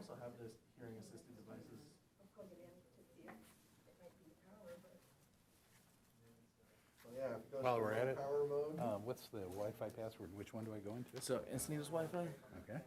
also have this hearing assisted devices. So yeah, if it goes While to we're at low it, power mode. what's the Wi-Fi password? Which one do I go into? So Encinitas Wi-Fi. Okay.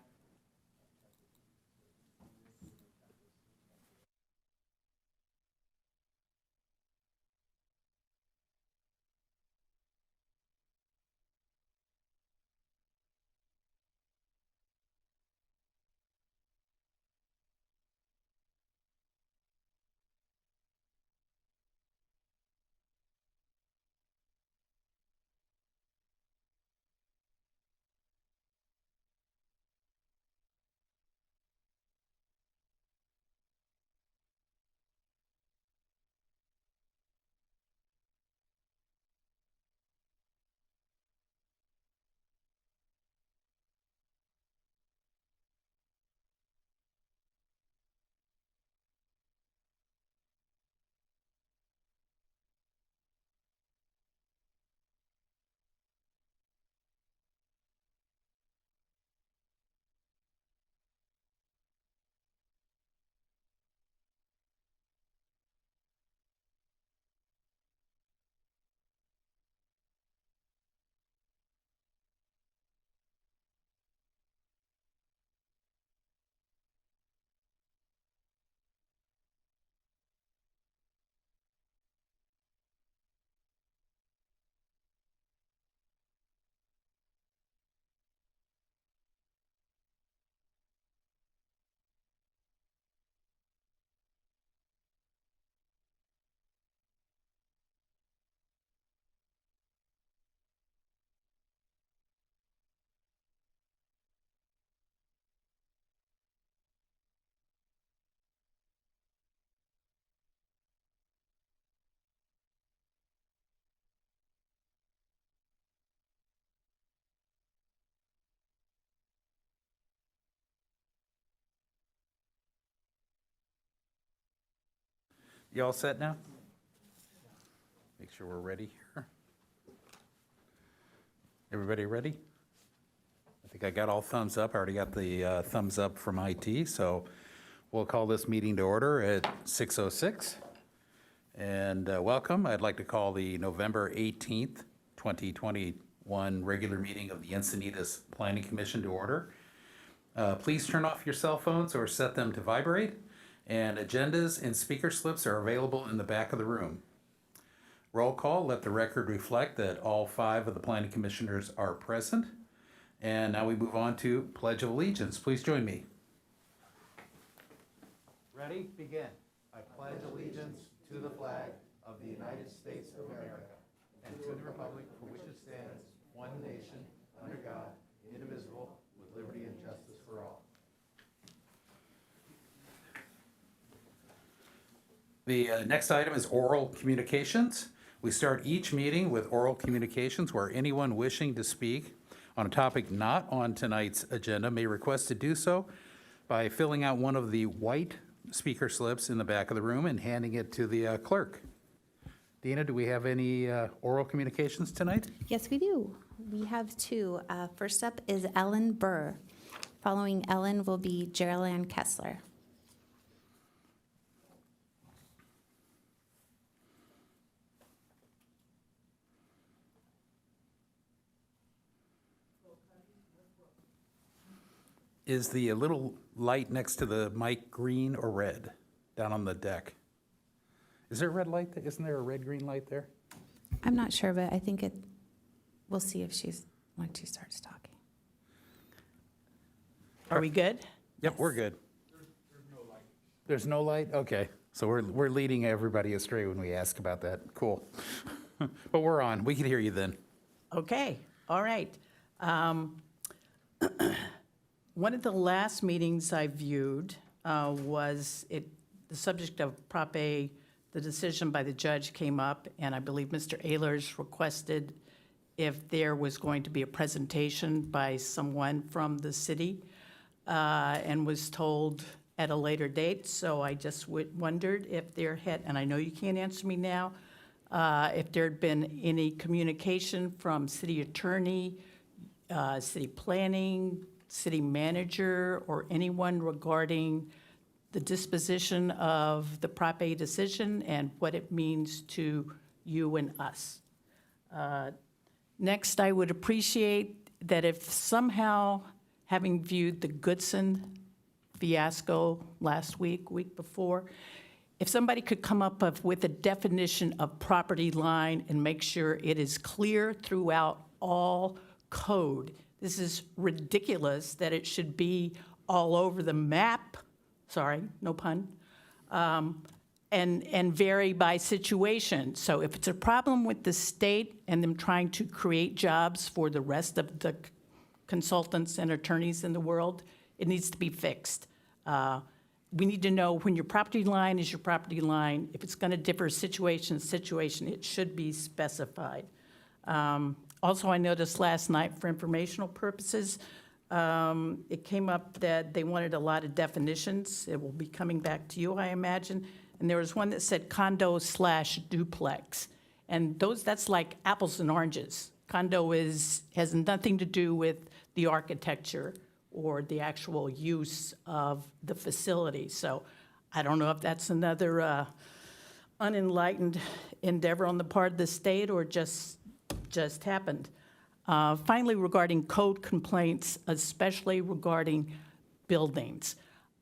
You all set now? Make sure we're ready here. Everybody ready? I think I got all thumbs up. I already got the thumbs up from IT, so we'll call this meeting to order at 6:06. And welcome. I'd like to call the November 18th, 2021 regular meeting of the Encinitas Planning Commission to order. Please turn off your cell phones or set them to vibrate. And agendas and speaker slips are available in the back of the room. Roll call, let the record reflect that all 5 of the planning commissioners are present. And now we move on to Pledge of Allegiance. Please join me. Ready? Begin. I pledge allegiance to the flag of the United States of America and to the republic for which it stands, one nation, under God, indivisible, with liberty and justice for all. The next item is oral communications. We start each meeting with oral communications where anyone wishing to speak on a topic not on tonight's agenda may request to do so by filling out one of the white speaker slips in the back of the room and handing it to the clerk. Dina, do we have any oral communications tonight? Yes, we do. We have 2. First up is Ellen Burr. Following Ellen will be Geraldine Kessler. Is the little light next to the mic green or red down on the deck? Is there a red light? Isn't there a red-green light there? I'm not sure, but I think we'll see if once she starts talking. Are we good? Yep, we're good. There's no light? Okay, so we're leading everybody astray when we ask about that. Cool. But we're on. We can hear you then. Okay, all right. One of the last meetings I viewed was the subject of Prop A, the decision by the judge came up, and I believe Mr. Ehlers requested if there was going to be a presentation by someone from the city, and was told at a later date. So I just wondered if there had, and I know you can't answer me now, if there had been any communication from city attorney, city planning, city manager or anyone regarding the disposition of the Prop A decision and what it means to you and us. Next, I would appreciate that if somehow, having viewed the Goodson fiasco last week before, if somebody could come up with a definition of property line and make sure it is clear throughout all code. This is ridiculous that it should be all over the map, sorry, no pun, and vary by situation. So if it's a problem with the state and them trying to create jobs for the rest of the consultants and attorneys in the world, it needs to be fixed. We need to know when your property line is your property line. If it's going to differ situation to situation, it should be specified. Also, I noticed last night, for informational purposes, it came up that they wanted a lot of definitions. It will be coming back to you, I imagine. And there was one that said condo/duplex. And that's like apples and oranges. Condo has nothing to do with the architecture or the actual use of the facility. So I don't know if that's another unenlightened endeavor on the part of the state or just happened. Finally, regarding code complaints, especially regarding buildings.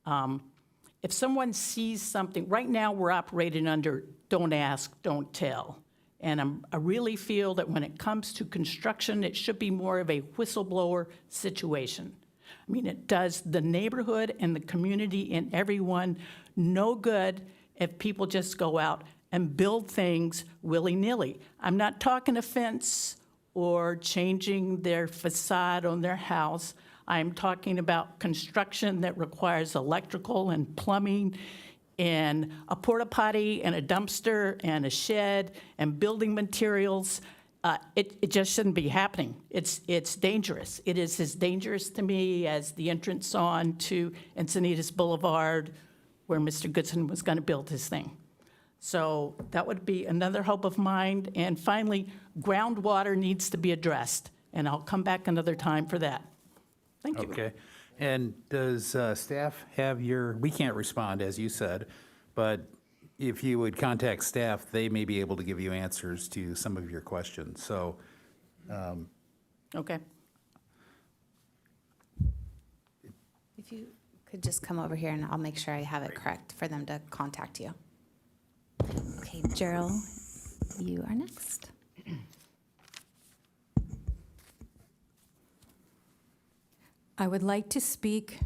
If someone sees something, right now we're operating under don't ask, don't tell. And I really feel that when it comes to construction, it should be more of a whistleblower situation. I mean, it does the neighborhood and the community and everyone no good if people just go out and build things willy-nilly. I'm not talking a fence or changing their facade on their house. I'm talking about construction that requires electrical and plumbing and a porta potty and a dumpster and a shed and building materials. It just shouldn't be happening. It's dangerous. It is as dangerous to me as the entrance on to Encinitas Boulevard where Mr. Goodson was going to build his thing. So that would be another hope of mine. And finally, groundwater needs to be addressed. And I'll come back another time for that. Thank you. Okay. And does staff have we can't respond, as you said, but if you would contact staff, they may be able to give you answers to some of your questions. So, Okay. If you could just come over here and I'll make sure I have it correct for them to contact you. Okay, Gerald, you are next. I would like to speak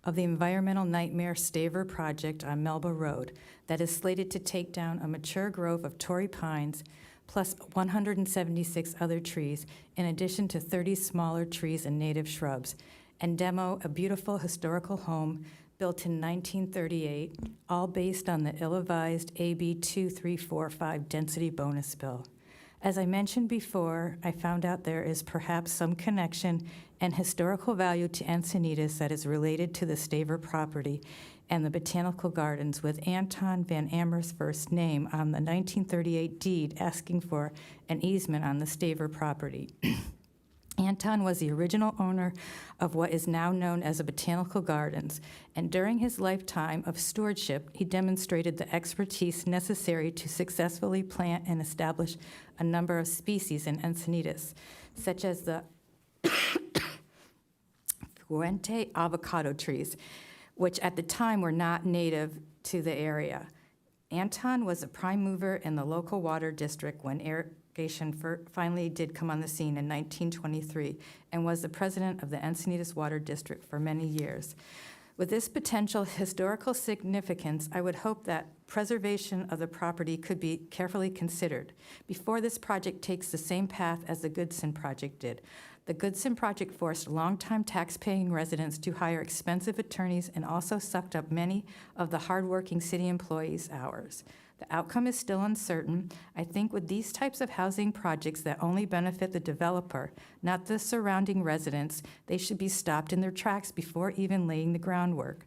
of the environmental nightmare Staver project on Melba Road that is slated to take down a mature grove of Torrey pines plus 176 other trees, in addition to 30 smaller trees and native shrubs, and demo a beautiful historical home built in 1938, all based on the ill-advised AB 2345 density bonus bill. As I mentioned before, I found out there is perhaps some connection and historical value to Encinitas that is related to the Staver property and the botanical gardens, with Anton Van Ammer's first name on the 1938 deed asking for an easement on the Staver property. Anton was the original owner of what is now known as the Botanical Gardens, and during his lifetime of stewardship, he demonstrated the expertise necessary to successfully plant and establish a number of species in Encinitas, such as the Fuente avocado trees, which at the time were not native to the area. Anton was a prime mover in the local water district when irrigation finally did come on the scene in 1923, and was the president of the Encinitas Water District for many years. With this potential historical significance, I would hope that preservation of the property could be carefully considered before this project takes the same path as the Goodson project did. The Goodson project forced longtime tax-paying residents to hire expensive attorneys and also sucked up many of the hardworking city employees' hours. The outcome is still uncertain. I think with these types of housing projects that only benefit the developer, not the surrounding residents, they should be stopped in their tracks before even laying the groundwork.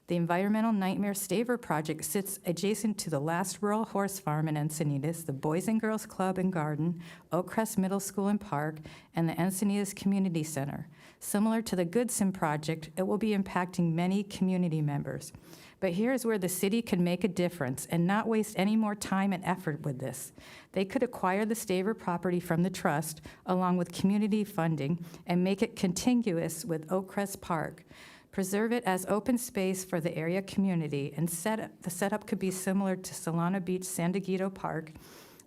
The environmental nightmare Staver project sits adjacent to the last rural horse farm in Encinitas, the Boys and Girls Club and Garden, Oakcrest Middle School and Park, and the Encinitas Community Center. Similar to the Goodson project, it will be impacting many community members. But here's where the city can make a difference and not waste any more time and effort with this. They could acquire the Staver property from the trust along with community funding and make it contiguous with Oakcrest Park. Preserve it as open space for the area community, and the setup could be similar to Solana Beach San Diego Park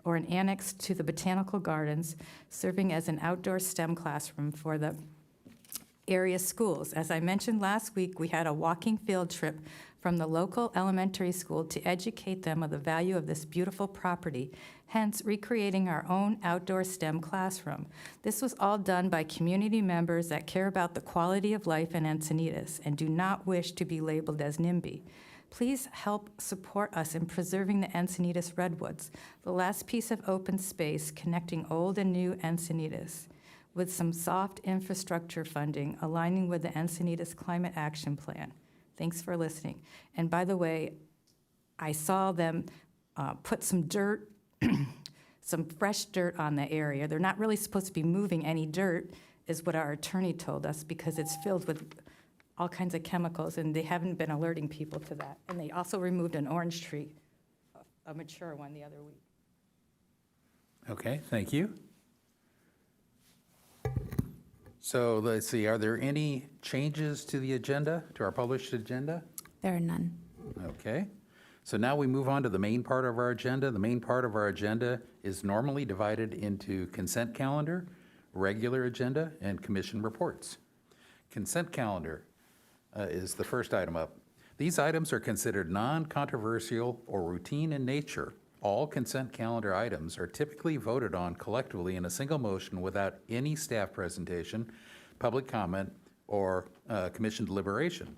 or an annex to the Botanical Gardens, serving as an outdoor STEM classroom for the area schools. As I mentioned last week, we had a walking field trip from the local elementary school to educate them of the value of this beautiful property, hence recreating our own outdoor STEM classroom. This was all done by community members that care about the quality of life in Encinitas and do not wish to be labeled as NIMBY. Please help support us in preserving the Encinitas redwoods, the last piece of open space connecting old and new Encinitas, with some soft infrastructure funding aligning with the Encinitas Climate Action Plan. Thanks for listening. And by the way, I saw them put some dirt, some fresh dirt on the area. They're not really supposed to be moving any dirt, is what our attorney told us, because it's filled with all kinds of chemicals, and they haven't been alerting people to that. And they also removed an orange tree, a mature one, the other week. Okay, thank you. So let's see, are there any changes to the agenda, to our published agenda? There are none. Okay, so now we move on to the main part of our agenda. The main part of our agenda is normally divided into consent calendar, regular agenda, and commission reports. Consent calendar is the first item up. These items are considered non-controversial or routine in nature. All consent calendar items are typically voted on collectively in a single motion without any staff presentation, public comment, or commission deliberation.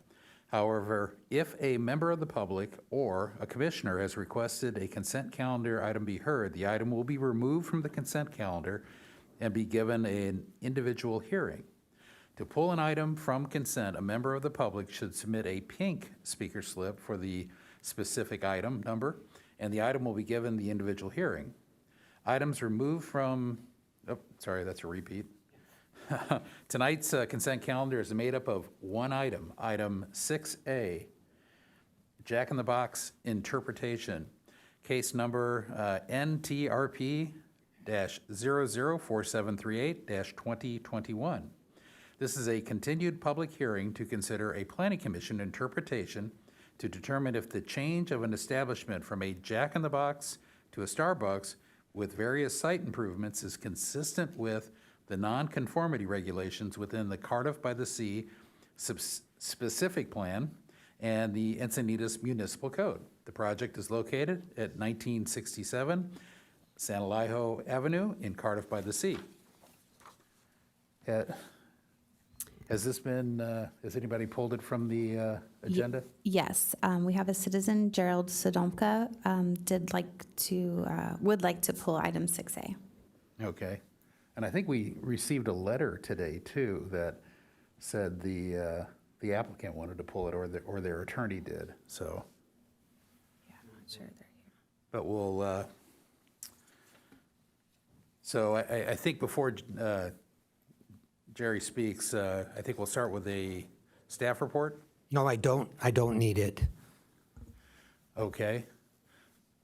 However, if a member of the public or a commissioner has requested a consent calendar item be heard, the item will be removed from the consent calendar and be given an individual hearing. To pull an item from consent, a member of the public should submit a pink speaker slip for the specific item number, and the item will be given the individual hearing. Items removed from, oh, sorry, that's a repeat. Tonight's consent calendar is made up of one item, item 6A, Jack in the Box interpretation, case number NTRP-004738-2021. This is a continued public hearing to consider a planning commission interpretation to determine if the change of an establishment from a Jack in the Box to a Starbucks with various site improvements is consistent with the nonconformity regulations within the Cardiff by the Sea specific plan and the Encinitas Municipal Code. The project is located at 1967 San Elijo Avenue in Cardiff by the Sea. Has this been, has anybody pulled it from the agenda? Yes, we have a citizen, Gerald Sodomka, would like to pull item 6A. Okay. And I think we received a letter today, too, that said the applicant wanted to pull it, or their attorney did, so. Yeah, I'm not sure they're here. But we'll, so I think before Jerry speaks, I think we'll start with a staff report. No, I don't need it. Okay.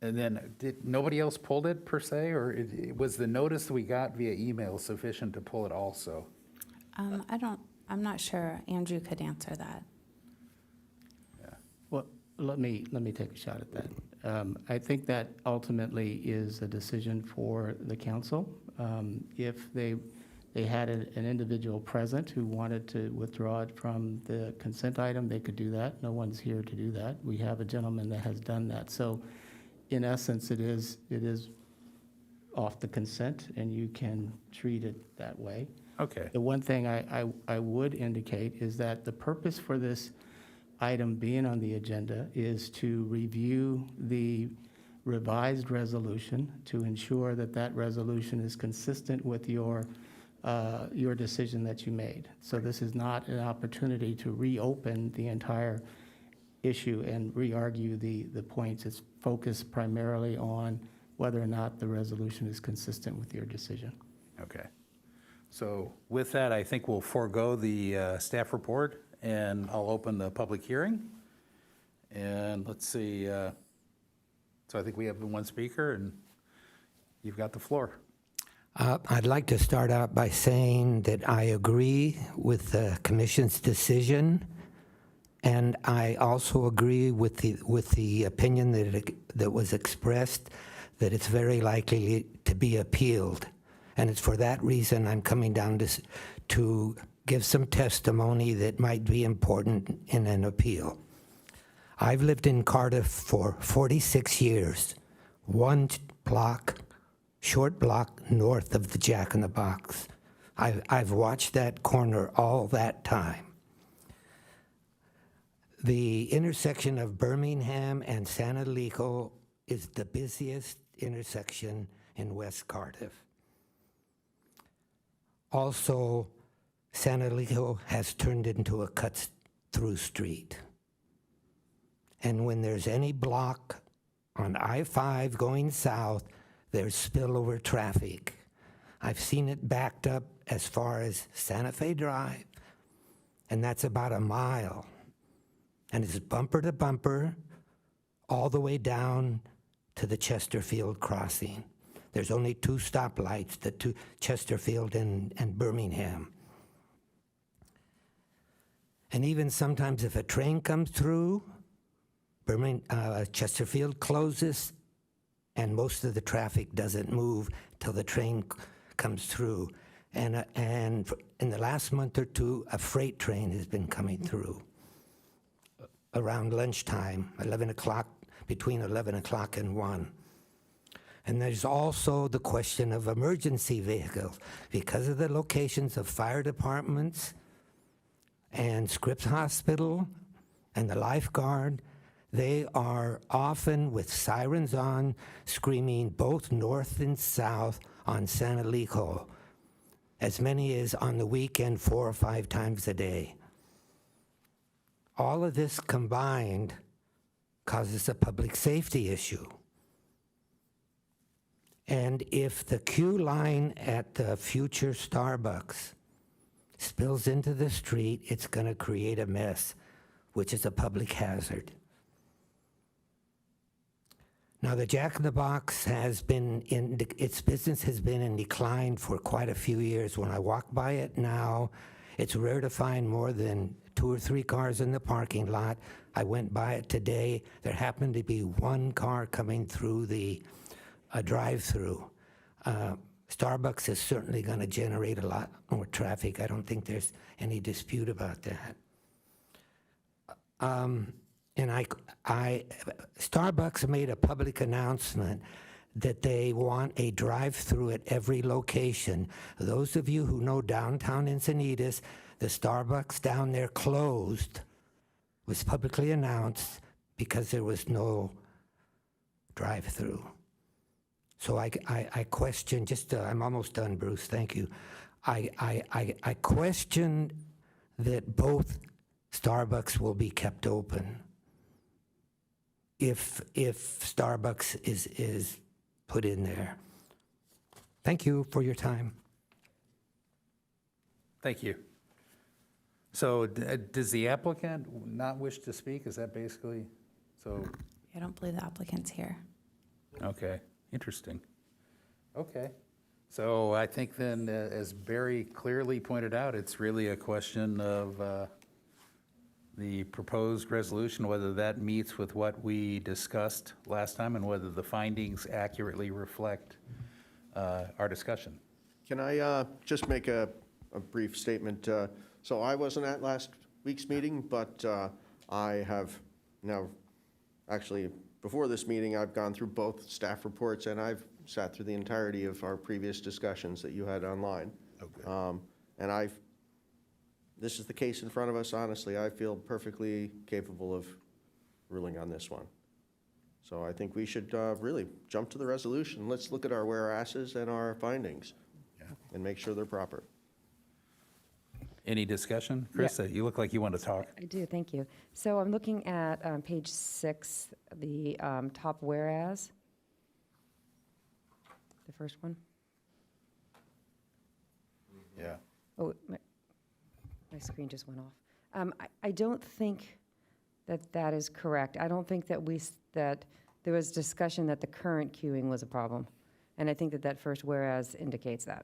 And then, nobody else pulled it per se, or was the notice we got via email sufficient to pull it also? I'm not sure. Andrew could answer that. Well, let me take a shot at that. I think that ultimately is a decision for the council. If they had an individual present who wanted to withdraw it from the consent item, they could do that. No one's here to do that. We have a gentleman that has done that. So in essence, it is off the consent, and you can treat it that way. Okay. The one thing I would indicate is that the purpose for this item being on the agenda is to review the revised resolution to ensure that that resolution is consistent with your decision that you made. So this is not an opportunity to reopen the entire issue and re-argue the points. It's focused primarily on whether or not the resolution is consistent with your decision. Okay. So with that, I think we'll forego the staff report, and I'll open the public hearing. And let's see, so I think we have one speaker, and you've got the floor. I'd like to start out by saying that I agree with the commission's decision, and I also agree with the opinion that was expressed that it's very likely to be appealed. And it's for that reason I'm coming down to give some testimony that might be important in an appeal. I've lived in Cardiff for 46 years, one short block north of the Jack in the Box. I've watched that corner all that time. The intersection of Birmingham and San Elijo is the busiest intersection in West Cardiff. Also, San Elijo has turned into a cut-through street. And when there's any block on I-5 going south, there's spillover traffic. I've seen it backed up as far as Santa Fe Drive, and that's about a mile. And it's bumper to bumper all the way down to the Chesterfield crossing. There's only two stoplights, the two Chesterfield and Birmingham. And even sometimes if a train comes through, Chesterfield closes, and most of the traffic doesn't move till the train comes through. And in the last month or two, a freight train has been coming through around lunchtime, 11 o'clock, between 11 o'clock and 1. And there's also the question of emergency vehicles. Because of the locations of fire departments and Scripps Hospital and the lifeguard, they are often with sirens on, screaming both north and south on San Elijo, as many as on the weekend 4 or 5 times a day. All of this combined causes a public safety issue. And if the queue line at the future Starbucks spills into the street, it's going to create a mess, which is a public hazard. Now, the Jack in the Box has been its business has been in decline for quite a few years. When I walk by it now, it's rare to find more than 2 or 3 cars in the parking lot. I went by it today. There happened to be 1 car coming through the drive-through. Starbucks is certainly going to generate a lot more traffic. I don't think there's any dispute about that. And Starbucks made a public announcement that they want a drive-through at every location. Those of you who know downtown Encinitas, the Starbucks down there closed, was publicly announced because there was no drive-through. So I question, I'm almost done, Bruce, thank you. I question that both Starbucks will be kept open if Starbucks is put in there. Thank you for your time. Thank you. So does the applicant not wish to speak? Is that basically, so, I don't believe the applicant's here. okay, interesting. Okay, so I think then, as Barry clearly pointed out, it's really a question of the proposed resolution, whether that meets with what we discussed last time and whether the findings accurately reflect our discussion. Can I just make a brief statement? So I wasn't at last week's meeting, but I have now, actually, before this meeting, I've gone through both staff reports and I've sat through the entirety of our previous discussions that you had online. Okay. And this is the case in front of us. Honestly, I feel perfectly capable of ruling on this one. So I think we should really jump to the resolution. Let's look at our whereases and our findings and make sure they're proper. Any discussion? Chris, you look like you want to talk. I do, thank you. So I'm looking at page 6, the top whereas, the first one. Yeah. Oh, my screen just went off. I don't think that that is correct. I don't think that that there was discussion that the current queuing was a problem. And I think that that first whereas indicates that.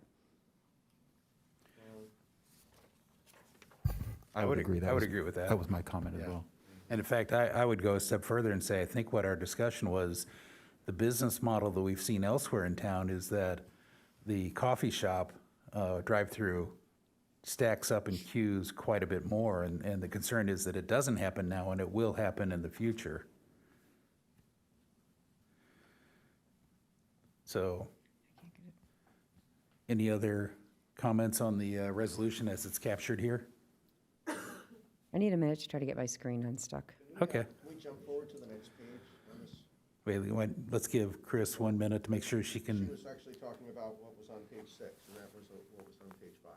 I would agree with that. That was my comment as Yeah. well. And in fact, I would go a step further and say, I think what our discussion was, the business model that we've seen elsewhere in town is that the coffee shop drive-through stacks up in queues quite a bit more, and the concern is that it doesn't happen now and it will happen in the future. So, any other comments on the resolution as it's captured here? I need a minute to try to get my screen unstuck. Okay. Can we jump forward to the next page? on this? Wait, let's give Chris 1 minute to make sure she She can, was actually talking about what was on page 6, and that was what was on page 5.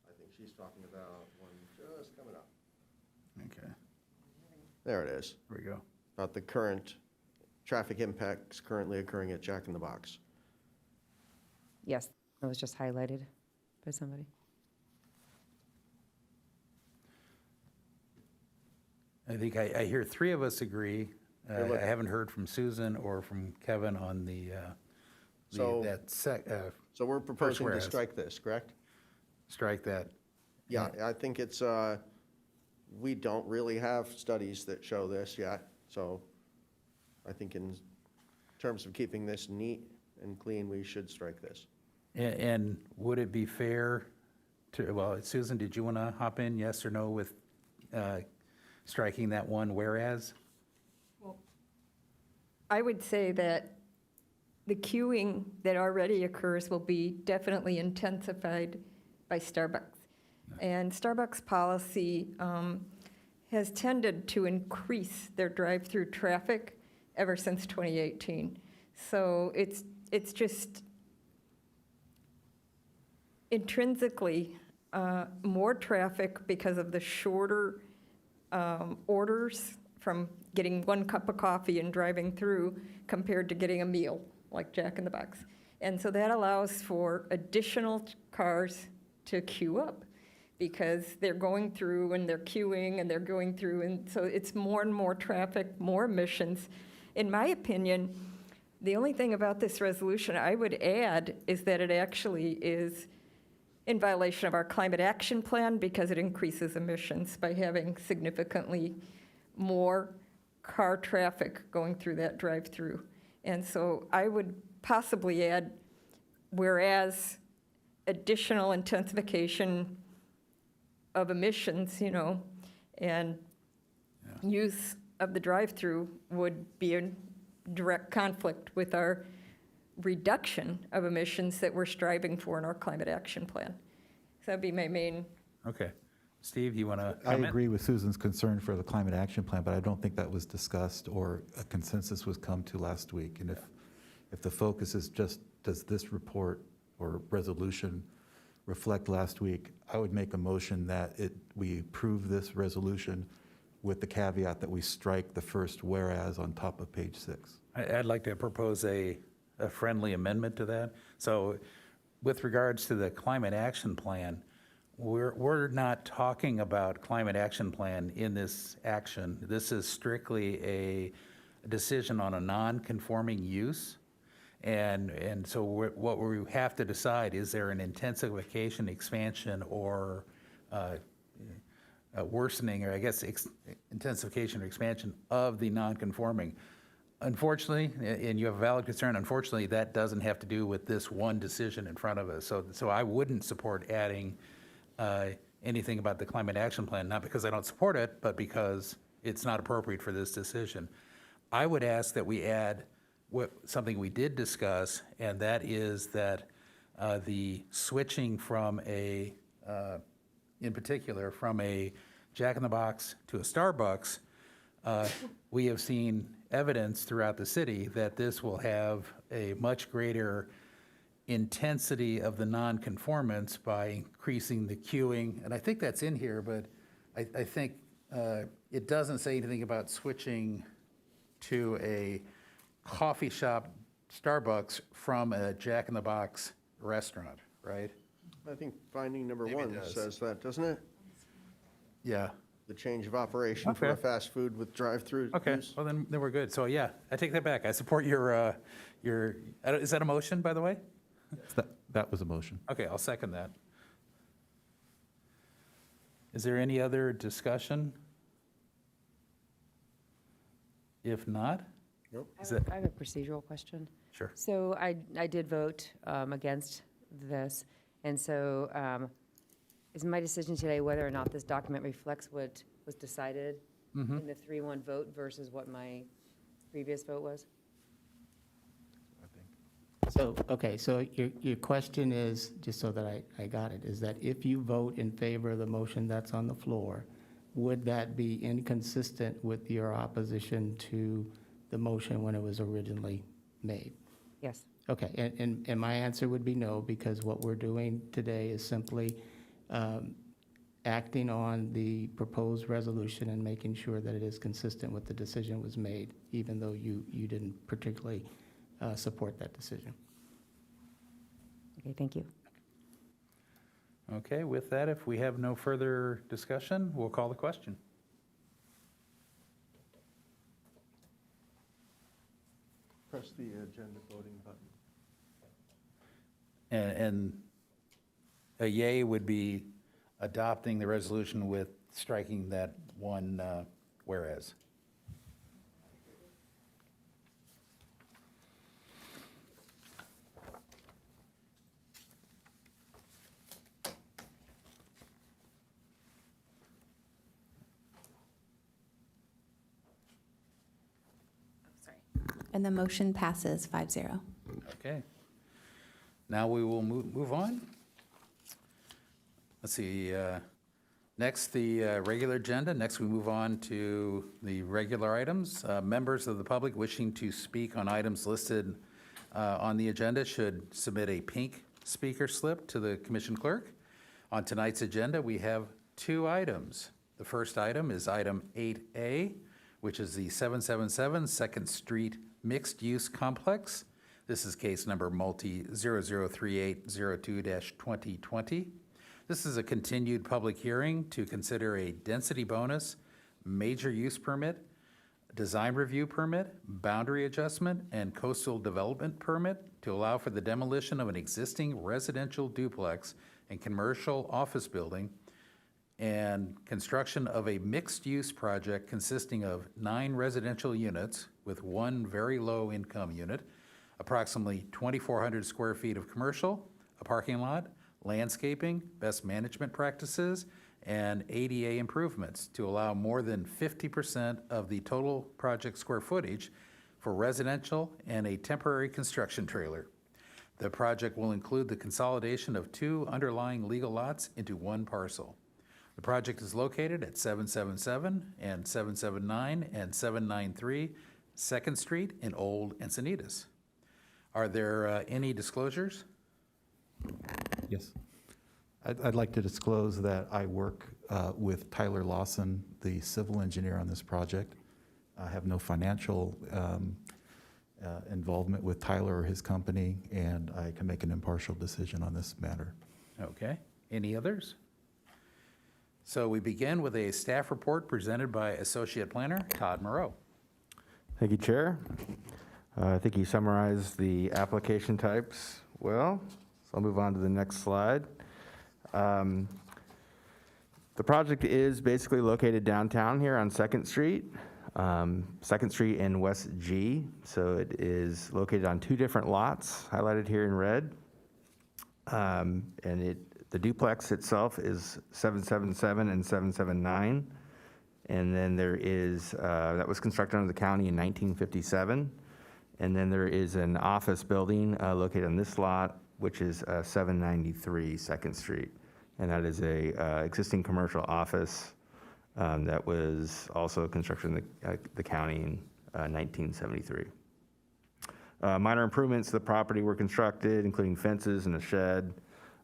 I think she's talking about one just coming up. okay, There it is, here we go. about the current traffic impacts currently occurring at Jack in the Box. Yes, that was just highlighted by somebody. I think I hear 3 of us agree. Hey, look. I haven't heard from Susan or from Kevin on So- So we're proposing to whereas. strike this, correct? strike that. Yeah, I think it's, we don't really have studies that show this yet, so I think in terms of keeping this neat and clean, we should strike this. And would it be fair to, well, Susan, did you want to hop in, yes or no, with striking that one whereas? I would say that the queuing that already occurs will be definitely intensified by Starbucks. And Starbucks policy has tended to increase their drive-through traffic ever since 2018. So it's just intrinsically more traffic because of the shorter orders from getting 1 cup of coffee and driving through compared to getting a meal like Jack in the Box. And so that allows for additional cars to queue up because they're going through and they're queuing and they're going through. And so it's more and more traffic, more emissions. In my opinion, the only thing about this resolution I would add is that it actually is in violation of our climate action plan because it increases emissions by having significantly more car traffic going through that drive-through. And so I would possibly add, whereas additional intensification of emissions, and use of the drive-through would be in direct conflict with our reduction of emissions that we're striving for in our climate action plan. So that'd be my main. Okay. Steve, you want to I comment? agree with Susan's concern for the climate action plan, but I don't think that was discussed or a consensus was come to last week. And if the focus is just, does this report or resolution reflect last week, I would make a motion that we approve this resolution with the caveat that we strike the first whereas on top of page 6. I'd like to propose a friendly amendment to that. So with regards to the climate action plan, we're not talking about climate action plan in this action. This is strictly a decision on a non-conforming use. And so what we have to decide, is there an intensification, expansion, or worsening, or I guess intensification or expansion of the non-conforming? Unfortunately, and you have a valid concern, unfortunately, that doesn't have to do with this one decision in front of us. So I wouldn't support adding anything about the climate action plan, not because I don't support it, but because it's not appropriate for this decision. I would ask that we add something we did discuss, and that is that the switching from in particular, from a Jack in the Box to a Starbucks, we have seen evidence throughout the city that this will have a much greater intensity of the nonconformance by increasing the queuing, and I think that's in here, but I think it doesn't say anything about switching to a coffee shop Starbucks from a Jack in the Box restaurant, right? I think finding number Maybe it one does. says that, doesn't it? Yeah. The change of operation for a Okay. fast food with drive-through Okay, use. well, then we're good. So, yeah, I take that back. I support your, is that a motion, by the way? That was a motion. Okay, I'll second that. Is there any other discussion? If not, Is that- I have a procedural question. sure. So I did vote against this, and so is my decision today whether or not this document reflects what was decided in the 3-1 vote versus what my previous vote was? So, okay, so your question is, just so that I got it, is that if you vote in favor of the motion that's on the floor, would that be inconsistent with your opposition to the motion when it was originally made? Yes. Okay, and my answer would be no, because what we're doing today is simply acting on the proposed resolution and making sure that it is consistent with the decision was made, even though you didn't particularly support that decision. Okay, thank you. Okay, with that, if we have no further discussion, we'll call the question. Press the agenda voting button. And a yay would be adopting the resolution with striking that one whereas. And the motion passes 5-0. Okay. Now we will move on. Let's see, next, the regular agenda. Next, we move on to the regular items. Members of the public wishing to speak on items listed on the agenda should submit a pink speaker slip to the commission clerk. On tonight's agenda, we have 2 items. The first item is item 8A, which is the 777 Second Street Mixed Use Complex. This is case number multi 003802-2020. This is a continued public hearing to consider a density bonus, major use permit, design review permit, boundary adjustment, and coastal development permit to allow for the demolition of an existing residential duplex and commercial office building and construction of a mixed-use project consisting of 9 residential units with 1 very low-income unit, approximately 2,400 square feet of commercial, a parking lot, landscaping, best management practices, and ADA improvements to allow more than 50% of the total project square footage for residential and a temporary construction trailer. The project will include the consolidation of 2 underlying legal lots into 1 parcel. The project is located at 777 and 779 and 793 2nd Street in Old Encinitas. Are there any disclosures? Yes. I'd like to disclose that I work with Tyler Lawson, the civil engineer on this project. I have no financial involvement with Tyler or his company, and I can make an impartial decision on this matter. Okay. Any others? So we begin with a staff report presented by Associate Planner Todd Moreau. Thank you, Chair. I think you summarized the application types well, so I'll move on to the next slide. The project is basically located downtown here on 2nd Street, 2nd Street and West G. So it is located on 2 different lots, highlighted here in red. The duplex itself is 777 and 779. And then there is, that was constructed under the county in 1957. And then there is an office building located on this lot, which is 793 2nd Street. And that is a existing commercial office that was also constructed in the county in 1973. Minor improvements to the property were constructed, including fences and a shed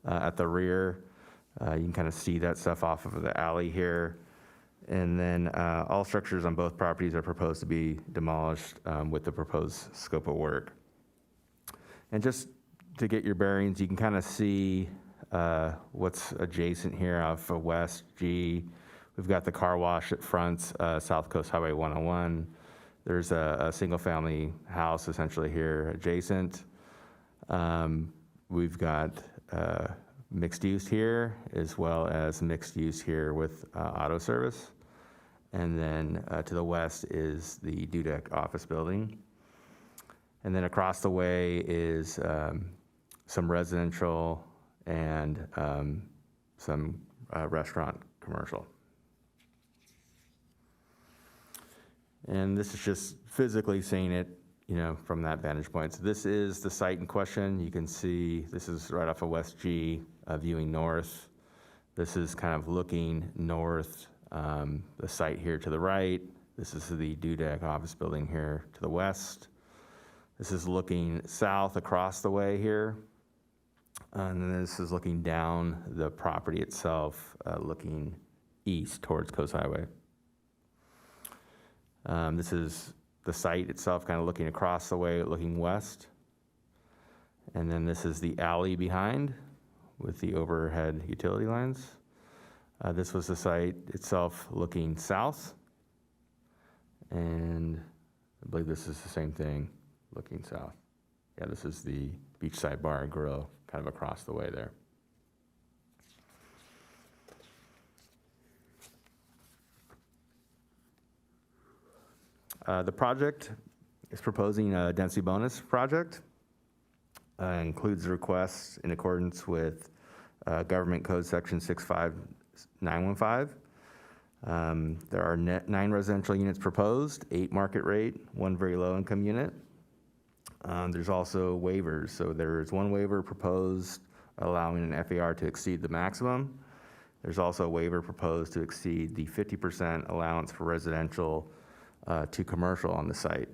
at the rear. You can kind of see that stuff off of the alley here. And then all structures on both properties are proposed to be demolished with the proposed scope of work. And just to get your bearings, you can kind of see what's adjacent here off of West G. We've got the car wash that fronts South Coast Highway 101. There's a single-family house essentially here adjacent. We've got mixed use here, as well as mixed use here with auto service. And then to the west is the Dudek office building. And then across the way is some residential and some restaurant commercial. And this is just physically seeing it, you know, from that vantage point. So this is the site in question. You can see this is right off of West G, viewing north. This is kind of looking north, the site here to the right. This is the Dudek office building here to the west. This is looking south across the way here. And then this is looking down the property itself, looking east towards Coast Highway. This is the site itself kind of looking across the way, looking west. And then this is the alley behind with the overhead utility lines. This was the site itself looking south. And I believe this is the same thing, looking south. Yeah, this is the beachside bar and grill kind of across the way there. The project is proposing a density bonus project. Includes requests in accordance with Government Code Section 65915. There are 9 residential units proposed, 8 market rate, 1 very low income unit. There's also waivers. So there's 1 waiver proposed allowing an FAR to exceed the maximum. There's also a waiver proposed to exceed the 50% allowance for residential to commercial on the site.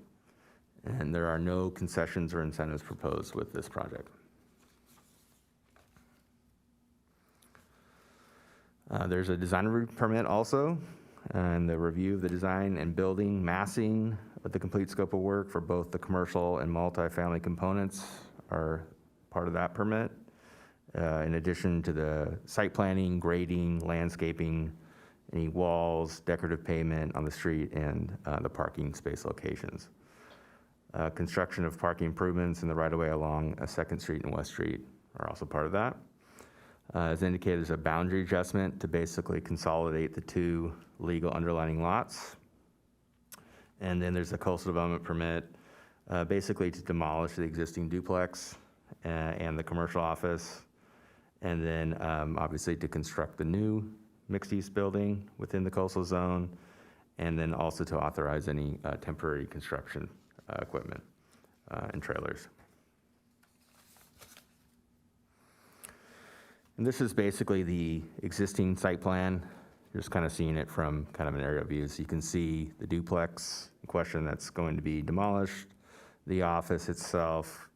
And there are no concessions or incentives proposed with this project. There's a design review permit also, and the review of the design and building massing of the complete scope of work for both the commercial and multifamily components are part of that permit. In addition to the site planning, grading, landscaping, any walls, decorative pavement on the street, and the parking space locations. Construction of parking improvements in the right-of-way along 2nd Street and West Street are also part of that. As indicated, there's a boundary adjustment to basically consolidate the 2 legal underlining lots. And then there's a coastal development permit, basically to demolish the existing duplex and the commercial office. And then obviously to construct the new mixed-use building within the coastal zone, and then also to authorize any temporary construction equipment and trailers. And this is basically the existing site plan. You're just kind of seeing it from kind of an aerial view. So you can see the duplex in question that's going to be demolished, the office itself,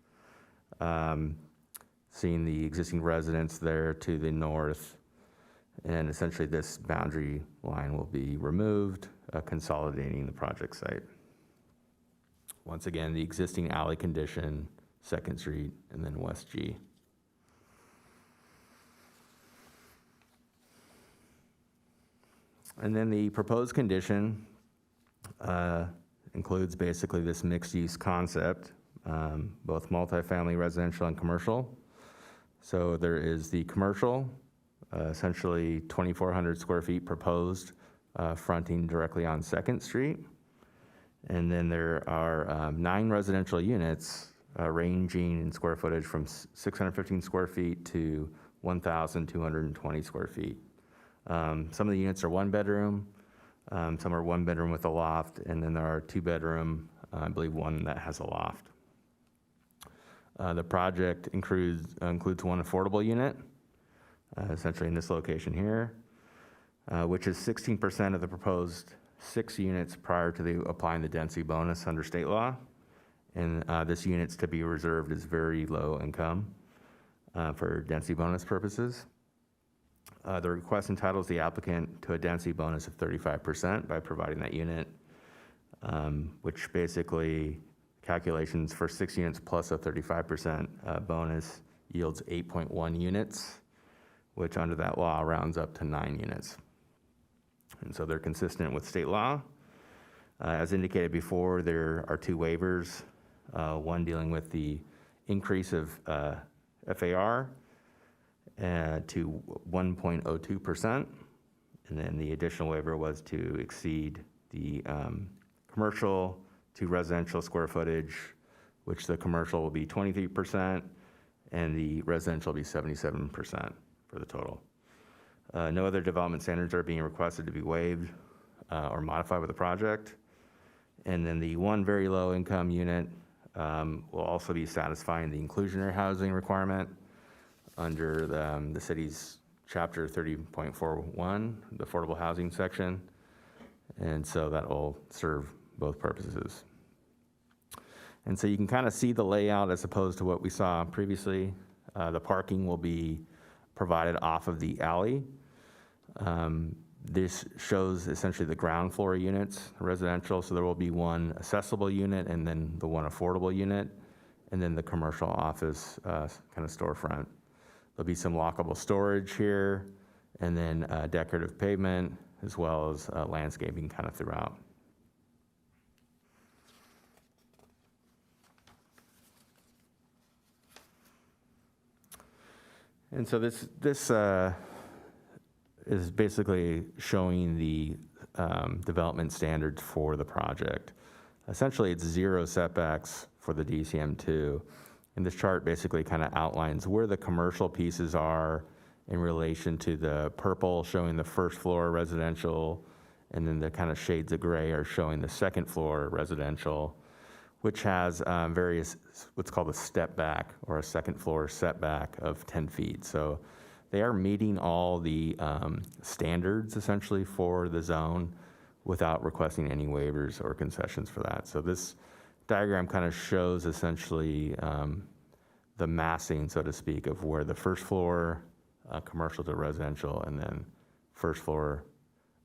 seeing the existing residence there to the north, and essentially this boundary line will be removed, consolidating the project site. Once again, the existing alley condition, 2nd Street, and then West G. And then the proposed condition includes basically this mixed-use concept, both multifamily, residential, and commercial. So there is the commercial, essentially 2,400 square feet proposed, fronting directly on 2nd Street. And then there are 9 residential units ranging in square footage from 615 square feet to 1,220 square feet. Some of the units are 1-bedroom, some are 1-bedroom with a loft, and then there are 2-bedroom, I believe 1 that has a loft. The project includes 1 affordable unit, essentially in this location here, which is 16% of the proposed 6 units prior to applying the density bonus under state law. and this unit's to be reserved as very low income for density bonus purposes. The request entitles the applicant to a density bonus of 35% by providing that unit, which basically calculations for 6 units plus a 35% bonus yields 8.1 units, which under that law rounds up to 9 units. And so they're consistent with state law. As indicated before, there are 2 waivers, one dealing with the increase of FAR to 1.02%, and then the additional waiver was to exceed the commercial to residential square footage, which the commercial will be 23%, and the residential will be 77% for the total. No other development standards are being requested to be waived or modified with the project. And then the one very low income unit will also be satisfying the inclusionary housing requirement under the city's chapter 30.41, the affordable housing section. And so that will serve both purposes. And so you can kind of see the layout as opposed to what we saw previously. The parking will be provided off of the alley. This shows essentially the ground floor units, residential, so there will be one accessible unit and then the one affordable unit, and then the commercial office kind of storefront. There'll be some lockable storage here, and then decorative pavement, as well as landscaping kind of throughout. And so this is basically showing the development standards for the project. Essentially, it's 0 setbacks for the DCM2. And this chart basically kind of outlines where the commercial pieces are in relation to the purple showing the first floor residential, and then the kind of shades of gray are showing the second floor residential, which has various, what's called a step back or a second floor setback of 10 feet. So they are meeting all the standards essentially for the zone without requesting any waivers or concessions for that. So this diagram kind of shows essentially the massing, so to speak, of where the first floor commercial to residential, and then first floor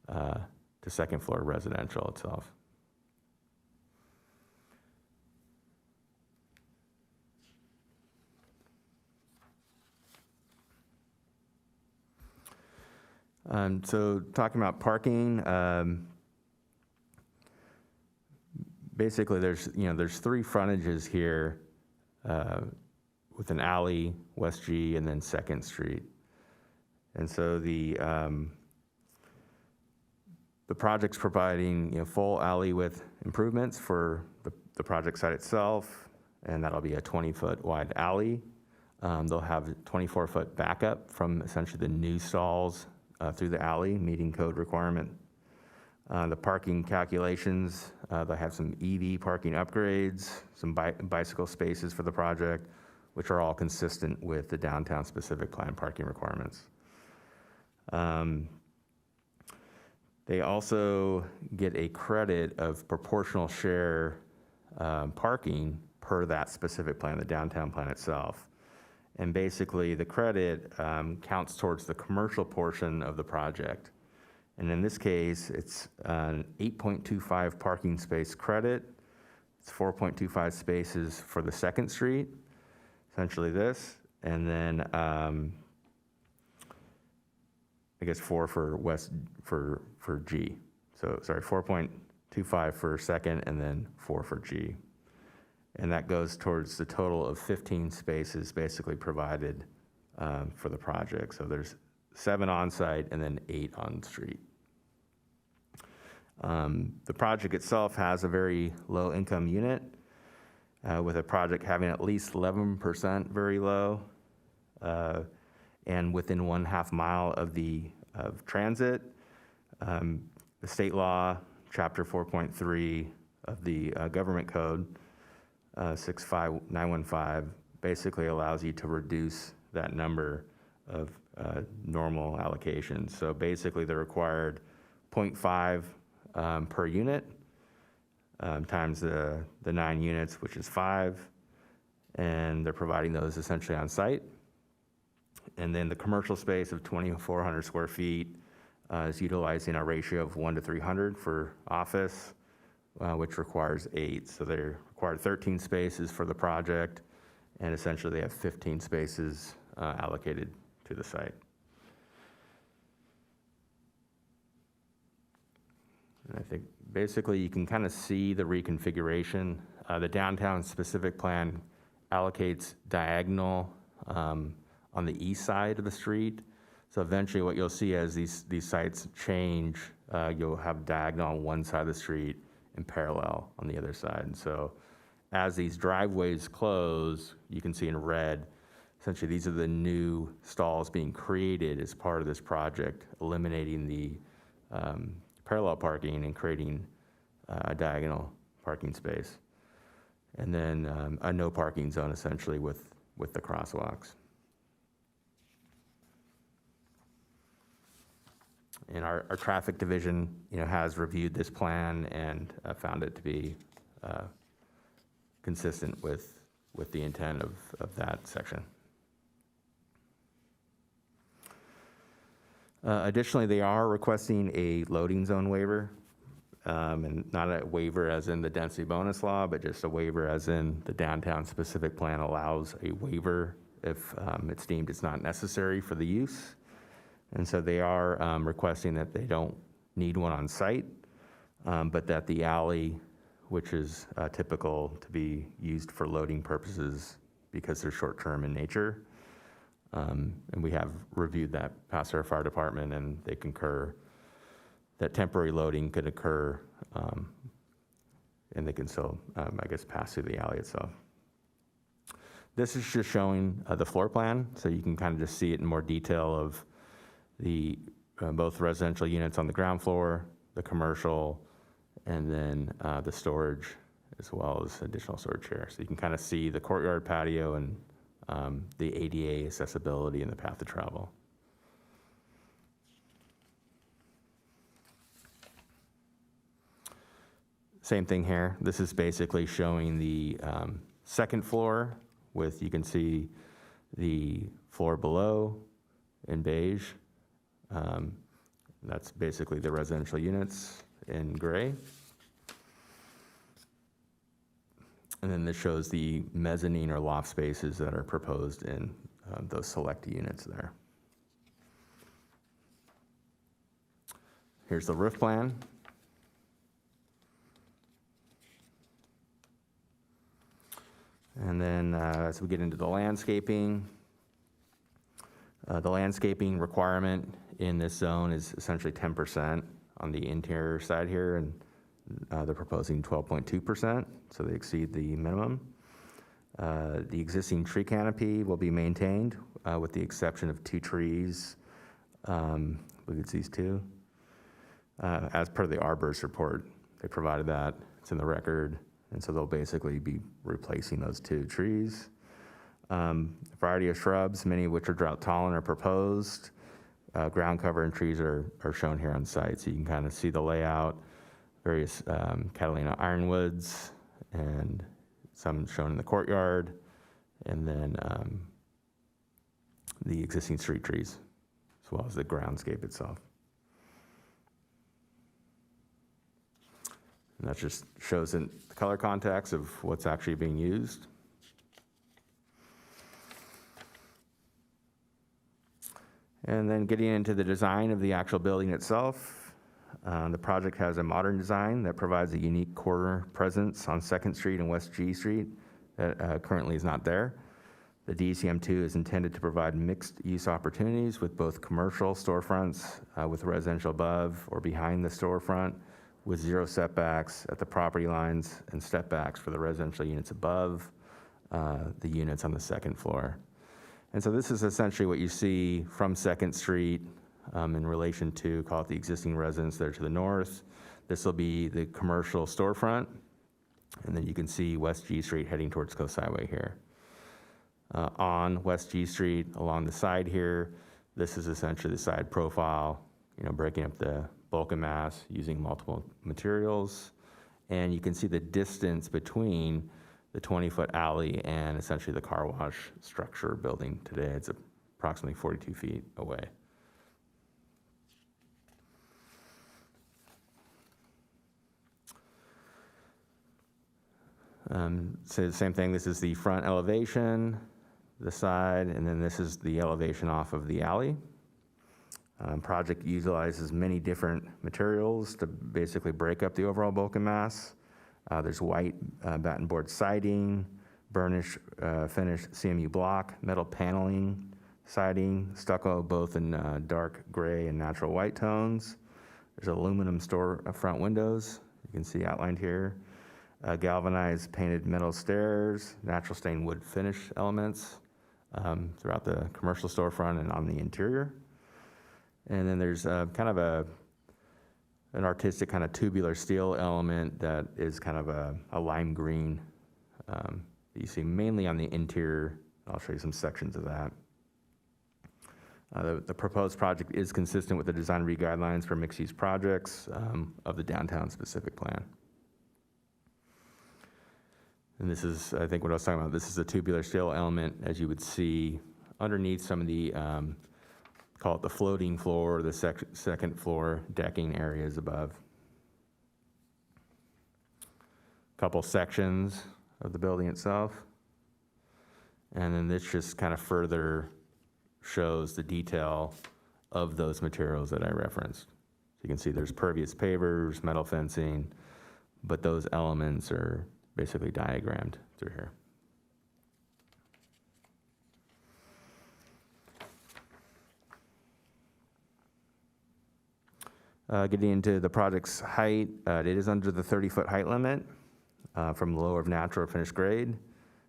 to second floor residential itself. So talking about parking, basically there's 3 frontages here with an alley, West G, and then 2nd Street. And so the project's providing full alley width improvements for the project site itself, and that'll be a 20-foot wide alley. They'll have 24-foot backup from essentially the new stalls through the alley, meeting code requirement. The parking calculations, they'll have some EV parking upgrades, some bicycle spaces for the project, which are all consistent with the downtown specific plan parking requirements. They also get a credit of proportional share parking per that specific plan, the downtown plan itself. And basically the credit counts towards the commercial portion of the project. And in this case, it's an 8.25 parking space credit. It's 4.25 spaces for the 2nd Street, essentially this. And then I guess 4 for West, for G. So sorry, 4.25 for 2nd, and then 4 for G. And that goes towards the total of 15 spaces basically provided for the project. So there's 7 on site and then 8 on street. The project itself has a very low income unit with a project having at least 11% very low and within 1/2 mile of transit. The state law, chapter 4.3 of the government code, 65915, basically allows you to reduce that number of normal allocations. So basically they're required 0.5 per unit times the 9 units, which is 5, and they're providing those essentially on site. And then the commercial space of 2,400 square feet is utilizing a ratio of 1 to 300 for office, which requires 8. So they require 13 spaces for the project, and essentially they have 15 spaces allocated to the site. And I think basically you can kind of see the reconfiguration. The downtown specific plan allocates diagonal on the east side of the street. So eventually what you'll see as these sites change, you'll have diagonal on one side of the street and parallel on the other side. And so as these driveways close, you can see in red, essentially these are the new stalls being created as part of this project, eliminating the parallel parking and creating a diagonal parking space. And then a no parking zone essentially with the crosswalks. And our traffic division, has reviewed this plan and found it to be consistent with the intent of that section. Additionally, they are requesting a loading zone waiver, and not a waiver as in the density bonus law, but just a waiver as in the downtown specific plan allows a waiver if it's deemed it's not necessary for the use. And so they are requesting that they don't need one on site, but that the alley, which is typical to be used for loading purposes because they're short-term in nature. And we have reviewed that past our fire department, and they concur that temporary loading could occur, and they can still, pass through the alley itself. This is just showing the floor plan, so you can kind of just see it in more detail of the both residential units on the ground floor, the commercial, and then the storage, as well as additional storage here. So you can kind of see the courtyard patio and the ADA accessibility and the path of travel. Same thing here. This is basically showing the second floor with, you can see the floor below in beige. That's basically the residential units in gray. And then this shows the mezzanine or loft spaces that are proposed in those select units there. Here's the roof plan. And then as we get into the landscaping requirement in this zone is essentially 10% on the interior side here, and they're proposing 12.2%, so they exceed the minimum. The existing tree canopy will be maintained with the exception of 2 trees. I believe it's these 2. As per the arborist report, they provided that. It's in the record, and so they'll basically be replacing those 2 trees. A variety of shrubs, many of which are drought tolerant, are proposed. Ground cover and trees are shown here on site, so you can kind of see the layout. Various Catalina ironwoods, and some shown in the courtyard, and then the existing street trees, as well as the groundscape itself. And that just shows in the color context of what's actually being used. And then getting into the design of the actual building itself. The project has a modern design that provides a unique corner presence on 2nd Street and West G Street that currently is not there. The DCM2 is intended to provide mixed use opportunities with both commercial storefronts with residential above or behind the storefront, with 0 setbacks at the property lines and step backs for the residential units above the units on the 2nd floor. And so this is essentially what you see from 2nd Street in relation to, call it the existing residence there to the north. This will be the commercial storefront, and then you can see West G Street heading towards Coast Highway here. On West G Street, along the side here, this is essentially the side profile, breaking up the bulk and mass using multiple materials. And you can see the distance between the 20-foot alley and essentially the car wash structure building today. It's approximately 42 feet away. So the same thing, this is the front elevation, the side, and then this is the elevation off of the alley. Project utilizes many different materials to basically break up the overall bulk and mass. There's white batten board siding, burnished finished CMU block, metal paneling, siding, stucco, both in dark gray and natural white tones. There's aluminum front windows, you can see outlined here. Galvanized painted metal stairs, natural stained wood finish elements throughout the commercial storefront and on the interior. And then there's kind of an artistic kind of tubular steel element that is kind of a lime green that you see mainly on the interior. I'll show you some sections of that. The proposed project is consistent with the design guidelines for mixed-use projects of the downtown specific plan. And this is, I think what I was talking about, this is a tubular steel element, as you would see underneath some of the, call it the floating floor, the second floor decking areas above. Couple sections of the building itself. And then this just kind of further shows the detail of those materials that I referenced. So you can see there's pervious pavers, metal fencing, but those elements are basically diagrammed through here. Getting into the project's height, it is under the 30-foot height limit from the lower of natural or finished grade.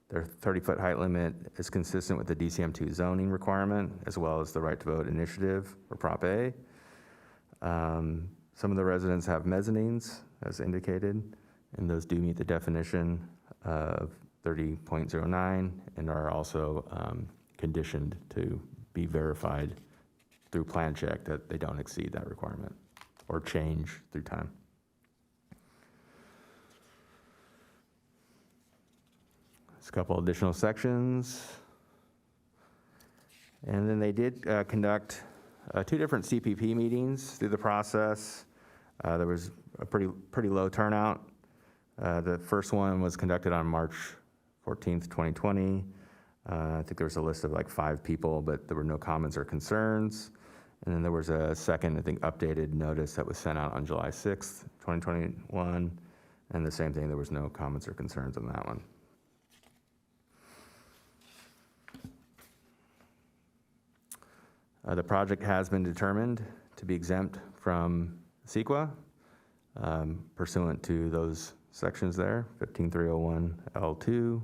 Their 30-foot height limit is consistent with the DCM2 zoning requirement, as well as the right to vote initiative, or Prop A. Some of the residents have mezzanines, as indicated, and those do meet the definition of 30.09 and are also conditioned to be verified through plan check that they don't exceed that requirement or change through time. There's a couple additional sections. And then they did conduct 2 different CPP meetings through the process. There was a pretty low turnout. The first one was conducted on March 14th, 2020. I think there was a list of like 5 people, but there were no comments or concerns. And then there was a second, I think, updated notice that was sent out on July 6th, 2021. And the same thing, there was no comments or concerns on that one. The project has been determined to be exempt from CEQA pursuant to those sections there, 15301 L2,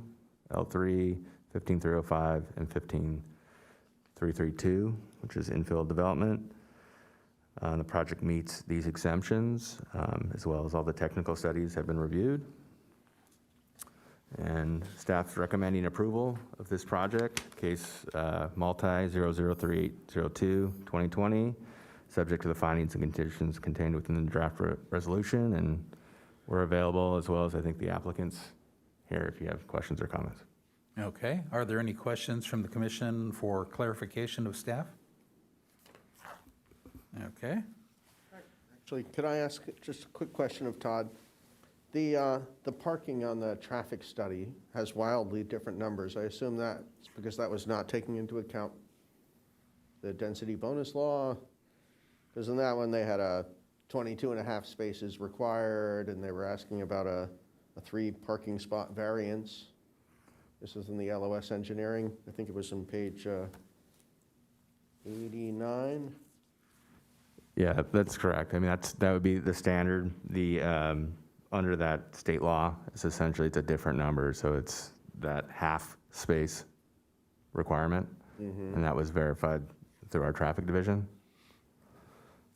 L3, 15305, and 15332, which is infill development. The project meets these exemptions, as well as all the technical studies have been reviewed. And staff's recommending approval of this project, case multi-003802-2020, subject to the findings and conditions contained within the draft resolution, and we're available, as well as I think the applicants here, if you have questions or comments. Okay, are there any questions from the commission for clarification of staff? Okay, Actually, could I ask just a quick question of Todd? The parking on the traffic study has wildly different numbers. I assume that's because that was not taking into account the density bonus law? Because in that one, they had a 22.5 spaces required, and they were asking about a 3 parking spot variance. This is in the LOS engineering. I think it was on page 89. Yeah, that's correct. I mean, that would be the standard. The under that state law, it's essentially, it's a different number, so it's that half space requirement, and that was verified through our traffic division.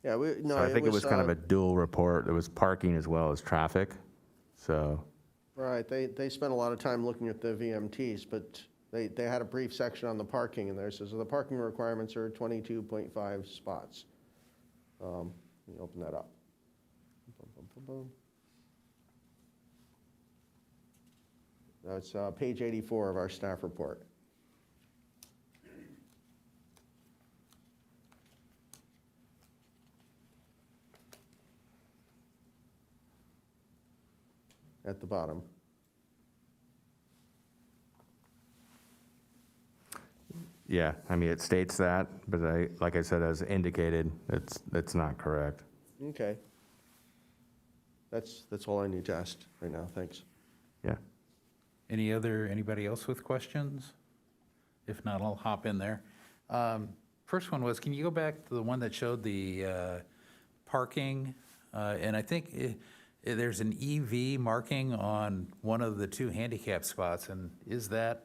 Yeah, So I think it was kind of a dual report. There was parking as well as traffic, so. Right, they spent a lot of time looking at the VMTs, but they had a brief section on the parking in there. It says the parking requirements are 22.5 spots. Let me open that up. Boom, boom, boom, boom. That's page 84 of our staff report. At the bottom. Yeah, I mean, it states that, but like I said, as indicated, it's not correct. Okay. That's all I need to ask right now, thanks. Yeah. Anybody else with questions? If not, I'll hop in there. First one was, can you go back to the one that showed the parking? And I think there's an EV marking on one of the 2 handicap spots, and is that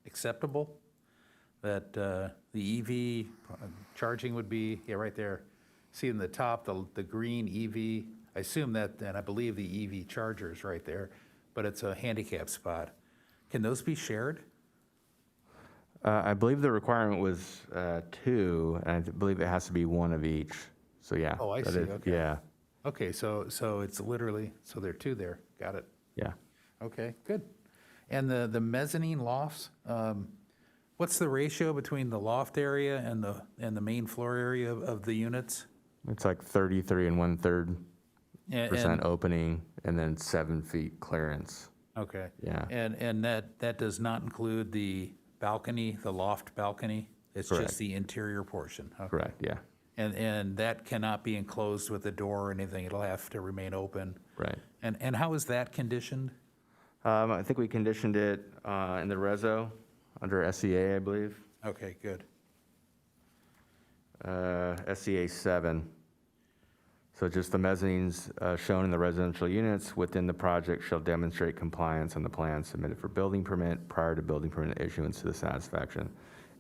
acceptable? That the EV charging would be, yeah, right there. See in the top, the green EV, I assume that, and I believe the EV charger is right there, but it's a handicap spot. Can those be shared? I believe the requirement was 2, and I believe it has to be 1 of each. So, yeah. Oh, I that see, is- okay. Yeah, Okay, so it's literally, so there are 2 there, got it. yeah. Okay, good. And the mezzanine lofts, what's the ratio between the loft area and the main floor area of the units? It's like 33 and 1/3% And- opening, and then 7 feet clearance. Okay. Yeah. And that does not include the balcony, the loft balcony? It's Correct. just the interior portion? Okay. Correct, yeah, And that cannot be enclosed with a door or anything, it'll have to remain open? right. And how is that conditioned? I think we conditioned it in the reso, under SCA, I believe. Okay, good. SCA 7. So just the mezzanines shown in the residential units within the project shall demonstrate compliance on the plan submitted for building permit prior to building permit issuance to the satisfaction.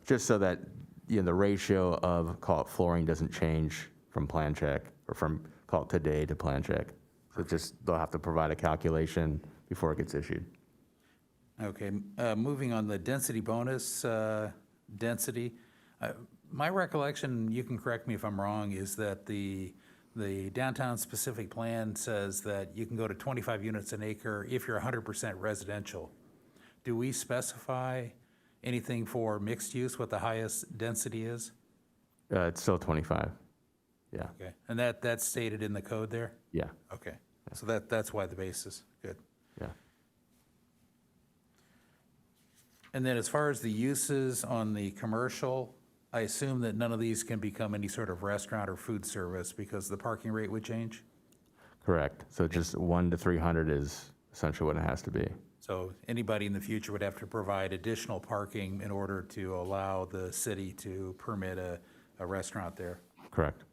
Just so that, the ratio of, call it flooring, doesn't change from plan check, or from, call it today to plan check. So just, they'll have to provide a calculation before it gets issued. Okay, moving on the density bonus, density. My recollection, you can correct me if I'm wrong, is that the downtown specific plan says that you can go to 25 units an acre if you're 100% residential. Do we specify anything for mixed use, what the highest density is? It's still 25. Yeah, Okay, and that's stated in the code there? yeah, Okay, so that's why the basis, good. yeah. And then as far as the uses on the commercial, I assume that none of these can become any sort of restaurant or food service because the parking rate would change? Correct. So just 1 to 300 is essentially what it has to be. So anybody in the future would have to provide additional parking in order to allow the city to permit a restaurant there? Correct.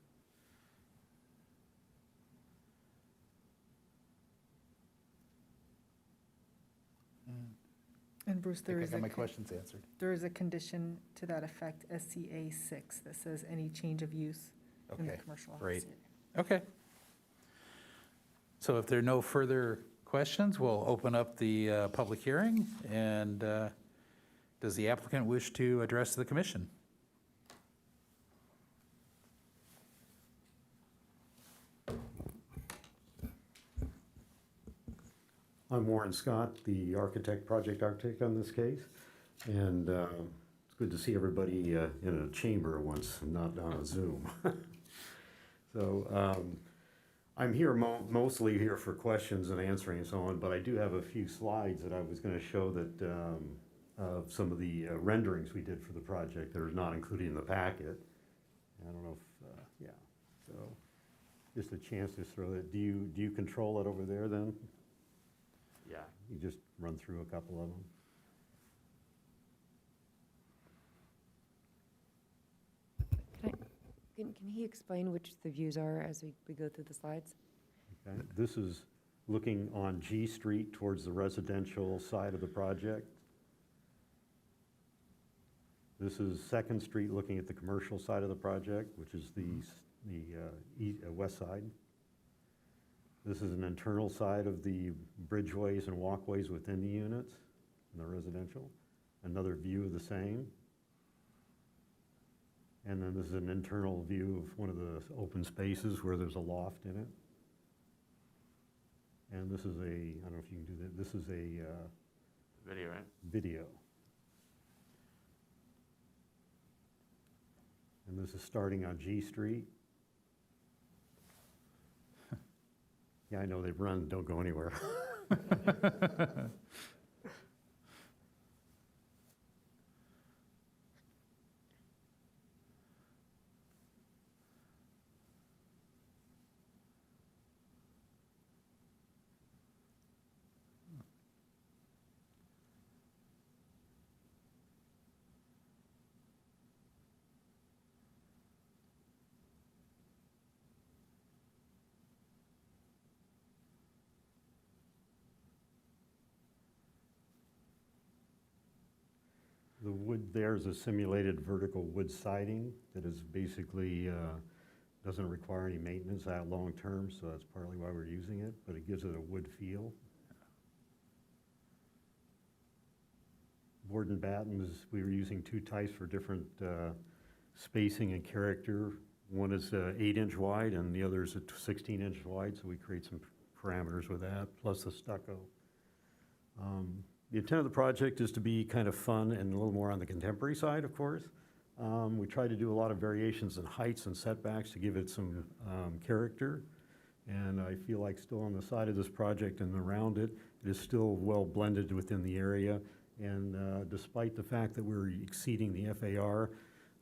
And Bruce, I think I got my questions answered. there is a condition to that effect, SCA 6, that says any change of use in the Okay, commercial office great. area. Okay. So if there are no further questions, we'll open up the public hearing. And does the applicant wish to address the commission? I'm Warren Scott, the project architect on this case, and it's good to see everybody in a chamber once, not on a Zoom. So I'm here mostly here for questions and answering and so on, but I do have a few slides that I was going to show that of some of the renderings we did for the project that are not included in the packet. I don't know if, yeah, so just a chance to throw that. Do you control it over there then? Yeah, you just run through a couple of them. Can he explain which the views are as we go through the slides? Okay. This is looking on G Street towards the residential side of the project. This is Second Street looking at the commercial side of the project, which is the west side. This is an internal side of the bridgeways and walkways within the units in the residential. Another view of the same. And then this is an internal view of one of the open spaces where there's a loft in it. And this is I don't know if you can do that, this is Video, right? video. And this is starting on G Street. Yeah, I know they run, don't go anywhere. The wood there is a simulated vertical wood siding that is basically, doesn't require any maintenance out long-term, so that's partly why we're using it, but it gives it a wood feel. Board and battens, we were using two types for different spacing and character. One is 8-inch wide and the other is a 16-inch wide, so we create some parameters with that, plus the stucco. The intent of the project is to be kind of fun and a little more on the contemporary side, of course. We try to do a lot of variations in heights and setbacks to give it some character. And I feel like still on the side of this project and around it, it is still well blended within the area. And despite the fact that we're exceeding the FAR,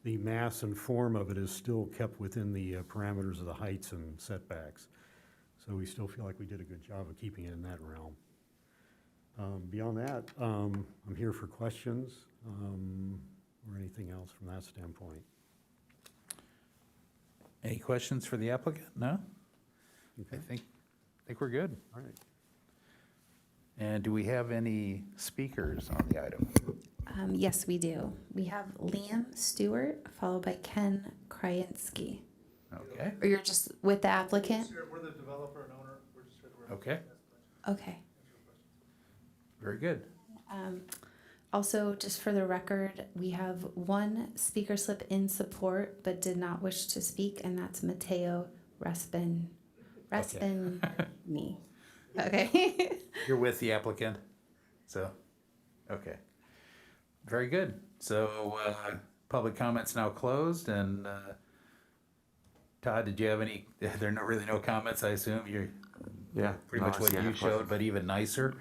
the mass and form of it is still kept within the parameters of the heights and setbacks. So we still feel like we did a good job of keeping it in that realm. Beyond that, I'm here for questions or anything else from that standpoint. Any questions for the applicant? No? Okay. I think we're good. All right. And do we have any speakers on the item? Yes, we do. We have Liam Stewart, followed by Ken Krasinski. Okay, Or you're just with the applicant? We're the developer and owner. We're just here to okay, Okay. very good. Also, just for the record, we have one speaker slip in support but did not wish to speak, and that's Mateo Respin. Me. Okay. You're with the applicant, so, okay. Very good. So, public comment's now closed, and Todd, did you have any, there are really no comments, I assume? You're Yeah. pretty much what you showed, but even nicer.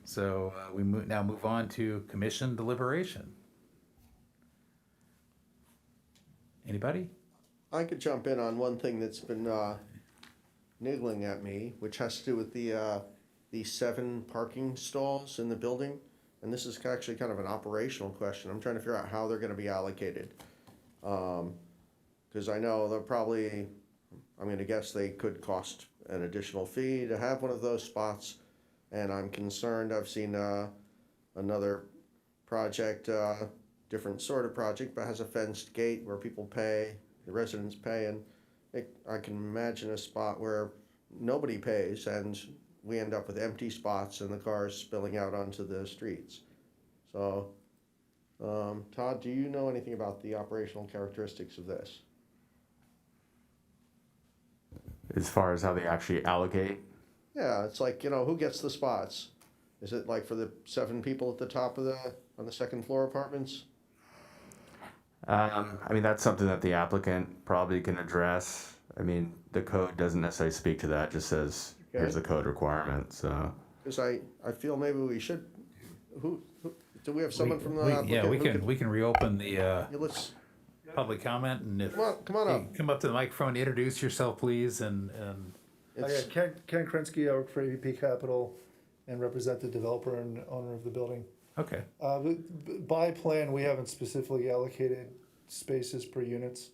So we now move on to commission deliberation. Anybody? I could jump in on one thing that's been niggling at me, which has to do with the 7 parking stalls in the building. And this is actually kind of an operational question. I'm trying to figure out how they're gonna be allocated. Because I know they'll probably, I'm gonna guess they could cost an additional fee to have one of those spots. And I'm concerned, I've seen another project, different sort of project, but has a fenced gate where people pay, the residents pay, and I can imagine a spot where nobody pays and we end up with empty spots and the cars spilling out onto the streets. So, Todd, do you know anything about the operational characteristics of this? As far as how they actually allocate? Yeah, it's like, who gets the spots? Is it like for the 7 people at the top of on the second floor apartments? I mean, that's something that the applicant probably can address. I mean, the code doesn't necessarily speak to that, just says, here's the code requirement, so. Because I feel maybe we should, who do we have someone from the applicant? Yeah, we who can reopen the Yeah, let's, public comment, and if. come on up. Hey, come up to the microphone, introduce yourself, please, and It's, Ken Krinsky, I work for AVP Capital and represent the developer and owner of the building. okay, By plan, we haven't specifically allocated spaces per units.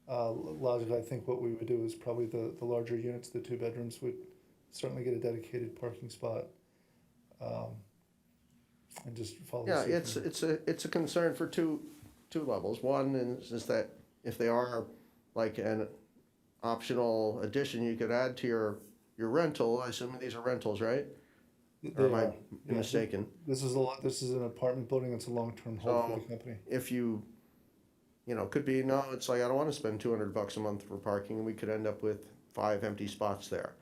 Logically, I think what we would do is probably the larger units, the 2 bedrooms, would certainly get a dedicated parking spot. And just follow. yeah, suit. it's a concern for two levels. One is that if they are like an optional addition you could add to your rental, I assume these are rentals, right? Or am I Yeah. mistaken? This is an apartment building. It's a long-term hold for the company. If you could be, no, it's like, I don't want to spend $200 a month for parking, and we could end up with 5 empty spots there.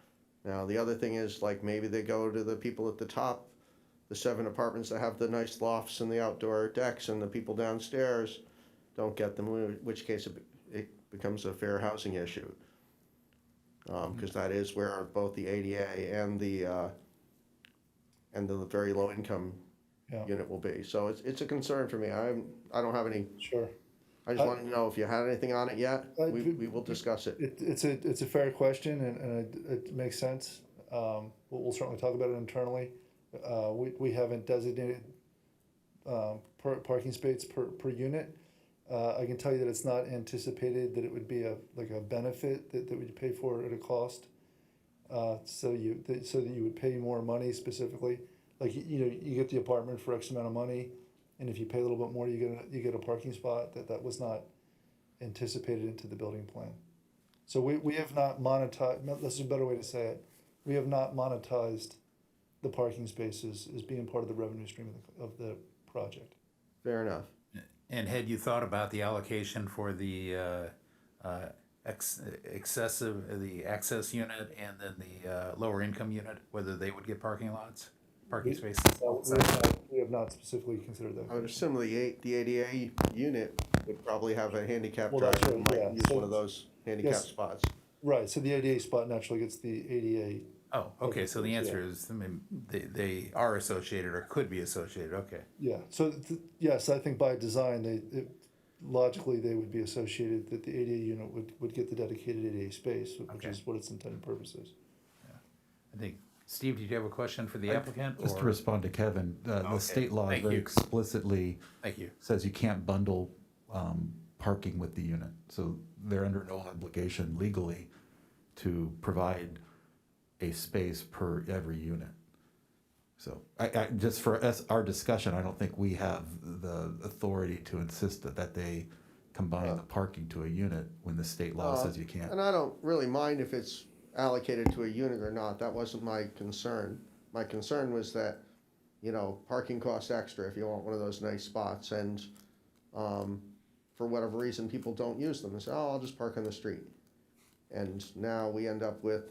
Now, the other thing is, like, maybe they go to the people at the top the 7 apartments that have the nice lofts and the outdoor decks, and the people downstairs don't get them, in which case it becomes a fair housing issue. Because that is where both the ADA and the very low income Yeah. unit will be. So it's a concern for me. I don't have any, Sure. I just wanted to know if you had anything on it yet. We will discuss it. It's a fair question, and it makes sense. We'll certainly talk about it internally. We haven't designated parking space per unit. I can tell you that it's not anticipated that it would be like a benefit that we'd pay for at a cost. So that you would pay more money specifically. Like, you get the apartment for X amount of money, and if you pay a little bit more, you get a parking spot. That was not anticipated into the building plan. So we have not monetized, this is a better way to say it, we have not monetized the parking spaces as being part of the revenue stream of the project. Fair enough. And had you thought about the allocation for the access unit and then the lower income unit, whether they would get parking spaces? We have not specifically considered that. I would assume the ADA unit would probably have a handicap Well, that's driver who right, might yeah. use one of those handicap Yes. spots. Right, so the ADA spot naturally gets the ADA. Oh, okay, so the answer Yeah. is, I mean, they are associated or could be associated, okay. Yeah, so, yes, I think by design, logically, they would be associated, that the ADA unit would get the dedicated ADA space, which Okay. is what its intended purpose is. I think, Steve, did you have a question for the applicant? Just to or- respond to Kevin, the Okay, state law thank very you. explicitly Thank you. says you can't bundle parking with the unit. So they're under no obligation legally to provide a space per every unit. So I just for us, our discussion, I don't think we have the authority to insist that they combine the parking to a unit when the state law says you can't. And I don't really mind if it's allocated to a unit or not. That wasn't my concern. My concern was that, parking costs extra if you want one of those nice spots, and for whatever reason, people don't use them. They say, oh, I'll just park on the street. And now we end up with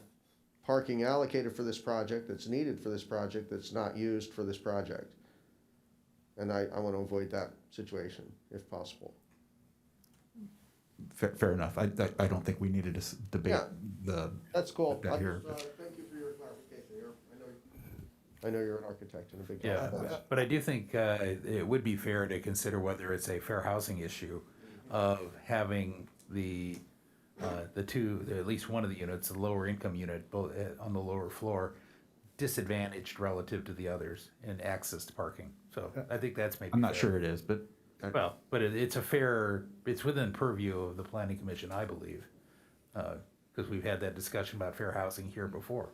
parking allocated for this project that's needed for this project that's not used for this project. And I want to avoid that situation if possible. Fair enough. I don't think we needed to debate Yeah. That's cool. that here. Thank you for your clarification. I know you're an architect and a big. Yeah, but I do think it would be fair to consider whether it's a fair housing issue of having the two, at least one of the units, the lower income unit, both on the lower floor, disadvantaged relative to the others in access to parking. So I think that's maybe I'm not fair. sure it is, but Well, but it's within purview of the planning commission, I believe, because we've had that discussion about fair housing here before.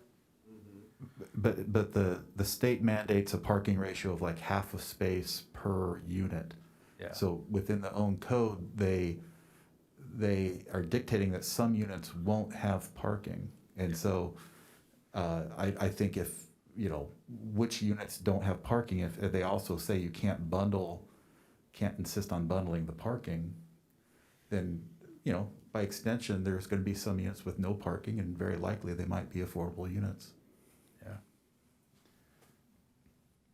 But the state mandates a parking ratio of like half a space per unit. Yeah. So within the own code, they are dictating that some units won't have parking. And so I think if, which units don't have parking, if they also say you can't insist on bundling the parking, then, by extension, there's going to be some units with no parking, and very likely they might be affordable units. Yeah.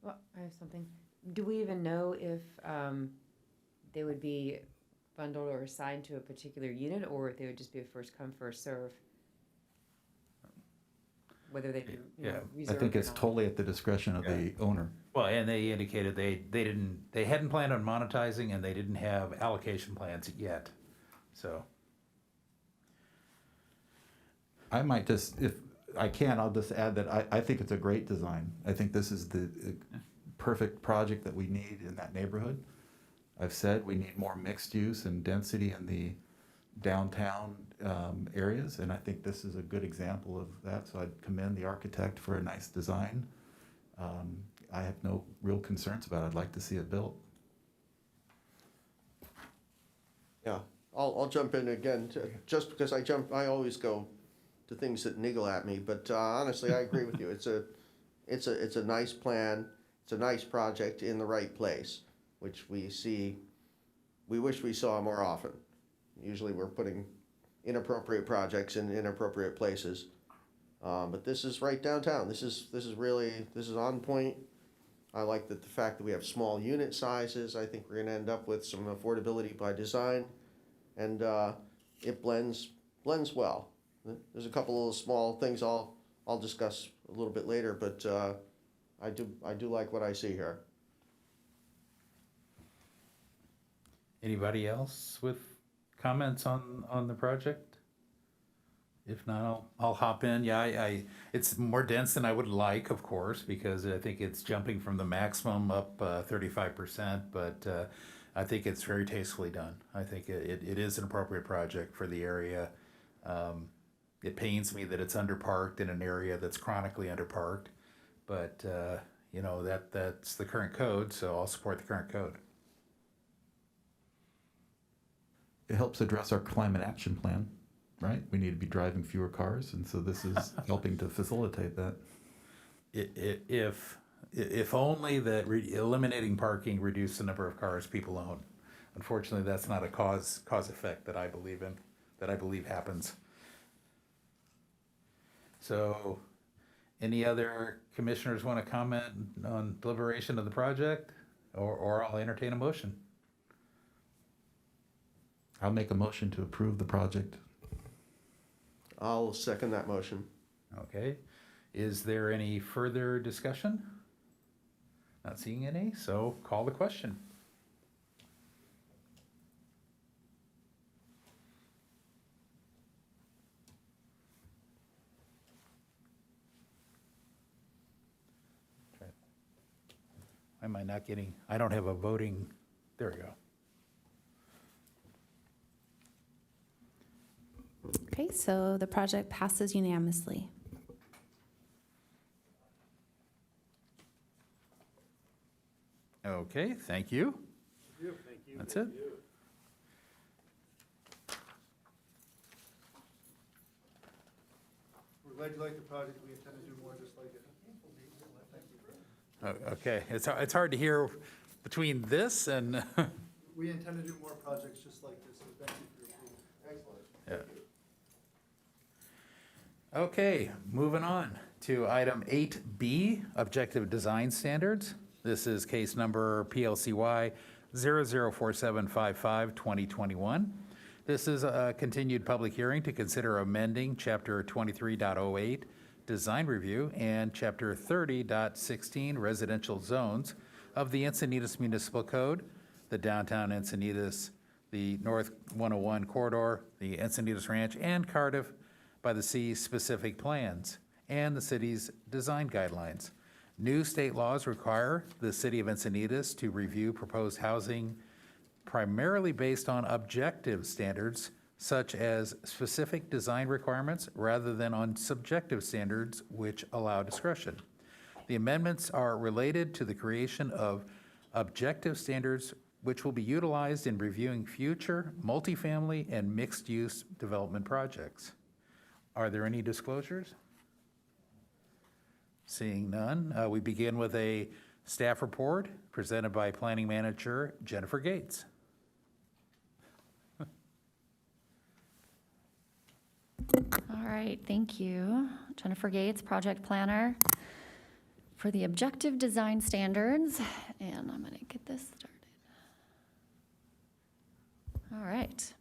Well, I have something. Do we even know if they would be bundled or assigned to a particular unit, or if they would just be a first come, first serve? Whether they be, Yeah. I reserved think or it's not. totally at the discretion of the owner. Well, and they indicated they hadn't planned on monetizing, and they didn't have allocation plans yet, so. I might just, if I can, I'll just add that I think it's a great design. I think this is the perfect project that we need in that neighborhood. I've said we need more mixed use and density in the downtown areas, and I think this is a good example of that, so I'd commend the architect for a nice design. I have no real concerns about it. I'd like to see it built. Yeah, I'll jump in again, just because I always go to things that niggle at me, but honestly, I agree with you. It's a nice plan, it's a nice project in the right place, which we wish we saw more often. Usually we're putting inappropriate projects in inappropriate places. But this is right downtown. This is on point. I like the fact that we have small unit sizes. I think we're gonna end up with some affordability by design, and it blends well. There's a couple of small things I'll discuss a little bit later, but I do like what I see here. Anybody else with comments on the project? If not, I'll hop in. Yeah, it's more dense than I would like, of course, because I think it's jumping from the maximum up 35%, but I think it's very tastefully done. I think it is an appropriate project for the area. It pains me that it's underparked in an area that's chronically underparked, but you know, that's the current code, so I'll support the current code. It helps address our climate action plan, right? We need to be driving fewer cars, and so this is helping to facilitate that. If only that eliminating parking reduced the number of cars people own. Unfortunately, that's not a cause effect that I believe in, that I believe happens. So, any other commissioners want to comment on deliberation of the project, or I'll entertain a motion. I'll make a motion to approve the project. I'll second that motion. Okay. Is there any further discussion? Not seeing any, so call the question. Why am I not getting, I don't have a voting, there we go. Okay, so the project passes unanimously. Okay, thank you. That's it. We're glad you like the project. We intend to do more just like it. Thank you. Okay, it's hard to hear between this and, We intend to do more projects just like this, so thank you for your approval. Excellent. yeah. Okay, moving on to item 8B, Objective Design Standards. This is case number PLCY 004755 2021. This is a continued public hearing to consider amending Chapter 23.08 Design Review and Chapter 30.16 Residential Zones of the Encinitas Municipal Code, the Downtown Encinitas, the North 101 Corridor, the Encinitas Ranch, and Cardiff by the Sea specific plans and the city's design guidelines. New state laws require the city of Encinitas to review proposed housing primarily based on objective standards such as specific design requirements rather than on subjective standards which allow discretion. The amendments are related to the creation of objective standards which will be utilized in reviewing future multifamily and mixed-use development projects. Are there any disclosures? Seeing none, we begin with a staff report presented by Planning Manager Jennifer Gates. All right, thank you. Jennifer Gates, Project Planner for the Objective Design Standards, and I'm going to get this started. All right.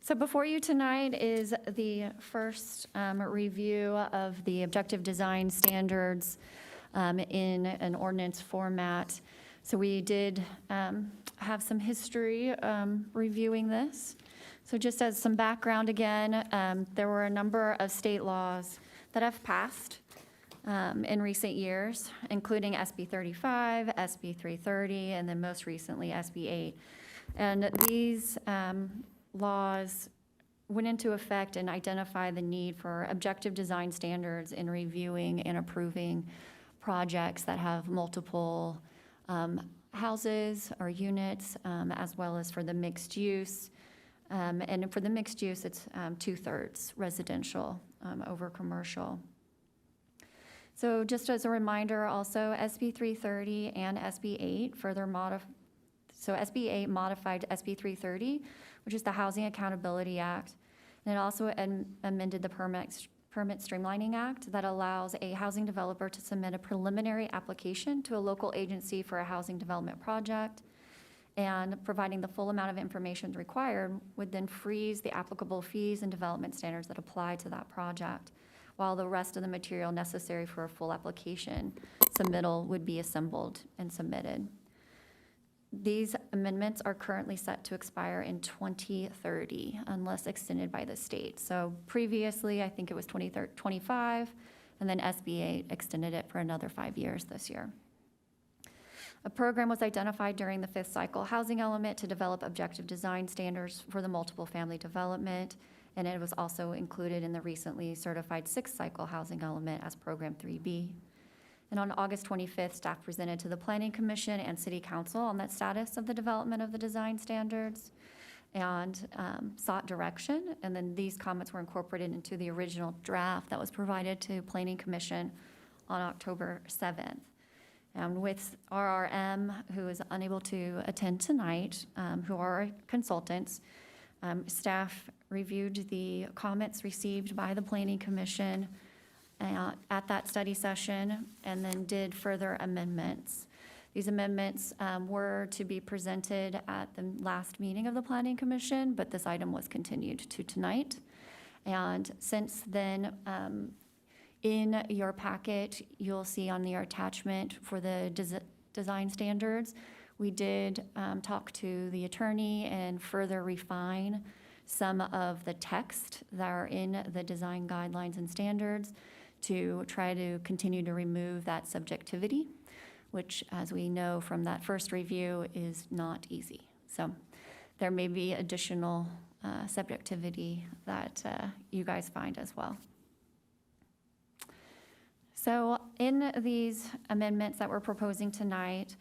So before you tonight is the first review of the Objective Design Standards in an ordinance format. So we did have some history reviewing this. So just as some background again, there were a number of state laws that have passed in recent years, including SB 35, SB 330, and then most recently SB 8. And these laws went into effect and identified the need for objective design standards in reviewing and approving projects that have multiple houses or units, as well as for the mixed use. And for the mixed use, it's 2/3 residential over commercial. So just as a reminder, also SB 330 and SB 8 further So SB 8 modified SB 330, which is the Housing Accountability Act, and it also amended the Permit Streamlining Act that allows a housing developer to submit a preliminary application to a local agency for a housing development project, and providing the full amount of information required would then freeze the applicable fees and development standards that apply to that project, while the rest of the material necessary for a full application submittal would be assembled and submitted. These amendments are currently set to expire in 2030 unless extended by the state. So previously, I think it was 2025, and then SB8 extended it for another 5 years this year. A program was identified during the 5th cycle housing element to develop objective design standards for the multiple family development, and it was also included in the recently certified 6th cycle housing element as Program 3B. And on August 25th, staff presented to the Planning Commission and City Council on the status of the development of the design standards and sought direction. And then these comments were incorporated into the original draft that was provided to Planning Commission on October 7th. And with RRM, who is unable to attend tonight, who are consultants, staff reviewed the comments received by the Planning Commission at that study session, and then did further amendments. These amendments were to be presented at the last meeting of the Planning Commission, but this item was continued to tonight. And since then, in your packet, you'll see on your attachment for the design standards, we did talk to the attorney and further refine some of the text that are in the design guidelines and standards to try to continue to remove that subjectivity, which, as we know from that first review, is not easy. So there may be additional subjectivity that you guys find as well. So in these amendments that we're proposing tonight,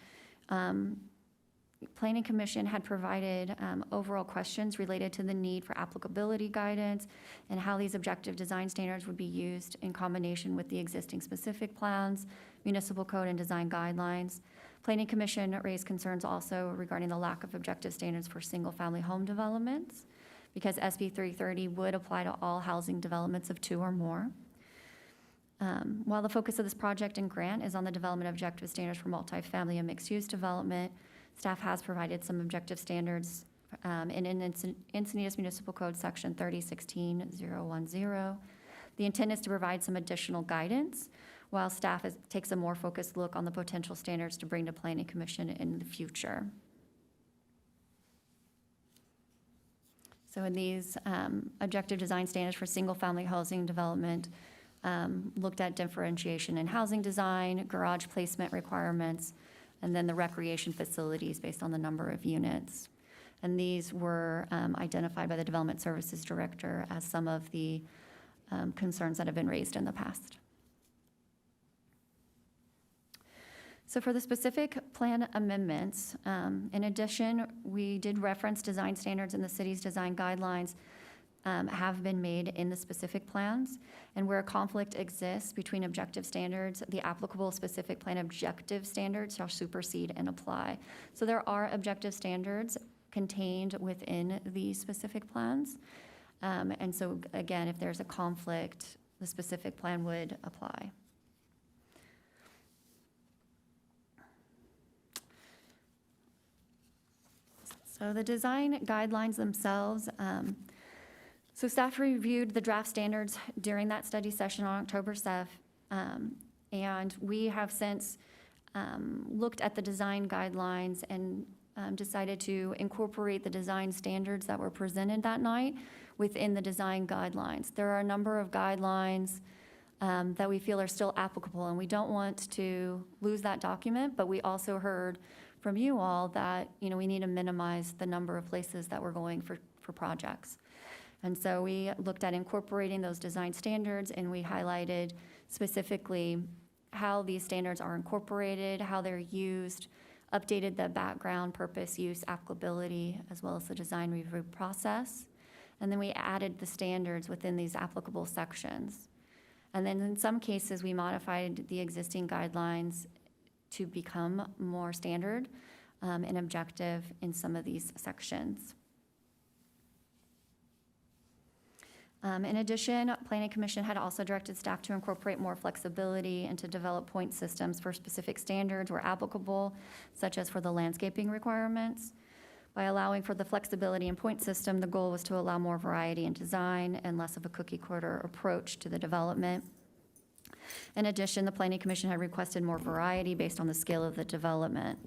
Planning Commission had provided overall questions related to the need for applicability guidance and how these objective design standards would be used in combination with the existing specific plans, municipal code, and design guidelines. Planning Commission raised concerns also regarding the lack of objective standards for single-family home developments, because SB 330 would apply to all housing developments of 2 or more. While the focus of this project and grant is on the development of objective standards for multifamily and mixed-use development, staff has provided some objective standards in Encinitas Municipal Code Section 3016-010. The intent is to provide some additional guidance, while staff takes a more focused look on the potential standards to bring to Planning Commission in the future. So in these objective design standards for single-family housing development, looked at differentiation in housing design, garage placement requirements, and then the recreation facilities based on the number of units. And these were identified by the Development Services Director as some of the concerns that have been raised in the past. So for the specific plan amendments, in addition, we did reference design standards in the city's design guidelines have been made in the specific plans, and where a conflict exists between objective standards, the applicable specific plan objective standards shall supersede and apply. So there are objective standards contained within the specific plans. And so again, if there's a conflict, the specific plan would apply. So the design guidelines themselves, so staff reviewed the draft standards during that study session on October 7th, and we have since looked at the design guidelines and decided to incorporate the design standards that were presented that night within the design guidelines. There are a number of guidelines that we feel are still applicable, and we don't want to lose that document, but we also heard from you all that, you know, we need to minimize the number of places that we're going for projects. And so we looked at incorporating those design standards, and we highlighted specifically how these standards are incorporated, how they're used, updated the background, purpose, use, applicability, as well as the design review process. And then we added the standards within these applicable sections. And then in some cases, we modified the existing guidelines to become more standard and objective in some of these sections. In addition, Planning Commission had also directed staff to incorporate more flexibility and to develop point systems for specific standards where applicable, such as for the landscaping requirements. By allowing for the flexibility in point system, the goal was to allow more variety in design and less of a cookie-cutter approach to the development. In addition, the Planning Commission had requested more variety based on the scale of the development.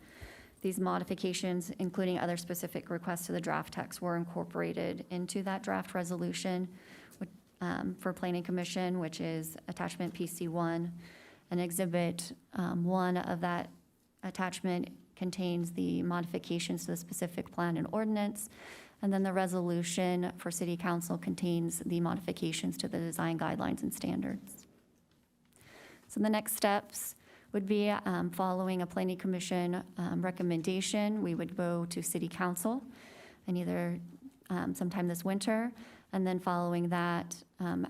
These modifications, including other specific requests to the draft text, were incorporated into that draft resolution for Planning Commission, which is attachment PC1. And Exhibit 1 of that attachment contains the modifications to the specific plan and ordinance. And then the resolution for City Council contains the modifications to the design guidelines and standards. So the next steps would be following a Planning Commission recommendation, we would go to City Council and either sometime this winter, and then following that,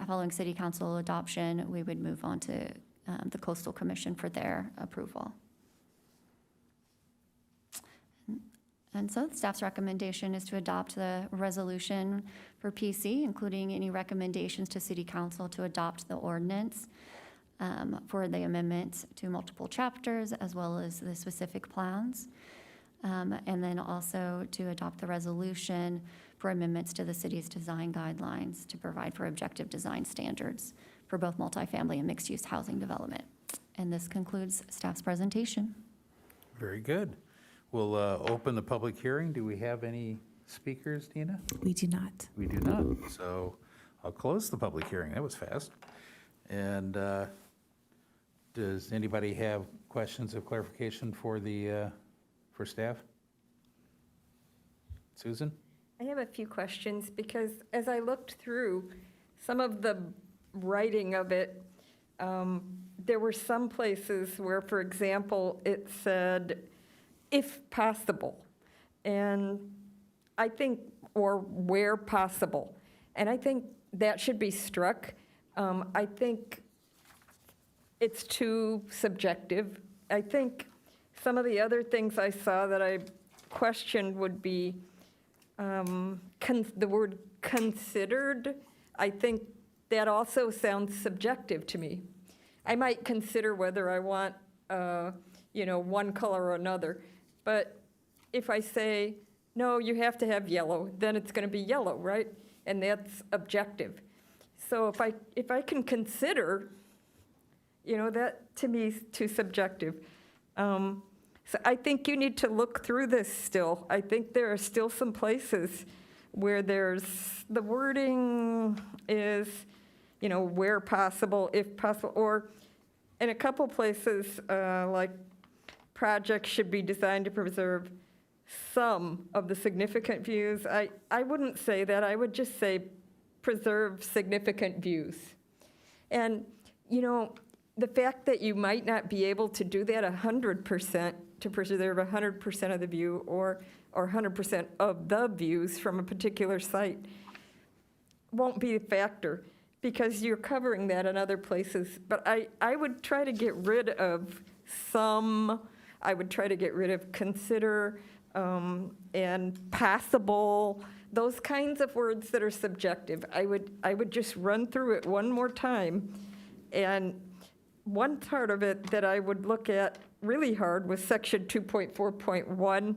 following City Council adoption, we would move on to the Coastal Commission for their approval. And so staff's recommendation is to adopt the resolution for PC, including any recommendations to City Council to adopt the ordinance for the amendments to multiple chapters, as well as the specific plans. And then also to adopt the resolution for amendments to the city's design guidelines to provide for objective design standards for both multifamily and mixed-use housing development. And this concludes staff's presentation. Very good. We'll open the public hearing. Do we have any speakers, Dina? We do not. We do not. So I'll close the public hearing. That was fast. And does anybody have questions of clarification for the, for staff? Susan? I have a few questions because as I looked through some of the writing of it, there were some places where, for example, it said, if possible, and I think, or where possible. And I think that should be struck. I think it's too subjective. I think some of the other things I saw that I questioned would be the word considered. I think that also sounds subjective to me. I might consider whether I want, one color or another. But if I say, no, you have to have yellow, then it's going to be yellow, right? And that's objective. So if I can consider, that to me is too subjective. So I think you need to look through this still. I think there are still some places where the wording is, where possible, if possible, or in a couple places, like projects should be designed to preserve some of the significant views. I wouldn't say that. I would just say preserve significant views. And, the fact that you might not be able to do that 100%, to preserve 100% of the view or 100% of the views from a particular site won't be a factor because you're covering that in other places. But I would try to get rid of some, I would try to get rid of consider and possible, those kinds of words that are subjective. I would just run through it one more time. And one part of it that I would look at really hard was section 2.4.1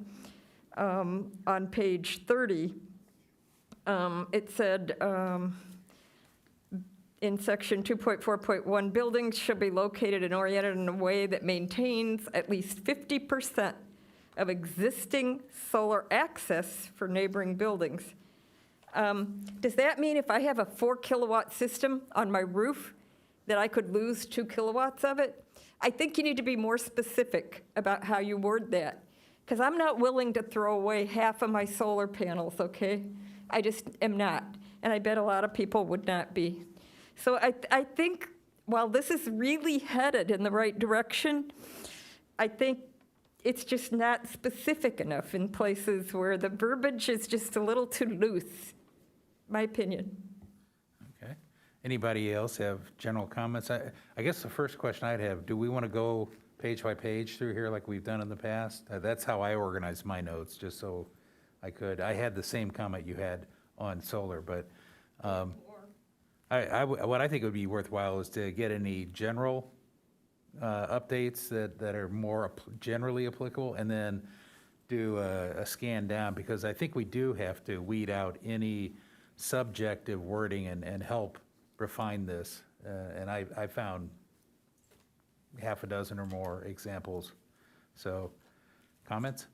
on page 30. It said in section 2.4.1, buildings shall be located and oriented in a way that maintains at least 50% of existing solar access for neighboring buildings. Does that mean if I have a 4-kilowatt system on my roof that I could lose 2 kilowatts of it? I think you need to be more specific about how you word that, because I'm not willing to throw away half of my solar panels, okay? I just am not, and I bet a lot of people would not be. So I think while this is really headed in the right direction, I think it's just not specific enough in places where the verbiage is just a little too loose, my opinion. Okay. Anybody else have general comments? I guess the first question I'd have, do we want to go page by page through here like we've done in the past? That's how I organized my notes, just so I could. I had the same comment you had on solar, but What I think would be worthwhile is to get any general updates that are more generally applicable, and then do a scan down, because I think we do have to weed out any subjective wording and help refine this. And I found half a dozen or more examples. So, comments?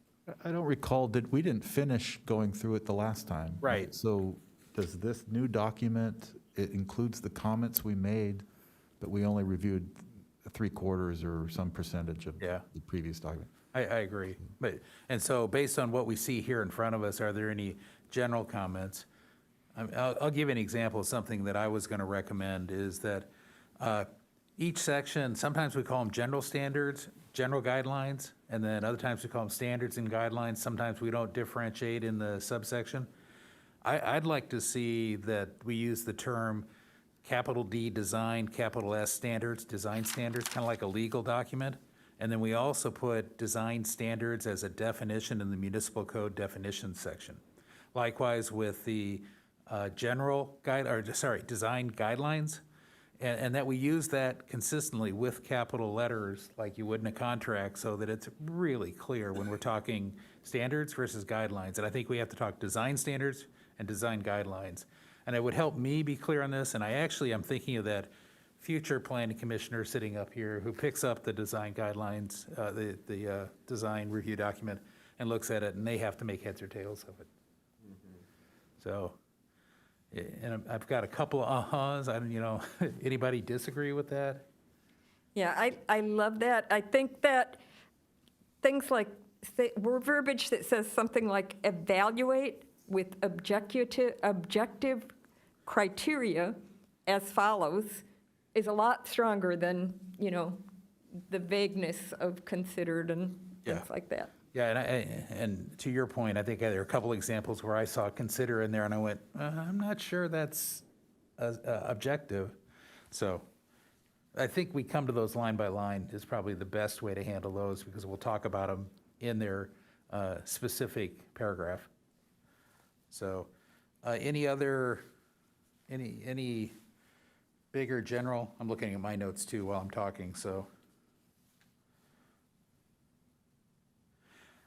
I don't recall, we didn't finish going through it the last time. Right. So does this new document, it includes the comments we made, but we only reviewed 3/4 or some percentage of Yeah. the previous document? I agree. And so based on what we see here in front of us, are there any general comments? I'll give you an example of something that I was going to recommend, is that each section, sometimes we call them general standards, general guidelines, and then other times we call them standards and guidelines. Sometimes we don't differentiate in the subsection. I'd like to see that we use the term capital D design, capital S standards, design standards, kind of like a legal document. And then we also put design standards as a definition in the municipal code definition section. Likewise with the design guidelines, and that we use that consistently with capital letters like you would in a contract, so that it's really clear when we're talking standards versus guidelines. And I think we have to talk design standards and design guidelines. And it would help me be clear on this, and I'm thinking of that future planning commissioner sitting up here who picks up the design guidelines, the design review document, and looks at it, and they have to make heads or tails of it. So, and I've got a couple of ahas. Anybody disagree with that? Yeah, I love that. I think that things like, verbiage that says something like evaluate with objective criteria as follows is a lot stronger than, the vagueness of considered and things like that. Yeah, and to your point, I think there are a couple examples where I saw consider in there, and I went, I'm not sure that's objective. So I think we come to those line by line is probably the best way to handle those, because we'll talk about them in their specific paragraph. So any bigger general? I'm looking at my notes too while I'm talking, so.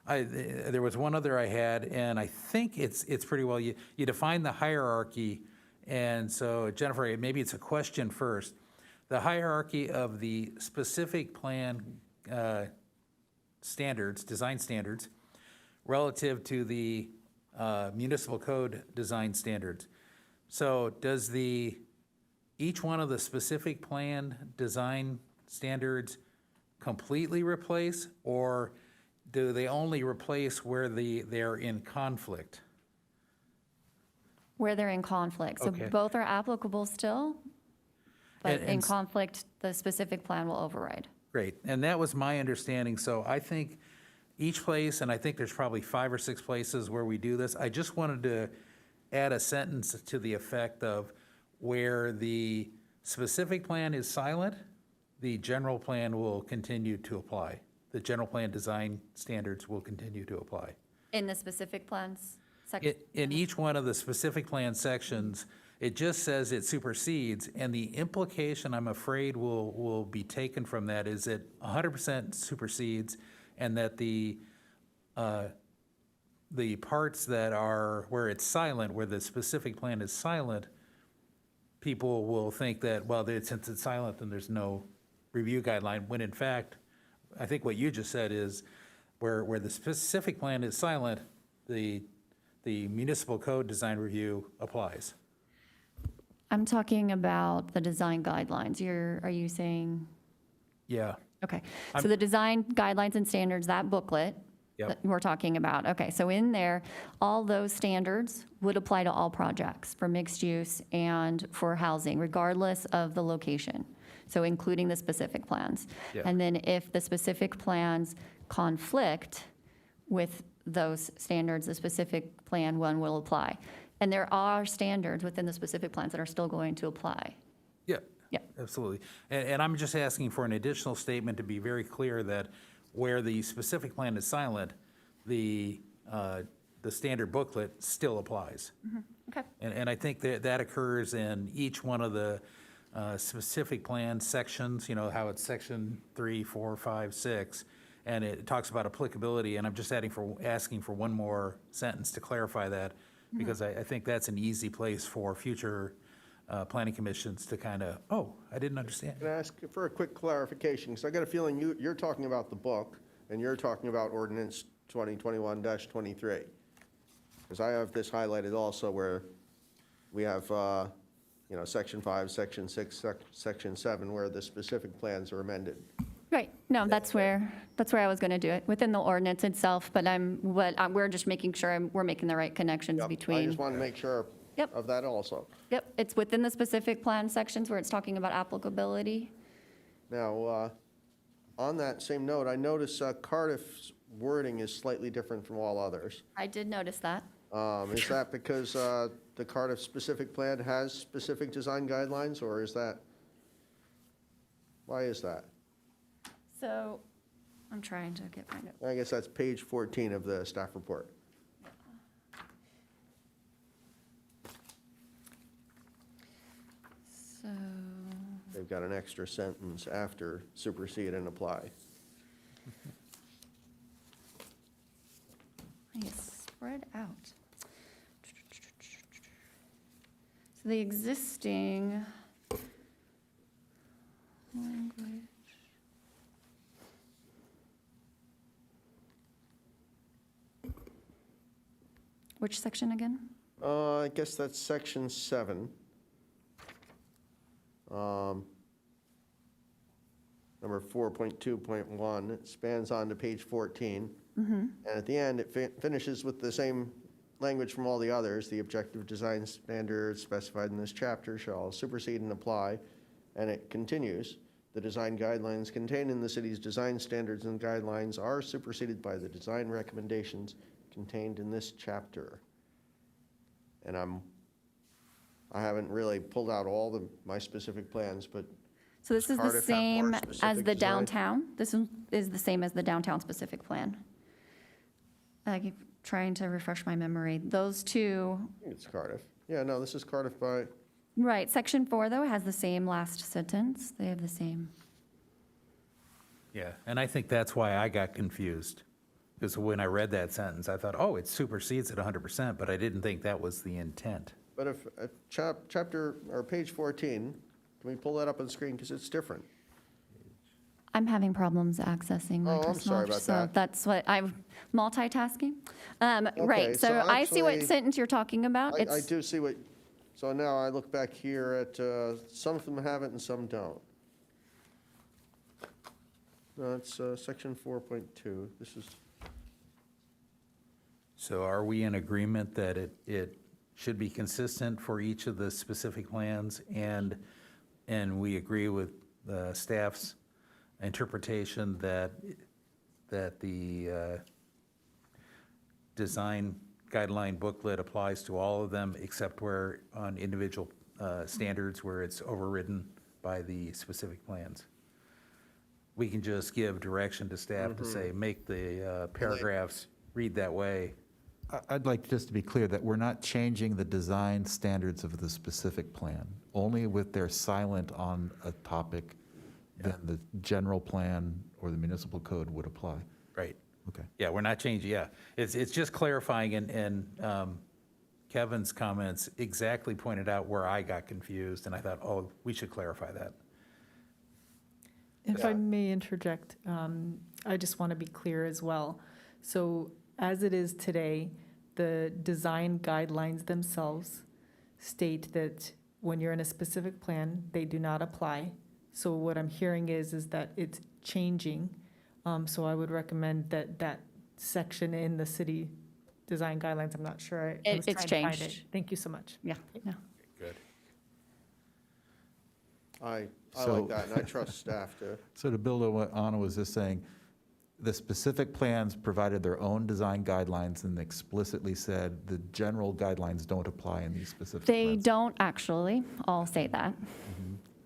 There was one other I had, and I think it's pretty well, you define the hierarchy, and so Jennifer, maybe it's a question first. The hierarchy of the specific plan standards, design standards, relative to the municipal code design standards. So does each one of the specific plan design standards completely replace, or do they only replace where they're in conflict? Where they're in conflict. So Okay. both are applicable still, but in And conflict, the specific plan will override. Great, and that was my understanding, so I think each place, and I think there's probably 5 or 6 places where we do this, I just wanted to add a sentence to the effect of where the specific plan is silent, the general plan will continue to apply. The general plan design standards will continue to apply. In the specific plans section? In each one of the specific plan sections, it just says it supersedes, and the implication, I'm afraid, will be taken from that is that 100% supersedes, and that the parts that are where it's silent, where the specific plan is silent, people will think that, well, since it's silent, then there's no review guideline, when in fact, I think what you just said is where the specific plan is silent, the municipal code design review applies. I'm talking about the design guidelines. Are you saying? Yeah. Okay, so the design guidelines and standards, that booklet Yep. that we're talking about. Okay, so in there, all those standards would apply to all projects for mixed use and for housing, regardless of the location. So including the specific plans. Yeah. And then if the specific plans conflict with those standards, the specific plan one will apply. And there are standards within the specific plans that are still going to apply. Yeah. Yeah. Absolutely. And I'm just asking for an additional statement to be very clear that where the specific plan is silent, the the standard booklet still applies. Okay. And I think that occurs in each one of the specific plan sections, you know, how it's section 3, 4, 5, 6, and it talks about applicability, and I'm just asking for one more sentence to clarify that, because I think that's an easy place for future planning commissions to kind of, oh, I didn't understand. Can I ask for a quick clarification? Because I got a feeling you're talking about the book, and you're talking about ordinance 2021-23. Because I have this highlighted also where we have, you know, section 5, section 6, section 7, where the specific plans are amended. Right, no, that's where I was going to do it, within the ordinance itself, but we're just making sure we're making the right connections Yep, I between. just want to make sure Yep. of that also. Yep, it's within the specific plan sections where it's talking about applicability. Now, on that same note, I notice Cardiff's wording is slightly different from all others. I did notice that. Is that because the Cardiff specific plan has specific design guidelines, or is that, why is that? So, I'm trying to find it. I guess that's page 14 of the staff report. So, They've got an extra sentence after supersede and apply. it's spread out. So the existing language. Which section again? I guess that's section 7. Number 4.2.1, it spans on to page 14. And at the end, it finishes with the same language from all the others. The objective design standards specified in this chapter shall supersede and apply. And it continues, the design guidelines contained in the city's design standards and guidelines are superseded by the design recommendations contained in this chapter. And I haven't really pulled out all my specific plans, but So this is the Cardiff have more same as specific the design? downtown? This is the same as the downtown specific plan? I keep trying to refresh my memory. Those two, I think it's Cardiff. Yeah, no, this is Cardiff by, right, section 4, though, has the same last sentence. They have the same. Yeah, and I think that's why I got confused. Because when I read that sentence, I thought, oh, it supersedes at 100%, but I didn't think that was the intent. but if, chapter, or page 14, can we pull that up on the screen, because it's different? I'm having problems accessing Oh, I'm Microsoft. sorry about so that. That's what I'm multitasking. Right, so I see what actually, sentence you're talking about. I It's do see what, so now I look back here at, some of them have it and some don't. No, it's section 4.2. This is, So are we in agreement that it should be consistent for each of the specific plans, and we agree with the staff's interpretation that the design guideline booklet applies to all of them except where on individual standards where it's overridden by the specific plans? We can just give direction to staff to say, make the paragraphs read that way. I'd like just to be clear that we're not changing the design standards of the specific plan. Only with they're silent on a topic, then the general plan or the municipal code would apply. Right. Okay. Yeah, we're not changing, yeah. It's just clarifying, and Kevin's comments exactly pointed out where I got confused, and I thought, oh, we should clarify that. If I may interject, I just want to be clear as well. So as it is today, the design guidelines themselves state that when you're in a specific plan, they do not apply. So what I'm hearing is that it's changing. So I would recommend that section in the city design guidelines, I'm not sure. I was It's trying to find changed. it. Thank you so much. Yeah, yeah. Good. I So- like that, and I trust staff to. So to build on what Anna was just saying, the specific plans provided their own design guidelines and explicitly said the general guidelines don't apply in these specific They plans. don't actually all say that.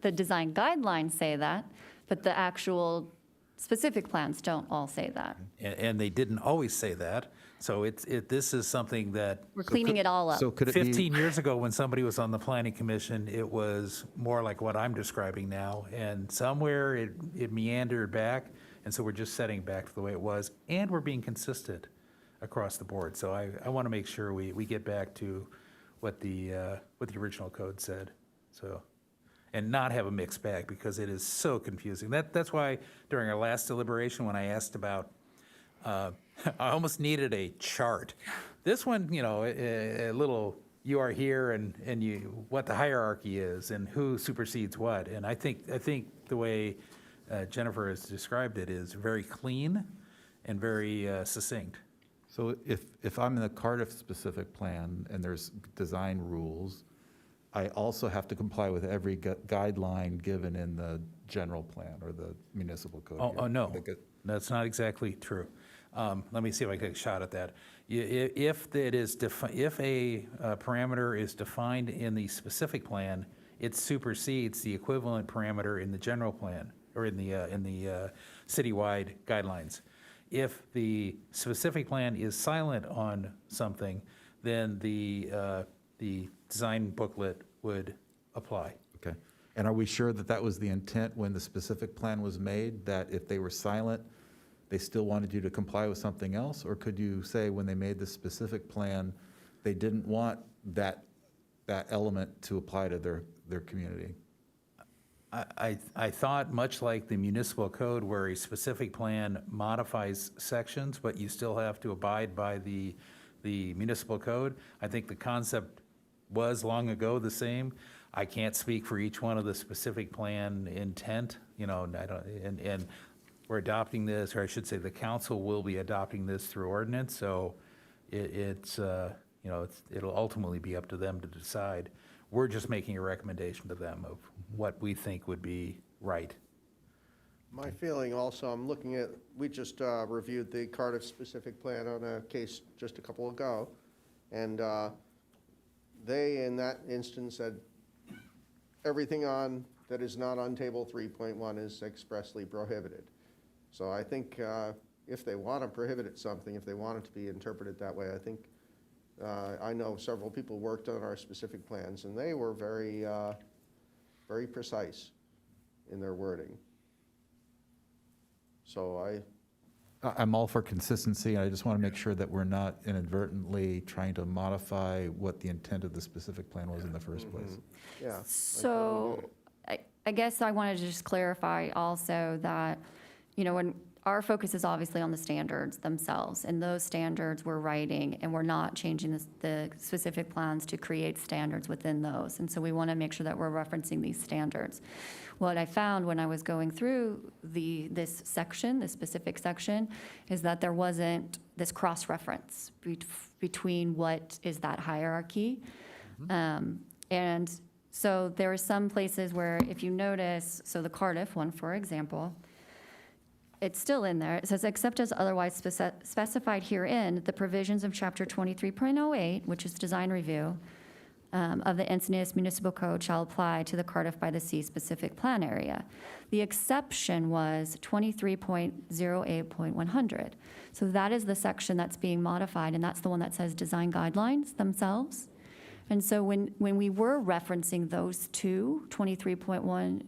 The design guidelines say that, but the actual specific plans don't all say that. And they didn't always say that. So this is something that We're cleaning it all up. So could it be? 15 years ago, when somebody was on the planning commission, it was more like what I'm describing now. And somewhere it meandered back, and so we're just setting back to the way it was, and we're being consistent across the board. So I want to make sure we get back to what the original code said, so, and not have a mixed bag, because it is so confusing. That's why during our last deliberation, when I asked about, I almost needed a chart. This one, a little, you are here and what the hierarchy is and who supersedes what. And I think the way Jennifer has described it is very clean and very succinct. So if I'm in the Cardiff-specific plan and there's design rules, I also have to comply with every guideline given in the general plan or the municipal code? Oh, here? no, that's not exactly true. Let me see if I can take a shot at that. If a parameter is defined in the specific plan, it supersedes the equivalent parameter in the general plan or in the citywide guidelines. If the specific plan is silent on something, then the design booklet would apply. Okay. And are we sure that that was the intent when the specific plan was made, that if they were silent, they still wanted you to comply with something else? Or could you say when they made the specific plan, they didn't want that element to apply to their community? I thought, much like the municipal code, where a specific plan modifies sections, but you still have to abide by the municipal code, I think the concept was long ago the same. I can't speak for each one of the specific plan intent, and we're adopting this, or I should say the council will be adopting this through ordinance, so it'll ultimately be up to them to decide. We're just making a recommendation to them of what we think would be right. My feeling also, I'm looking at, we just reviewed the Cardiff-specific plan on a case just a couple ago, and they, in that instance, said everything that is not on table 3.1 is expressly prohibited. So I think if they want to prohibit something, if they want it to be interpreted that way, I think, I know several people worked on our specific plans, and they were very, very precise in their wording. So I'm all for consistency. I just want to make sure that we're not inadvertently trying to modify what the intent of the specific plan was in the first place. yeah. So I guess I wanted to just clarify also that, when our focus is obviously on the standards themselves, and those standards we're writing, and we're not changing the specific plans to create standards within those. And so we want to make sure that we're referencing these standards. What I found when I was going through this specific section, is that there wasn't this cross-reference between what is that hierarchy. And so there are some places where, if you notice, so the Cardiff one, for example, it's still in there. It says, except as otherwise specified herein, the provisions of Chapter 23.08, which is design review, of the Encinitas Municipal Code shall apply to the Cardiff by the Sea specific plan area. The exception was 23.08.100. So that is the section that's being modified, and that's the one that says design guidelines themselves. And so when we were referencing those two, 23.1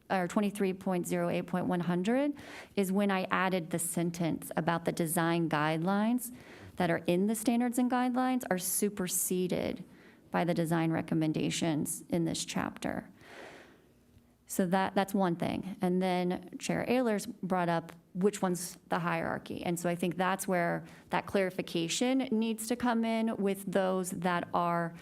or 23.08.100, is when I added the sentence about the design guidelines that are in the standards and guidelines are superseded by the design recommendations in this chapter. So that's one thing. And then Chair Ehlers brought up which one's the hierarchy. And so I think that's where that clarification needs to come in with those that are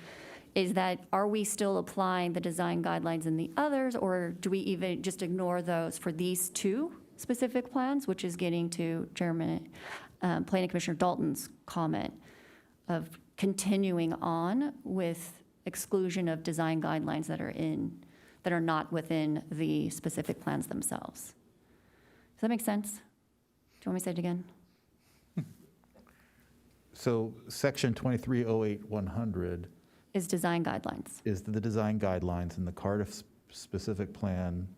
we still applying the design guidelines in the others, or do we even just ignore those for these two specific plans, which is getting to Planning Commissioner Dalton's comment of continuing on with exclusion of design guidelines that are not within the specific plans themselves. Does that make sense? Do you want me to say it again? So section 2308.100 is design guidelines. is the design guidelines, and the Cardiff specific plan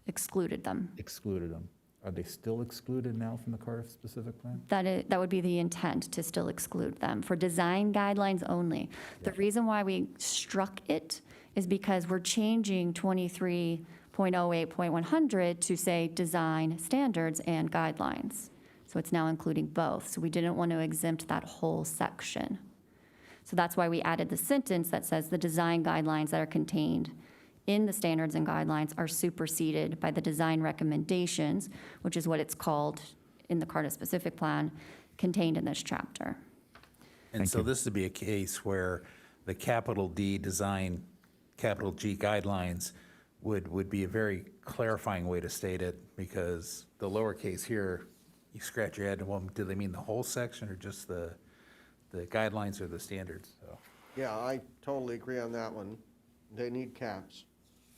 Excluded them. excluded them. Are they still excluded now from the Cardiff-specific plan? That would be the intent, to still exclude them for design guidelines only. The reason why we struck it is because we're changing 23.08.100 to say design standards and guidelines. So it's now including both. So we didn't want to exempt that whole section. So that's why we added the sentence that says the design guidelines that are contained in the standards and guidelines are superseded by the design recommendations, which is what it's called in the Cardiff-specific plan, contained in this chapter. And so this would be a case where the capital D design, capital G guidelines would be a very clarifying way to state it, because the lowercase here, you scratch your head, well, do they mean the whole section or just the guidelines or the standards? So, Yeah, I totally agree on that one. They need caps.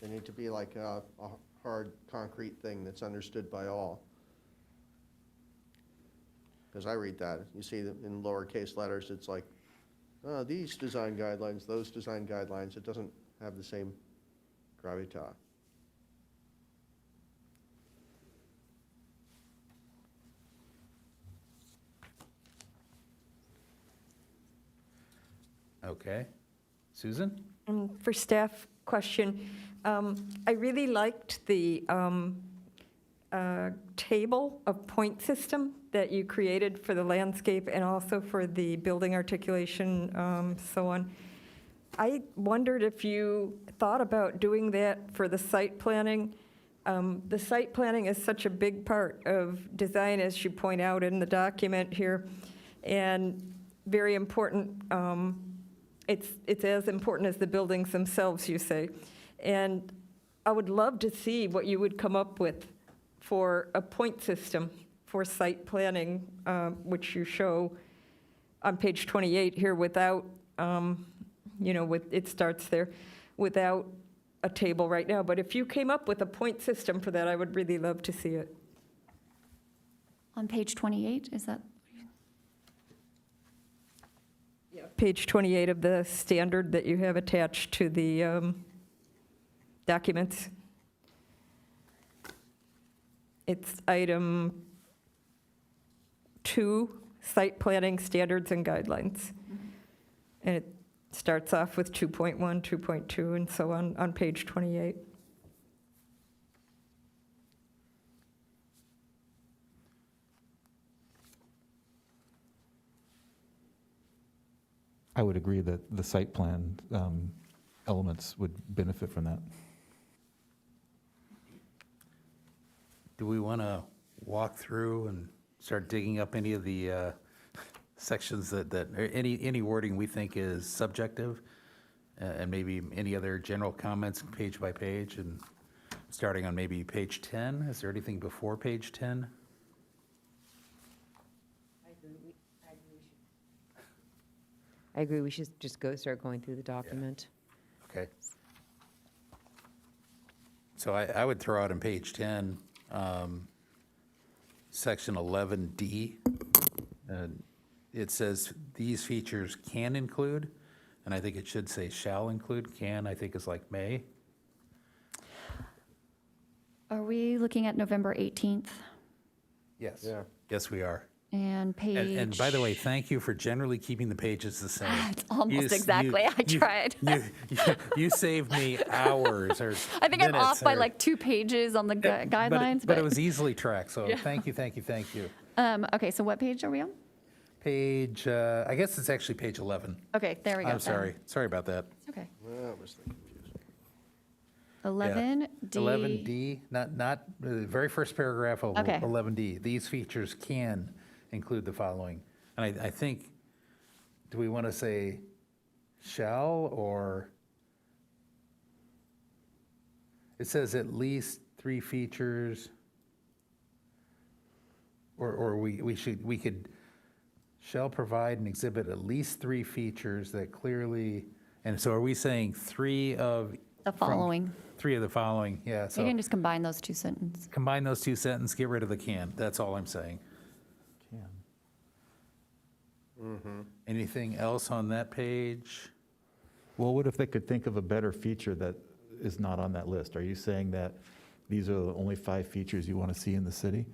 They need to be like a hard concrete thing that's understood by all. Because I read that, you see that in lowercase letters, it's like, these design guidelines, those design guidelines, it doesn't have the same gravitas. okay. Susan? For staff question, I really liked the table of point system that you created for the landscape and also for the building articulation, so on. I wondered if you thought about doing that for the site planning. The site planning is such a big part of design, as you point out in the document here, and very important. It's as important as the buildings themselves, you say. And I would love to see what you would come up with for a point system for site planning, which you show on page 28 here without, it starts there, without a table right now. But if you came up with a point system for that, I would really love to see it. On page 28, is that? Page 28 of the standard that you have attached to the documents. It's item 2, site planning standards and guidelines. And it starts off with 2.1, 2.2, and so on page 28. I would agree that the site plan elements would benefit from that. Do we want to walk through and start digging up any of the sections that or any wording we think is subjective, and maybe any other general comments page by page, and starting on maybe page 10? Is there anything before page 10? I agree, we should just start going through the document. Okay. So I would throw out on page 10, section 11D. It says these features can include, and I think it should say shall include. Can, I think, is like may. Are we looking at November 18th? Yes. Yeah. Yes, we are. And page... And by the way, thank you for generally keeping the pages the same. It's almost exactly. I tried. You saved me hours or I think I'm minutes off by or- like 2 pages on the guidelines. But it was easily tracked, so Yeah. thank you. Okay, so what page are we on? Page, I guess it's actually page 11. Okay, there we go. I'm sorry. Sorry about that. Okay. That was the confusion. 11D. 11D, not the very first paragraph of Okay. 11D. These features can include the following. And I think, do we want to say shall, or it says at least 3 features, or we could shall provide and exhibit at least 3 features that clearly, and so are we saying 3 of The following. 3 of the following, yeah, You so can just combine those 2 sentences. combine those 2 sentences, get rid of the can, that's all I'm saying. Can. Anything else on that page? Well, what if they could think of a better feature that is not on that list? Are you saying that these are the only 5 features you want to see in the city?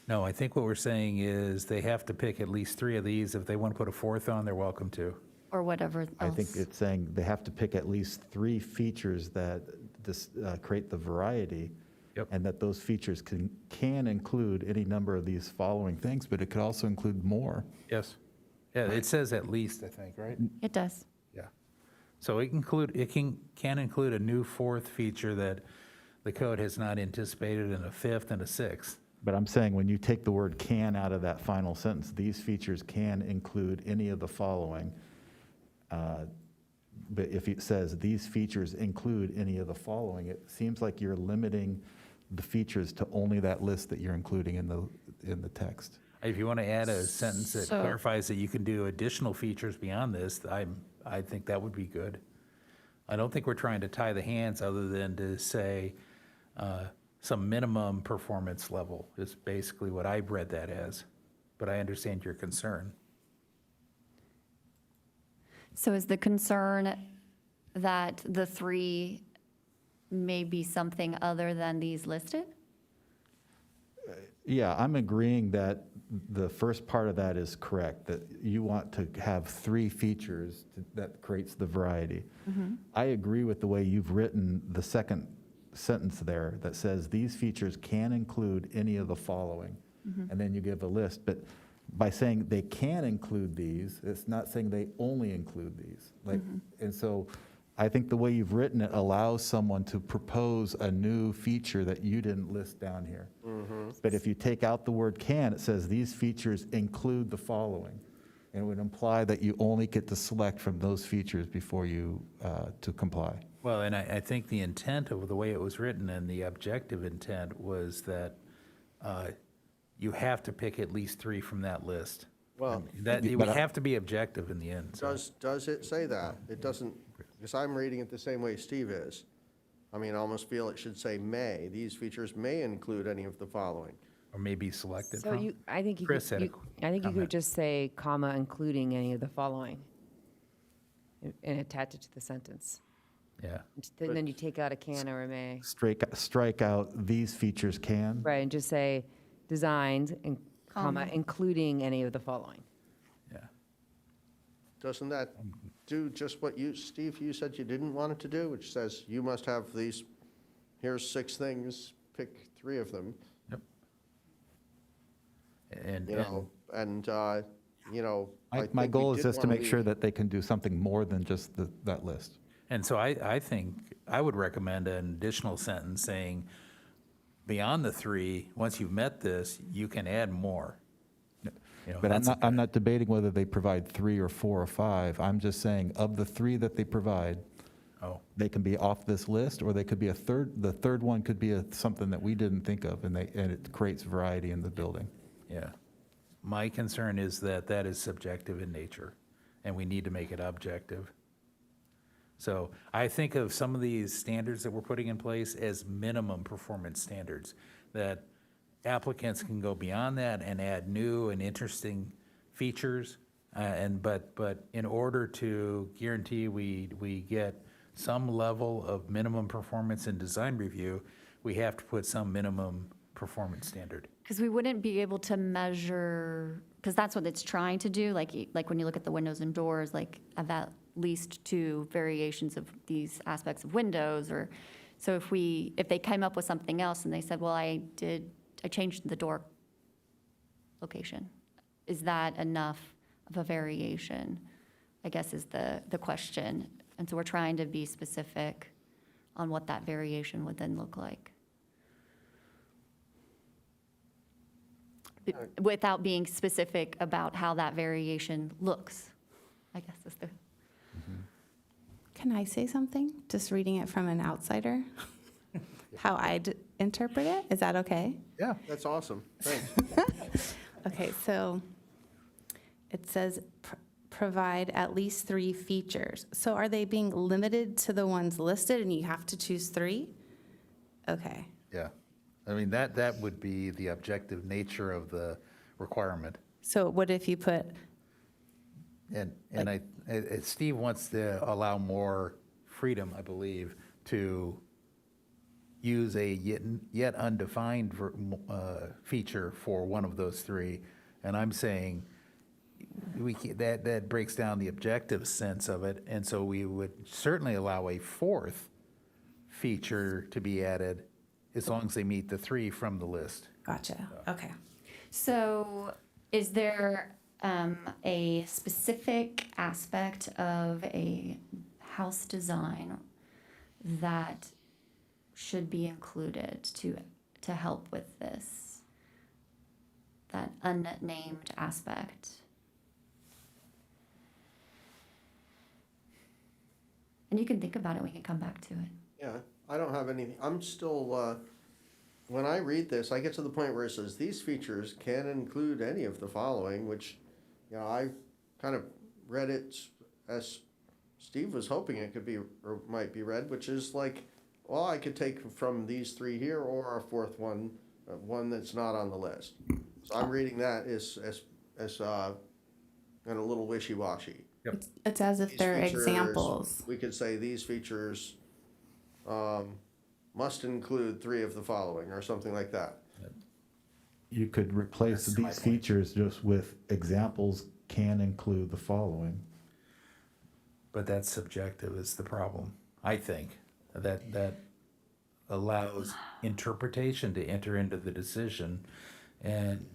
No, I think what we're saying is they have to pick at least 3 of these. If they want to put a 4th on, they're welcome to. Or whatever else. I think it's saying they have to pick at least 3 features that create the variety. Yep. And that those features can include any number of these following things, but it could also include more. Yes. Yeah, it says at least, I think, right? It does. Yeah. So it can include a new 4th feature that the code has not anticipated, and a 5th and a 6th. But I'm saying when you take the word "can" out of that final sentence, these features can include any of the following. But if it says these features include any of the following, it seems like you're limiting the features to only that list that you're including in the text. If you want to add a sentence that So- clarifies that you can do additional features beyond this, I think that would be good. I don't think we're trying to tie the hands other than to say some minimum performance level is basically what I read that as, but I understand your concern. So is the concern that the 3 may be something other than these listed? Yeah, I'm agreeing that the first part of that is correct, that you want to have 3 features that creates the variety. I agree with the way you've written the second sentence there that says these features can include any of the following, and then you give a list. But by saying they can include these, it's not saying they only include these. And so I think the way you've written it allows someone to propose a new feature that you didn't list down here. But if you take out the word "can," it says these features include the following. And it would imply that you only get to select from those features before you, to comply. Well, and I think the intent of the way it was written and the objective intent was that you have to pick at least 3 from that list. Well, That, it would have to be objective in the end. So. does it say that? It doesn't, because I'm reading it the same way Steve is. I mean, I almost feel it should say may. These features may include any of the following. Or maybe selected So from. I think you Chris could, had a I think you comment. could just say, comma, including any of the following, and attach it to the sentence. Yeah. And then you take out a can or a may. Strike out these features can. Right, and just say, designs, and comma, Comma. including any of the following. Yeah. Doesn't that do just what you, Steve, you said you didn't want it to do, which says you must have these, here's 6 things, pick 3 of them, And, you know, and, you know. I My think we goal is did just to wanna make sure leave- that they can do something more than just that list. And so I think I would recommend an additional sentence saying, beyond the 3, once you've met this, you can add more. You know, But that's- I'm not debating whether they provide 3 or 4 or 5. I'm just saying, of the 3 that they provide, Oh, they can be off this list, or they could be a third, the third one could be something that we didn't think of, and it creates variety in the building. yeah. My concern is that that is subjective in nature, and we need to make it objective. So I think of some of these standards that we're putting in place as minimum performance standards, that applicants can go beyond that and add new and interesting features. But in order to guarantee we get some level of minimum performance in design review, we have to put some minimum performance standard. Because we wouldn't be able to measure, because that's what it's trying to do, like when you look at the windows and doors, like of at least 2 variations of these aspects of windows, or, so if they came up with something else and they said, well, I changed the door location, is that enough of a variation, I guess is the question. And so we're trying to be specific on what that variation would then look like. Without being specific about how that variation looks, I guess is the. Can I say something? Just reading it from an outsider? How I'd interpret it? Is that okay? Yeah, that's awesome. Thanks. Okay, so it says provide at least 3 features. So are they being limited to the ones listed and you have to choose 3? Okay. Yeah. I mean, that would be the objective nature of the requirement. So what if you put, And Steve wants to allow more freedom, I believe, to use a yet undefined feature for one of those three. And I'm saying that breaks down the objective sense of it. And so we would certainly allow a fourth feature to be added as long as they meet the three from the list. Gotcha, okay. So is there a specific aspect of a house design that should be included to help with this? That unnamed aspect? And you can think about it, we can come back to it. Yeah, I don't have anything, I'm still, when I read this, I get to the point where it says, these features can include any of the following, which, you know, I kind of read it as Steve was hoping it could be, or might be read, which is like, well, I could take from these three here or a fourth one, one that's not on the list. So I'm reading that as kind of a little wishy-washy. It's as if These they're features, examples. We could say these features must include three of the following, or something like that. You could replace That's my these point. features just with examples can include the following. But that's subjective is the problem, I think. That allows interpretation to enter into the decision. And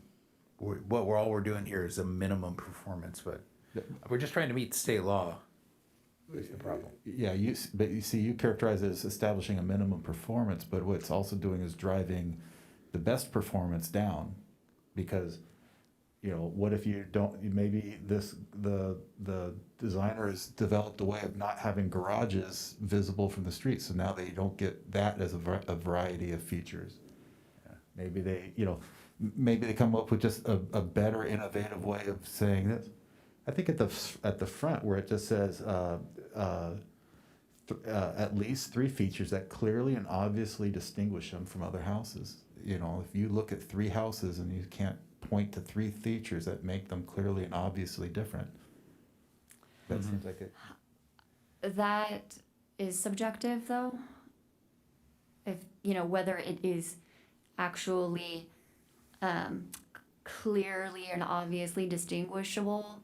all we're doing here is a minimum performance, but we're just trying to meet state law. Is the problem. Yeah, but you see, you characterize it as establishing a minimum performance, but what it's also doing is driving the best performance down. Because, you know, what if you don't, maybe the designer has developed a way of not having garages visible from the street, so now they don't get that as a variety of features. Maybe they come up with just a better innovative way of saying this. I think at the front where it just says at least three features that clearly and obviously distinguish them from other houses. You know, if you look at three houses and you can't point to three features that make them clearly and obviously different, that seems like it. That is subjective, though. If, you know, whether it is actually clearly and obviously distinguishable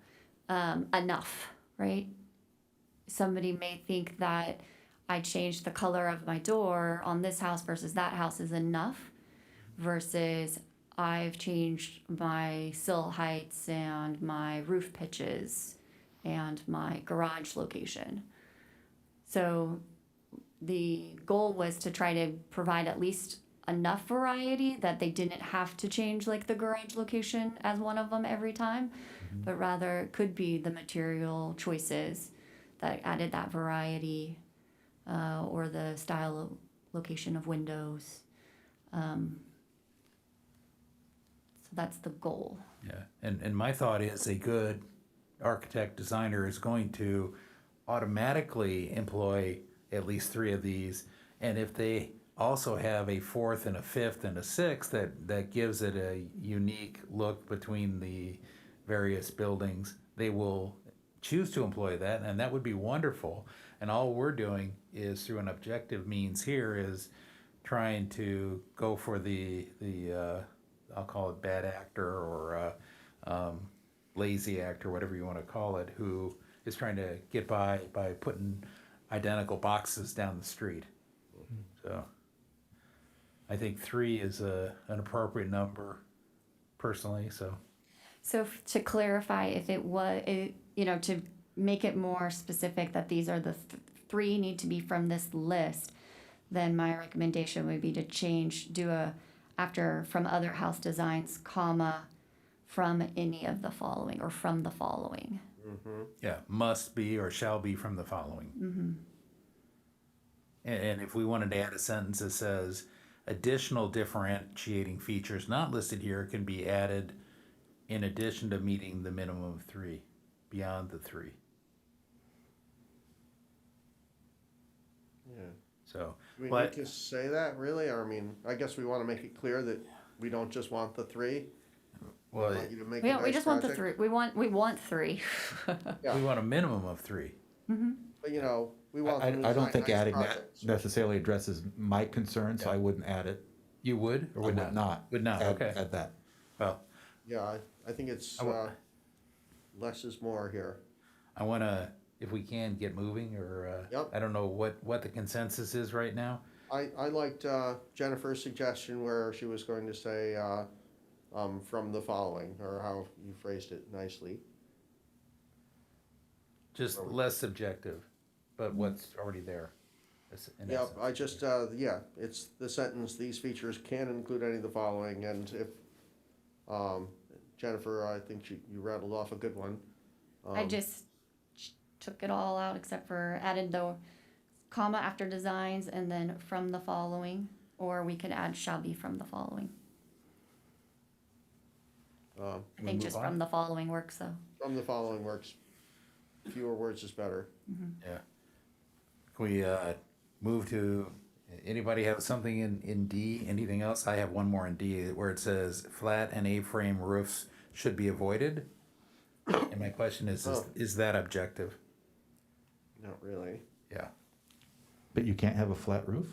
enough, right? Somebody may think that I changed the color of my door on this house versus that house is enough, versus I've changed my sill heights and my roof pitches and my garage location. So the goal was to try to provide at least enough variety that they didn't have to change like the garage location as one of them every time, but rather it could be the material choices that added that variety, or the style location of windows. So that's the goal. Yeah, and my thought is a good architect designer is going to automatically employ at least three of these, and if they also have a fourth and a fifth and a sixth, that gives it a unique look between the various buildings, they will choose to employ that, and that would be wonderful. And all we're doing is through an objective means here is trying to go for the I'll call it bad actor or lazy actor, whatever you want to call it, who is trying to get by putting identical boxes down the street. So I think three is an appropriate number personally, so. So to clarify, if it was, you know, to make it more specific that these are the three need to be from this list, then my recommendation would be to after from other house designs, comma, from any of the following or from the following. Yeah, must be or shall be from the following. And if we wanted to add a sentence that says, additional differentiating features not listed here can be added in addition to meeting the minimum of three, beyond the three. Yeah. So, Do we but need to say that, really? Or, I mean, I guess we want to make it clear that we don't just want the three. well, We want you to make We a don't, we nice just want the project. three, we want three. Yeah. we want a minimum of three. But, you know, we want them to I don't design think nice adding that projects. necessarily addresses my concern, so I wouldn't add it. You would or I would would not? not. Would not, add- okay. Add that. Well, Yeah, I think it's, less is more here. I want to, if we can, get moving, or Yep. I don't know what the consensus is right now. I liked Jennifer's suggestion where she was going to say, from the following, or how you phrased it nicely. Just less subjective, but what's already there. In Yeah, essence. I just, it's the sentence, these features can include any of the following, and if, Jennifer, I think you rattled off a good one. I just took it all out except for added the comma after designs and then from the following, or we could add shall be from the following. I think just from the following works though. From the following works. Fewer words is better. Yeah. Can we move to, anybody have something in D? Anything else? I have one more in D where it says flat and A-frame roofs should be avoided. And my question is that objective? Not really. Yeah. But you can't have a flat roof?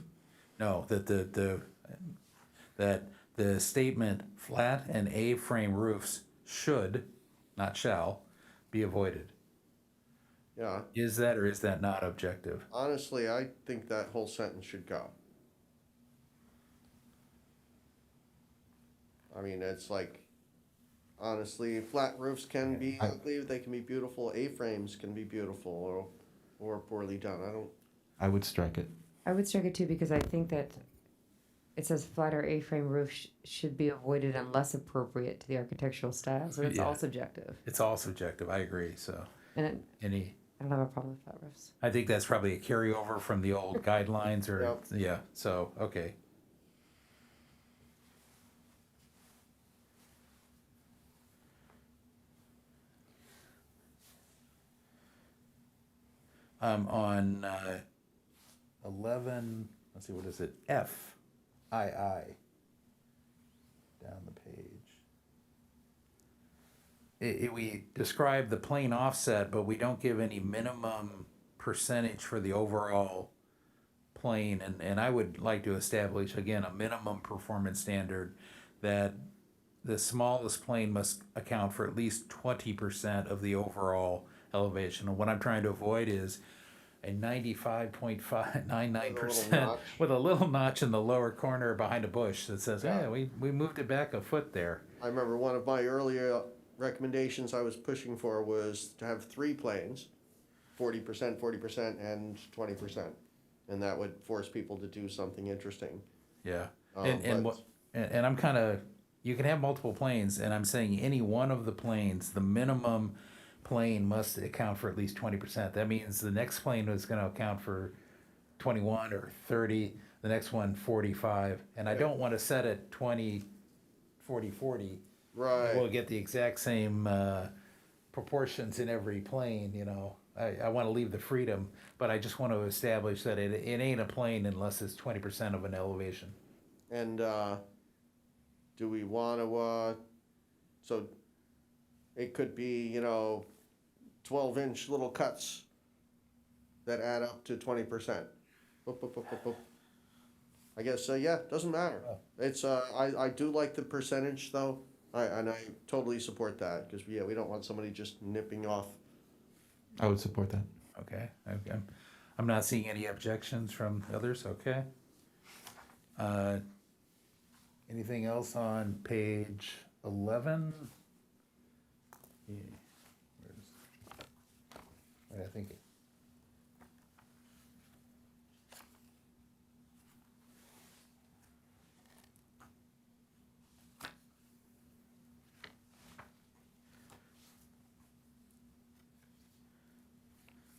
No, that the statement flat and A-frame roofs should, not shall, be avoided. Yeah, Is that or is that not objective? honestly, I think that whole sentence should go. I mean, it's like, honestly, flat roofs can be ugly, they can be beautiful, A-frames can be beautiful or poorly done. I would strike it. I would strike it too, because I think that it says flat or A-frame roof should be avoided unless appropriate to the architectural style, so it's all Yeah. subjective. It's all subjective, I agree, so. And I don't have a problem with flat roofs. I think that's probably a carryover from the old guidelines or, Yep. yeah, so, okay. On 11, let's see, what is it? F, I, down the page. We describe the plane offset, but we don't give any minimum percentage for the overall plane. And I would like to establish, again, a minimum performance standard that the smallest plane must account for at least 20% of the overall elevation. And what I'm trying to avoid is a 95.599% with a little notch in the lower corner behind a bush that says, Yeah. hey, we moved it back a foot there. I remember one of my earlier recommendations I was pushing for was to have 3 planes, 40%, 40%, and 20%. And that would force people to do something interesting. Yeah, But- and I'm kind of, you can have multiple planes, and I'm saying any one of the planes, the minimum plane must account for at least 20%. That means the next plane is going to account for 21 or 30, the next one 45, and I don't want to set it 20, 40, 40. Right. We'll get the exact same proportions in every plane, you know. I want to leave the freedom, but I just want to establish that it ain't a plane unless it's 20% of an elevation. And do we want to, so it could be, 12-inch little cuts that add up to 20%. Boop, boop, boop, boop, boop. I guess, yeah, doesn't matter. It's, I do like the percentage though, and I totally support that, because, yeah, we don't want somebody just nipping off. I would support that. Okay, I'm not seeing any objections from others, okay? Anything else on page 11? Yeah, I think.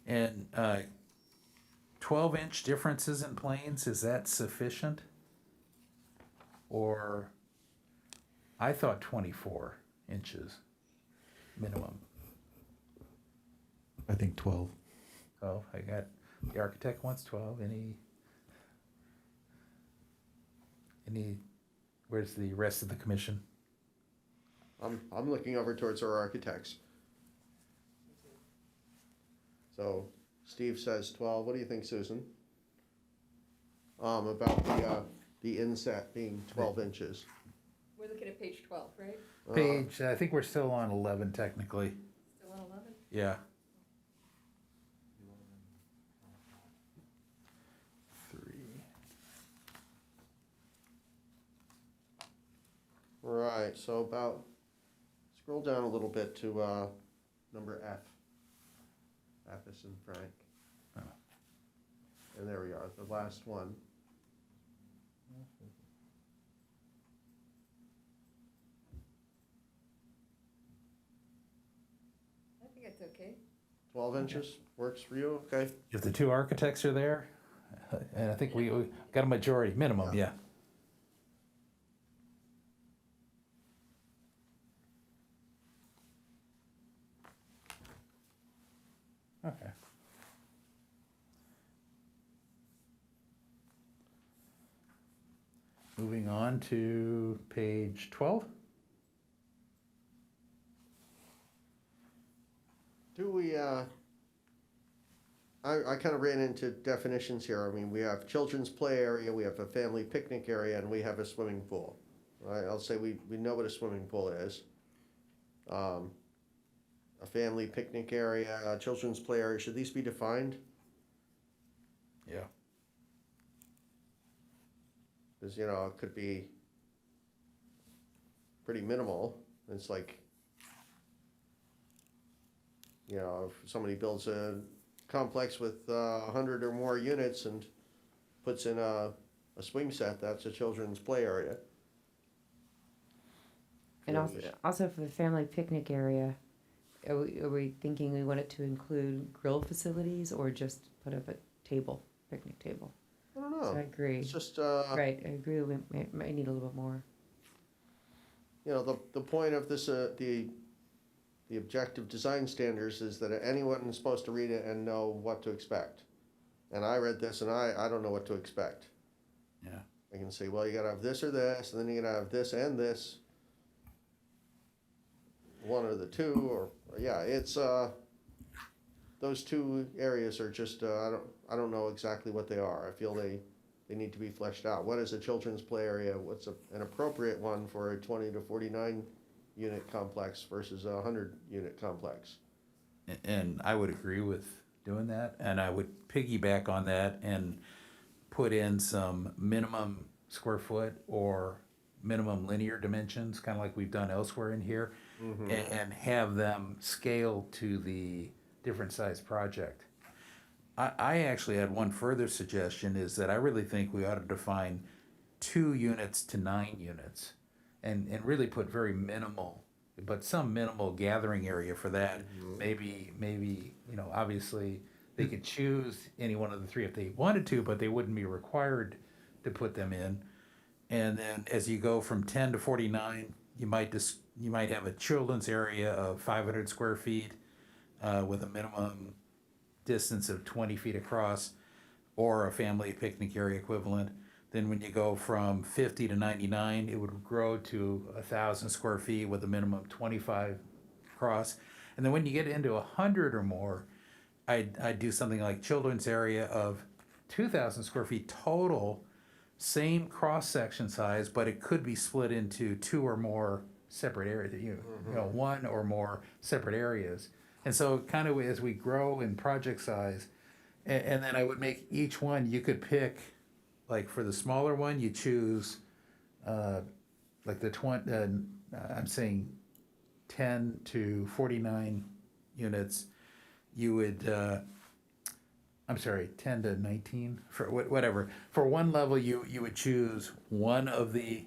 And 12-inch differences in planes, is that sufficient? Or, I thought 24 inches minimum. I think 12. 12, I got, the architect wants 12, where's the rest of the commission? I'm looking over towards our architects. So Steve says 12. What do you think, Susan? About the inset being 12 inches. We're looking at page 12, right? Page, I think we're still on 11 technically. Still on 11? Yeah. 3. Right, so about, scroll down a little bit to number F. F is in Frank. Oh. And there we are, the last one. I think it's okay. 12 inches works for you, okay? If the two architects are there, and I think we got a majority, minimum, yeah. Okay. Moving on to page 12. Do we, I kind of ran into definitions here. I mean, we have children's play area, we have a family picnic area, and we have a swimming pool. Right, I'll say we know what a swimming pool is. A family picnic area, a children's play area, should these be defined? Yeah. Because, you know, it could be pretty minimal. It's like, you know, if somebody builds a complex with 100 or more units and puts in a swing set, that's a children's play area. And also for the family picnic area, are we thinking we want it to include grill facilities or just put up a table, picnic table? I don't know. So I agree. It's just, Right, I agree, we might need a little bit more. you know, the point of this, the objective design standards is that anyone is supposed to read it and know what to expect. And I read this and I don't know what to expect. Yeah. I can say, well, you gotta have this or this, and then you gotta have this and this. One or the two, or, yeah, it's, those two areas are just, I don't know exactly what they are. I feel they need to be fleshed out. What is a children's play area? What's an appropriate one for a 20 to 49 unit complex versus a 100 unit complex? And I would agree with doing that, and I would piggyback on that and put in some minimum square foot or minimum linear dimensions, kind of like we've done elsewhere in here, and have them scale to the different size project. I actually had one further suggestion, is that I really think we ought to define 2 units to 9 units and really put very minimal, but some minimal gathering area for that. Maybe, you know, obviously they could choose any one of the 3 if they wanted to, but they wouldn't be required to put them in. And then as you go from 10 to 49, you might have a children's area of 500 square feet with a minimum distance of 20 feet across, or a family picnic area equivalent. Then when you go from 50 to 99, it would grow to 1,000 square feet with a minimum 25 across. And then when you get into 100 or more, I'd do something like children's area of 2,000 square feet total, same cross-section size, but it could be split into 2 or more separate areas, you know, 1 or more separate areas. And so kind of as we grow in project size, and then I would make each one, you could pick, like for the smaller one, you choose, like the I'm saying 10 to 49 units, you would, I'm sorry, 10 to 19, for whatever. For one level, you would choose one of the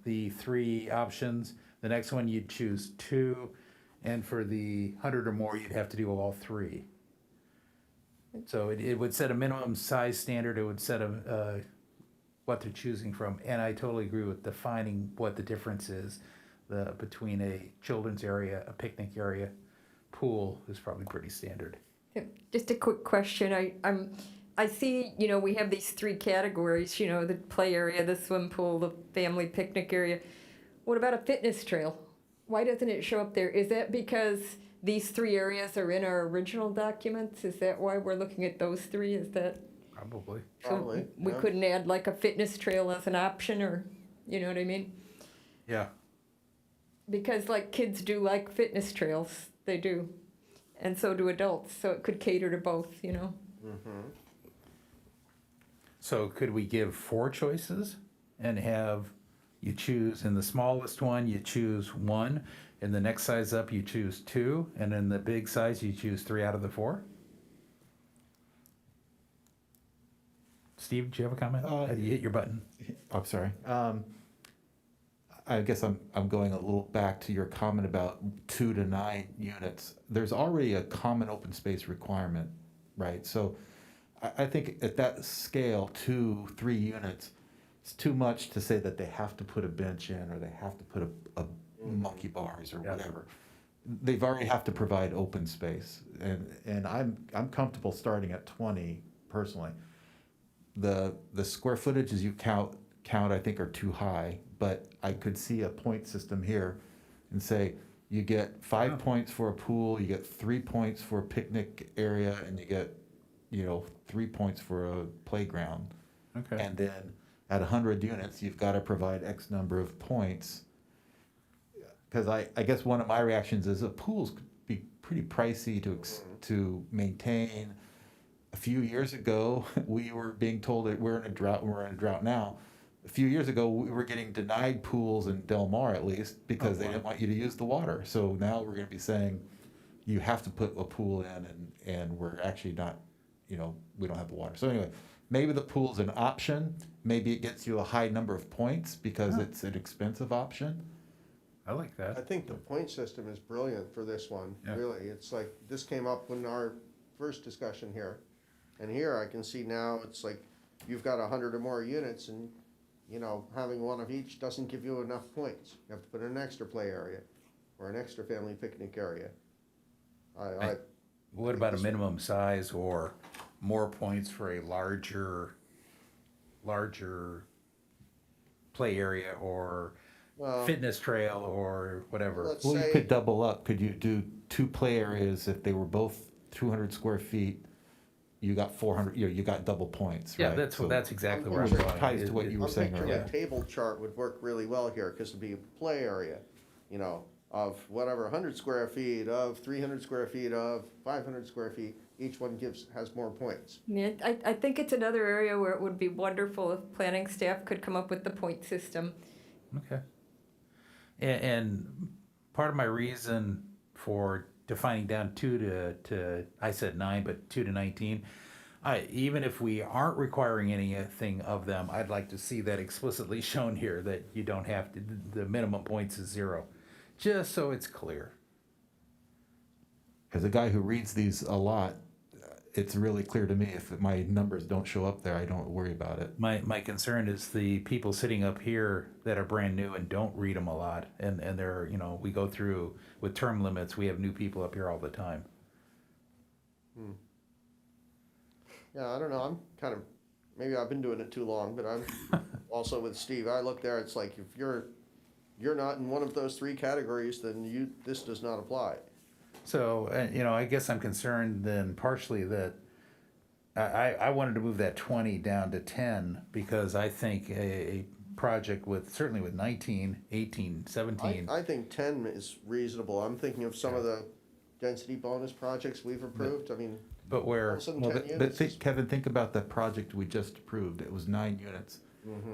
3 options. The next one, you'd choose 2. And for the 100 or more, you'd have to do all 3. So it would set a minimum size standard. It would set what they're choosing from. And I totally agree with defining what the difference is between a children's area, a picnic area. Pool is probably pretty standard. Just a quick question. I see, you know, we have these 3 categories, you know, the play area, the swim pool, the family picnic area. What about a fitness trail? Why doesn't it show up there? Is that because these three areas are in our original documents? Is that why we're looking at those three? Is that, Probably. so Probably, we yeah. couldn't add like a fitness trail as an option, or, you know what I mean? Yeah. Because like kids do like fitness trails, they do. And so do adults, so it could cater to both, you know? So could we give 4 choices and have you choose, in the smallest one, you choose 1, in the next size up, you choose 2, and in the big size, you choose 3 out of the 4? Steve, do you have a comment? You hit your button. I'm sorry. I guess I'm going a little back to your comment about 2 to 9 units. There's already a common open space requirement, right? So I think at that scale, 2, 3 units, it's too much to say that they have to put a bench in or they have to put a monkey bars or whatever. They've already have to provide open space, and I'm comfortable starting at 20 personally. The square footages you count I think are too high, but I could see a point system here and say you get 5 points for a pool, you get 3 points for a picnic area, and you get 3 points for a playground. Okay. And then at 100 units, you've got to provide X number of points. Because I guess one of my reactions is pools could be pretty pricey to maintain. A few years ago, we were being told that we're in a drought now. A few years ago, we were getting denied pools in Del Mar, at least, because they didn't want you to use the water. So now we're going to be saying you have to put a pool in, and we're actually not, we don't have the water. So anyway, maybe the pool's an option. Maybe it gets you a high number of points because it's an expensive option. I like that. I think the point system is brilliant for this one, Yeah. really. It's like, this came up in our first discussion here. And here I can see now, it's like, you've got 100 or more units, and, having one of each doesn't give you enough points. You have to put in an extra play area, or an extra family picnic area. What about a minimum size or more points for a larger play area or Well, fitness trail or whatever? let's Well, you say, could double up. Could you do 2 play areas if they were both 200 square feet? You got 400. You got double points. Yeah, right? that's exactly where I'm Which going. ties to what you were I'm saying picturing earlier. a table chart would work really well here, because it'd be a play area, of whatever, 100 square feet, of 300 square feet, of 500 square feet. Each one has more points. Yeah, I think it's another area where it would be wonderful if planning staff could come up with the point system. Okay. And part of my reason for defining down 2 to I said 9, but 2 to 19, even if we aren't requiring anything of them, I'd like to see that explicitly shown here, that you don't have to, the minimum points is 0, just so it's clear. As a guy who reads these a lot, it's really clear to me if my numbers don't show up there, I don't worry about it. My concern is the people sitting up here that are brand new and don't read them a lot, and they're, we go through with term limits, we have new people up here all the time. Yeah, I don't know, maybe I've been doing it too long, but I'm also with Steve. I look there, it's like, if you're not in one of those 3 categories, then this does not apply. So, I guess I'm concerned then partially that I wanted to move that 20 down to 10, because I think a project certainly with 19, 18, 17. I think 10 is reasonable. I'm thinking of some of the density bonus projects we've approved. But all of a sudden 10 units is- Kevin, think about the project we just approved. It was 9 units.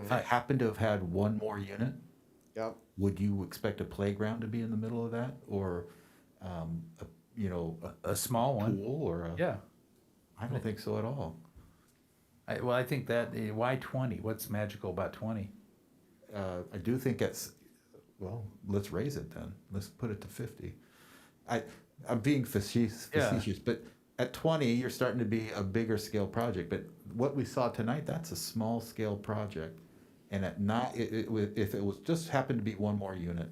If I happened to have had 1 more unit, Yep. would you expect a playground to be in the middle of that, or A small one. pool, or a? Yeah. I don't think so at all. I think that, why 20? What's magical about 20? I do think let's raise it then. Let's put it to 50. I'm being facetious, but at 20, you're starting to be a bigger scale project. But what we saw tonight, that's a small scale project. And at if it was just happened to be 1 more unit,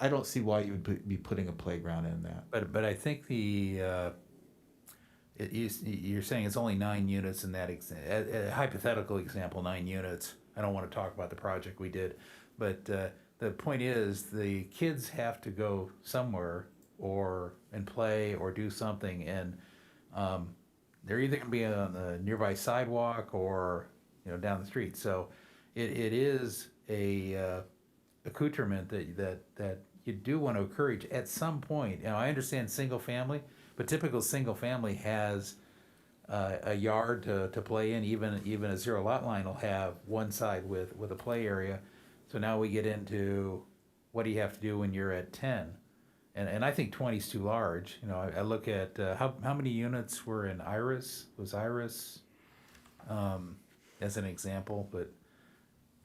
I don't see why you would be putting a playground in that. But I think you're saying it's only 9 units in that a hypothetical example, 9 units. I don't want to talk about the project we did, but the point is the kids have to go somewhere and play or do something, and they're either going to be on the nearby sidewalk or down the street. So it is a accoutrement that you do want to encourage at some point. I understand single family, but typical single family has a yard to play in. Even a zero lot line will have one side with a play area. So now we get into what do you have to do when you're at 10? And I think 20 is too large. I look at how many units were in Iris? Was Iris as an example, but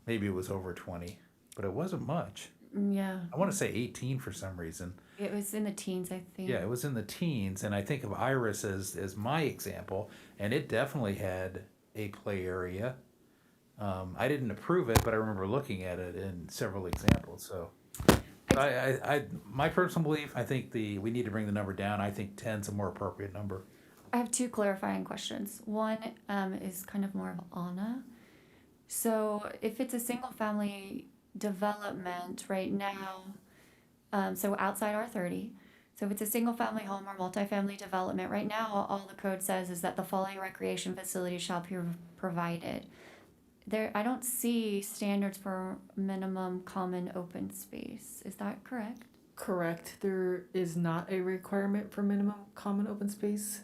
maybe it was over 20, but it wasn't much. Yeah. I want to say 18 for some reason. It was in the teens, I think. Yeah, it was in the teens, and I think of Iris as my example, and it definitely had a play area. I didn't approve it, but I remember looking at it in several examples. So, my personal belief, I think we need to bring the number down. I think 10's a more appropriate number. I have two clarifying questions. One is kind of more of Anna. So if it's a single family development right now, so outside R30, so if it's a single family home or multifamily development, right now all the code says is that the following recreation facilities shall be provided. I don't see standards for minimum common open space. Is that correct? Correct. There is not a requirement for minimum common open space,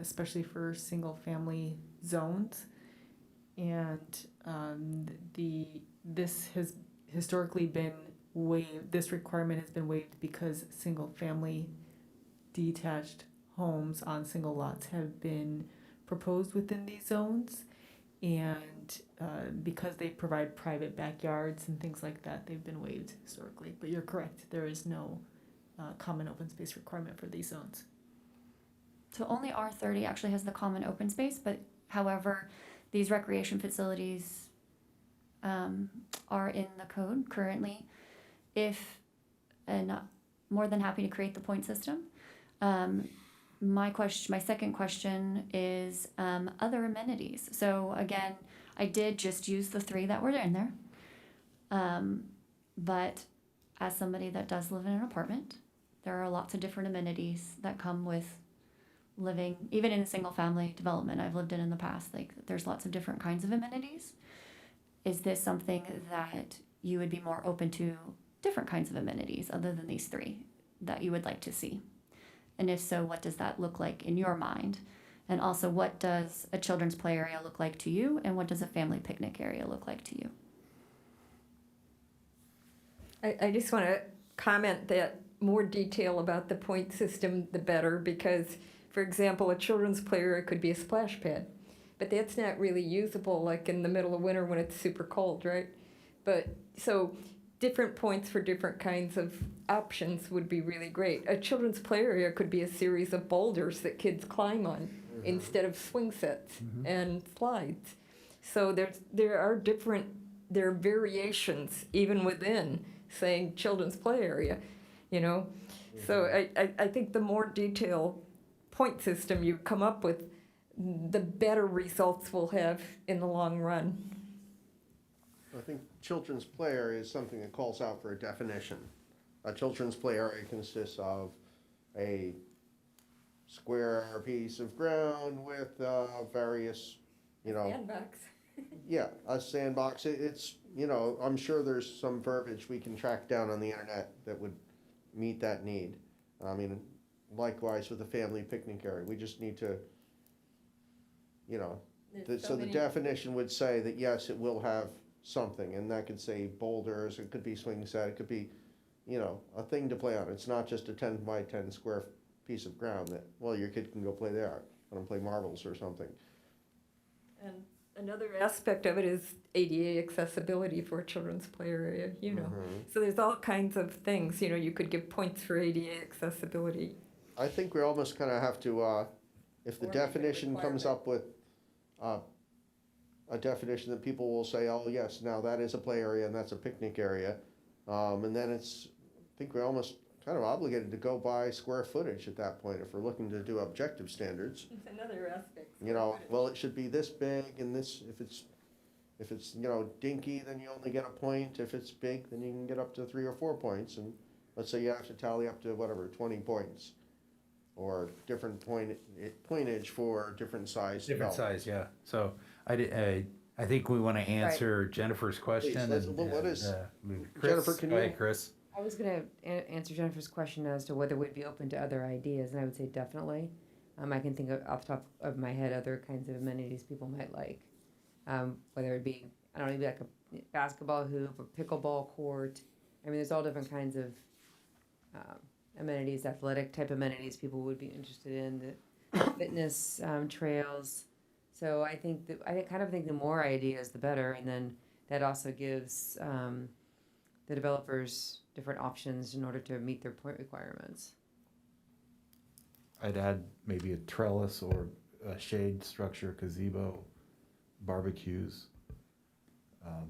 especially for single-family zones. And this has historically been waived. This requirement has been waived because single-family detached homes on single lots have been proposed within these zones. And because they provide private backyards and things like that, they've been waived historically. But you're correct, there is no common open space requirement for these zones. So only R30 actually has the common open space, but however, these recreation facilities are in the code currently. More than happy to create the point system. My second question is other amenities. So again, I did just use the 3 that were in there. But as somebody that does live in an apartment, there are lots of different amenities that come with living, even in a single family development I've lived in the past. Like there's lots of different kinds of amenities. Is this something that you would be more open to, different kinds of amenities other than these 3 that you would like to see? And if so, what does that look like in your mind? And also, what does a children's play area look like to you? And what does a family picnic area look like to you? I just want to comment that more detail about the point system, the better, because, for example, a children's play area could be a splash pad, but that's not really usable like in the middle of winter when it's super cold, right? But so different points for different kinds of options would be really great. A children's play area could be a series of boulders that kids climb on instead of swing sets and slides. So there are variations even within saying children's play area, So I think the more detailed point system you come up with, the better results we'll have in the long run. I think children's play area is something that calls out for a definition. A children's play area consists of a square piece of ground with various, Sandbox. yeah, a sandbox. It's, I'm sure there's some verbiage we can track down on the internet that would meet that need. I mean, likewise with the family picnic area, we just need to, so the definition would say that yes, it will have something, and that could say boulders, it could be swing set, it could be, a thing to play on. It's not just a 10 by 10 square piece of ground that, well, your kid can go play there, and play marbles or something. And another aspect of it is ADA accessibility for a children's play area, So there's all kinds of things, you could give points for ADA accessibility. I think we almost kind of have to, if the definition comes up with a definition that people will say, oh yes, now that is a play area and that's a picnic area, and then I think we're almost kind of obligated to go by square footage at that point if we're looking to do objective standards. It's another aspect. Well, it should be this big, and this, if it's dinky, then you only get a point. If it's big, then you can get up to 3 or 4 points, and let's say you have to tally up to whatever, 20 points, or different pointage for different size Different developments. size, yeah. So I think we want to answer Jennifer's question. let's- and- what and, is- Chris, Jennifer, can go you- ahead, Chris. I was going to answer Jennifer's question as to whether we'd be open to other ideas, and I would say definitely. I can think of, off the top of my head, other kinds of amenities people might like. Whether it be, I don't know, maybe like a basketball hoop or pickleball court. I mean, there's all different kinds of amenities, athletic type amenities people would be interested in, the fitness trails. So I think I kind of think the more ideas, the better, and then that also gives the developers different options in order to meet their point requirements. I'd add maybe a trellis or a shade structure, gazebo, barbecues,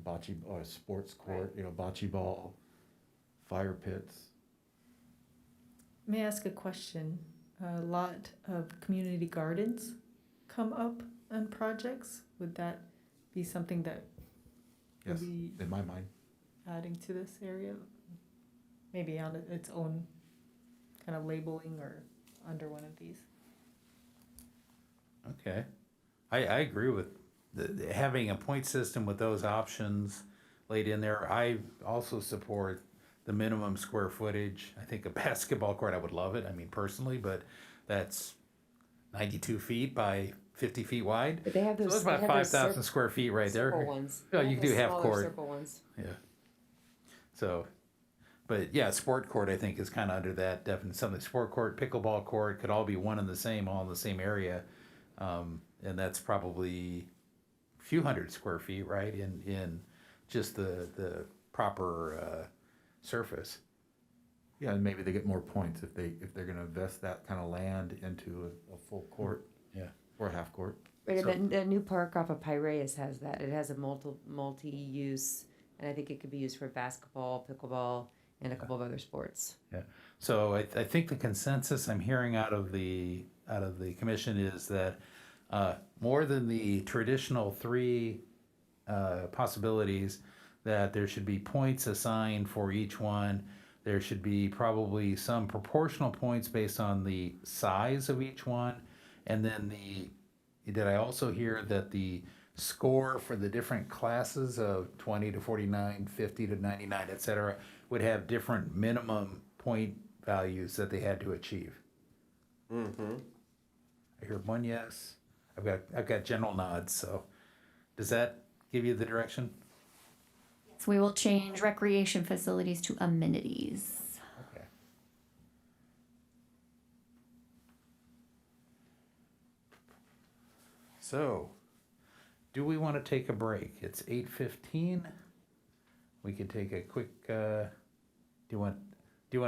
bocce, or a sports court, bocce ball, fire pits. May I ask a question? A lot of community gardens come up on projects. Would that be something that Yes, would be in my mind. adding to this area? Maybe on its own kind of labeling or under one of these? Okay. I agree with having a point system with those options laid in there. I also support the minimum square footage. I think a basketball court, I would love it, I mean, personally, but that's 92 feet by 50 feet wide. But they have those. So that's about they have those 5,000 square feet right there. circle ones. Well, They you have do those half smaller court. Circle ones. Yeah. So, but yeah, sport court, I think, is kind of under that definition. Something sport court, pickleball court could all be one and the same, all in the same area. And that's probably a few hundred square feet, right, in just the proper surface. Yeah, and maybe they get more points if they're gonna invest that kind of land into a full court. Yeah. Or a half court. Right, So- and that new park off of Piraeus has that. It has a multi-use, and I think it could be used for basketball, pickleball, and a couple of other sports. Yeah. So I think the consensus I'm hearing out of the commission is that more than the traditional three possibilities, that there should be points assigned for each one. There should be probably some proportional points based on the size of each one. And then did I also hear that the score for the different classes of 20 to 49, 50 to 99, et cetera, would have different minimum point values that they had to achieve? Mm-hmm. I heard one yes. I've got general nods, so does that give you the direction? So we will change recreation facilities to amenities. Okay. So, do we want to take a break? It's 8:15. We could take a quick, do you want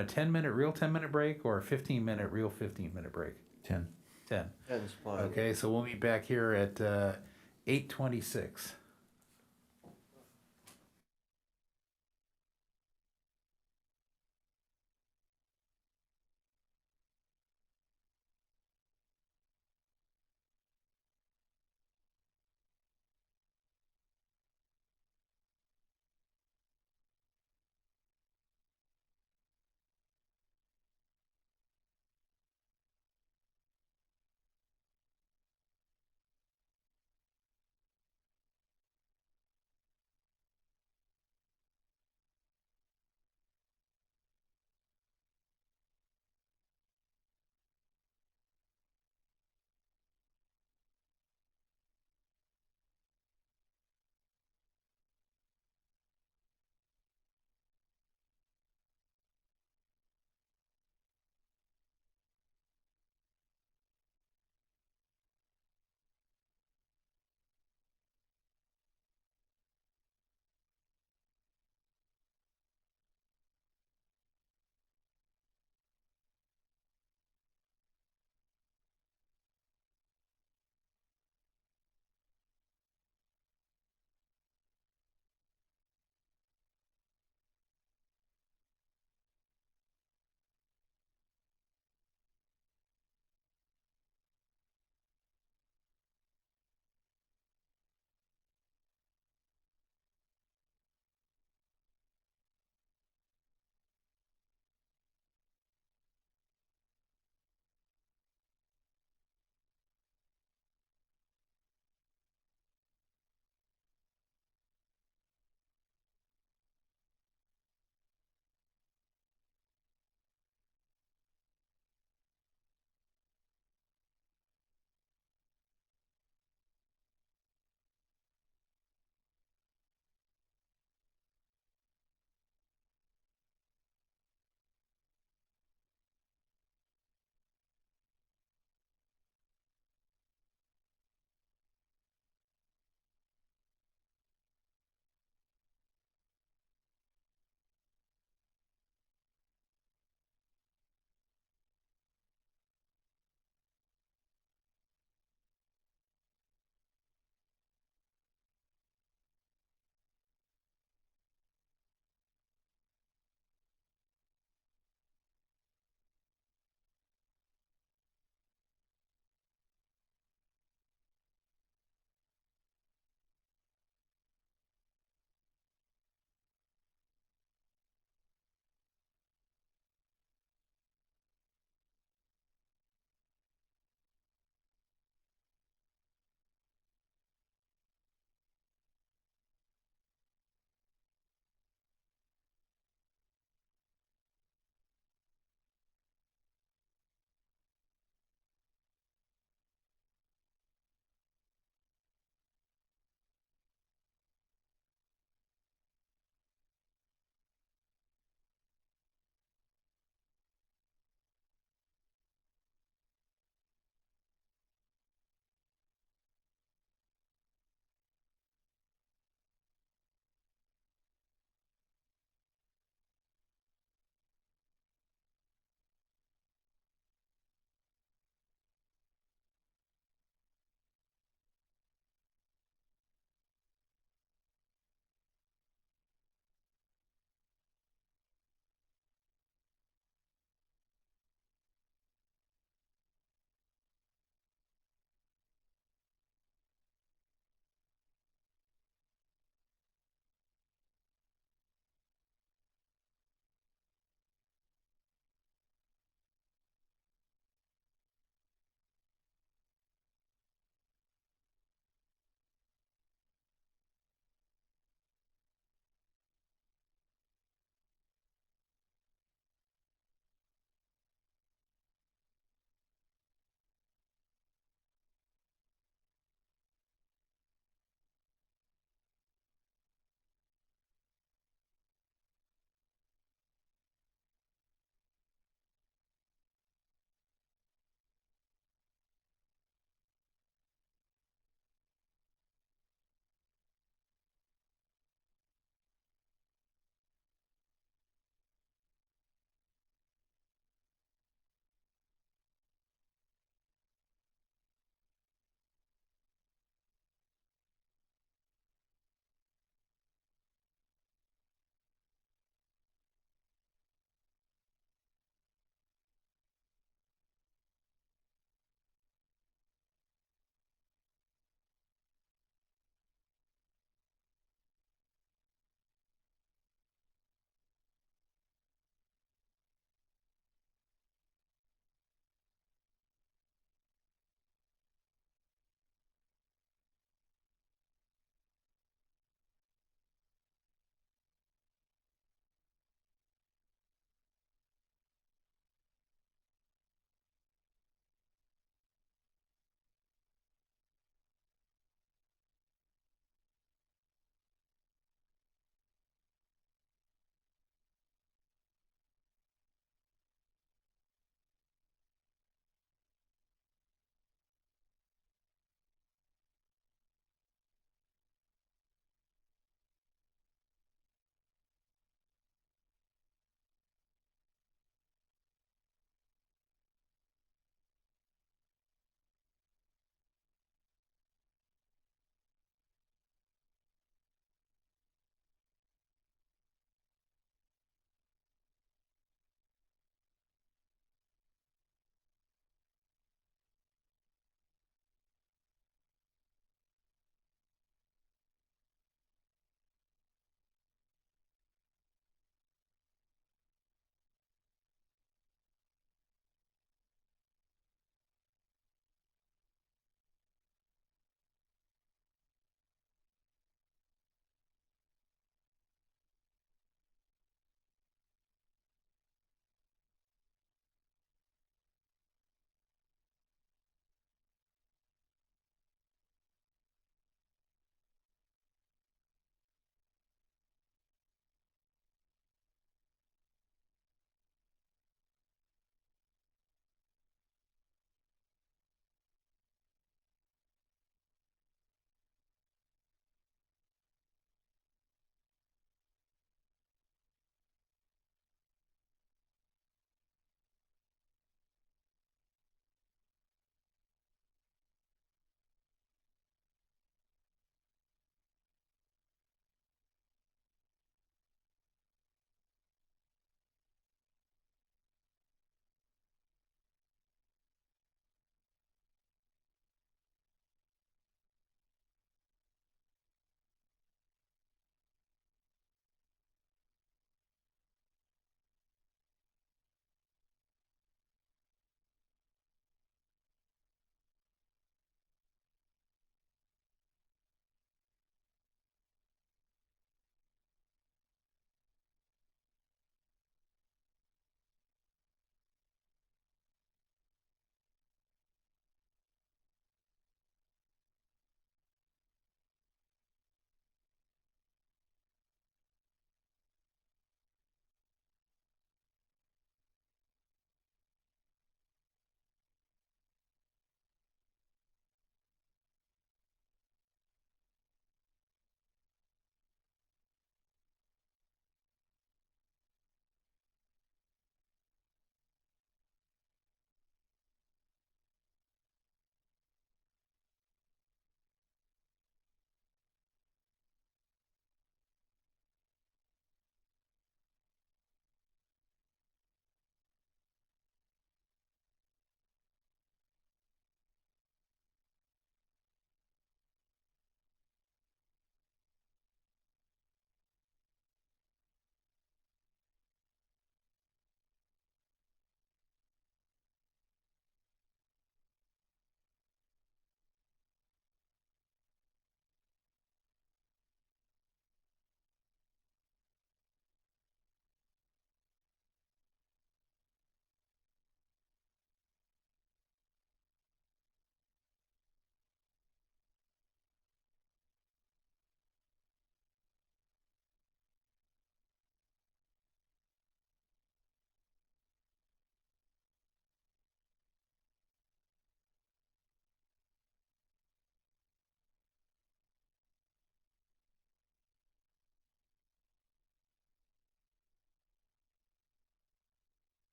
a 10-minute, real 10-minute break, or a 15-minute, real 15-minute break? 10. 10. Ten's fine. Okay, so we'll meet back here at 8:26.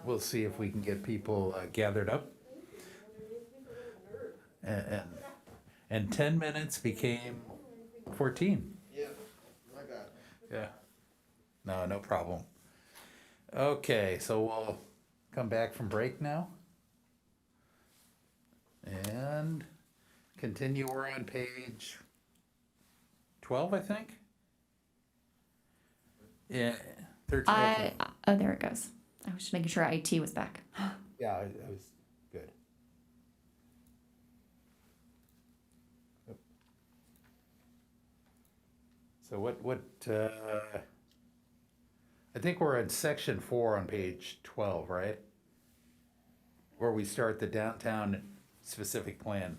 we'll see if we can get people gathered up. And 10 minutes became 14. Yeah, my bad. Yeah. No problem. Okay, so we'll come back from break now. And continue. We're on page 12, I think. Yeah, 13. Oh, there it goes. I was just making sure IT was back. Yeah, I was good. Yep. So what, I think we're in section 4 on page 12, right? Where we start the downtown specific plan.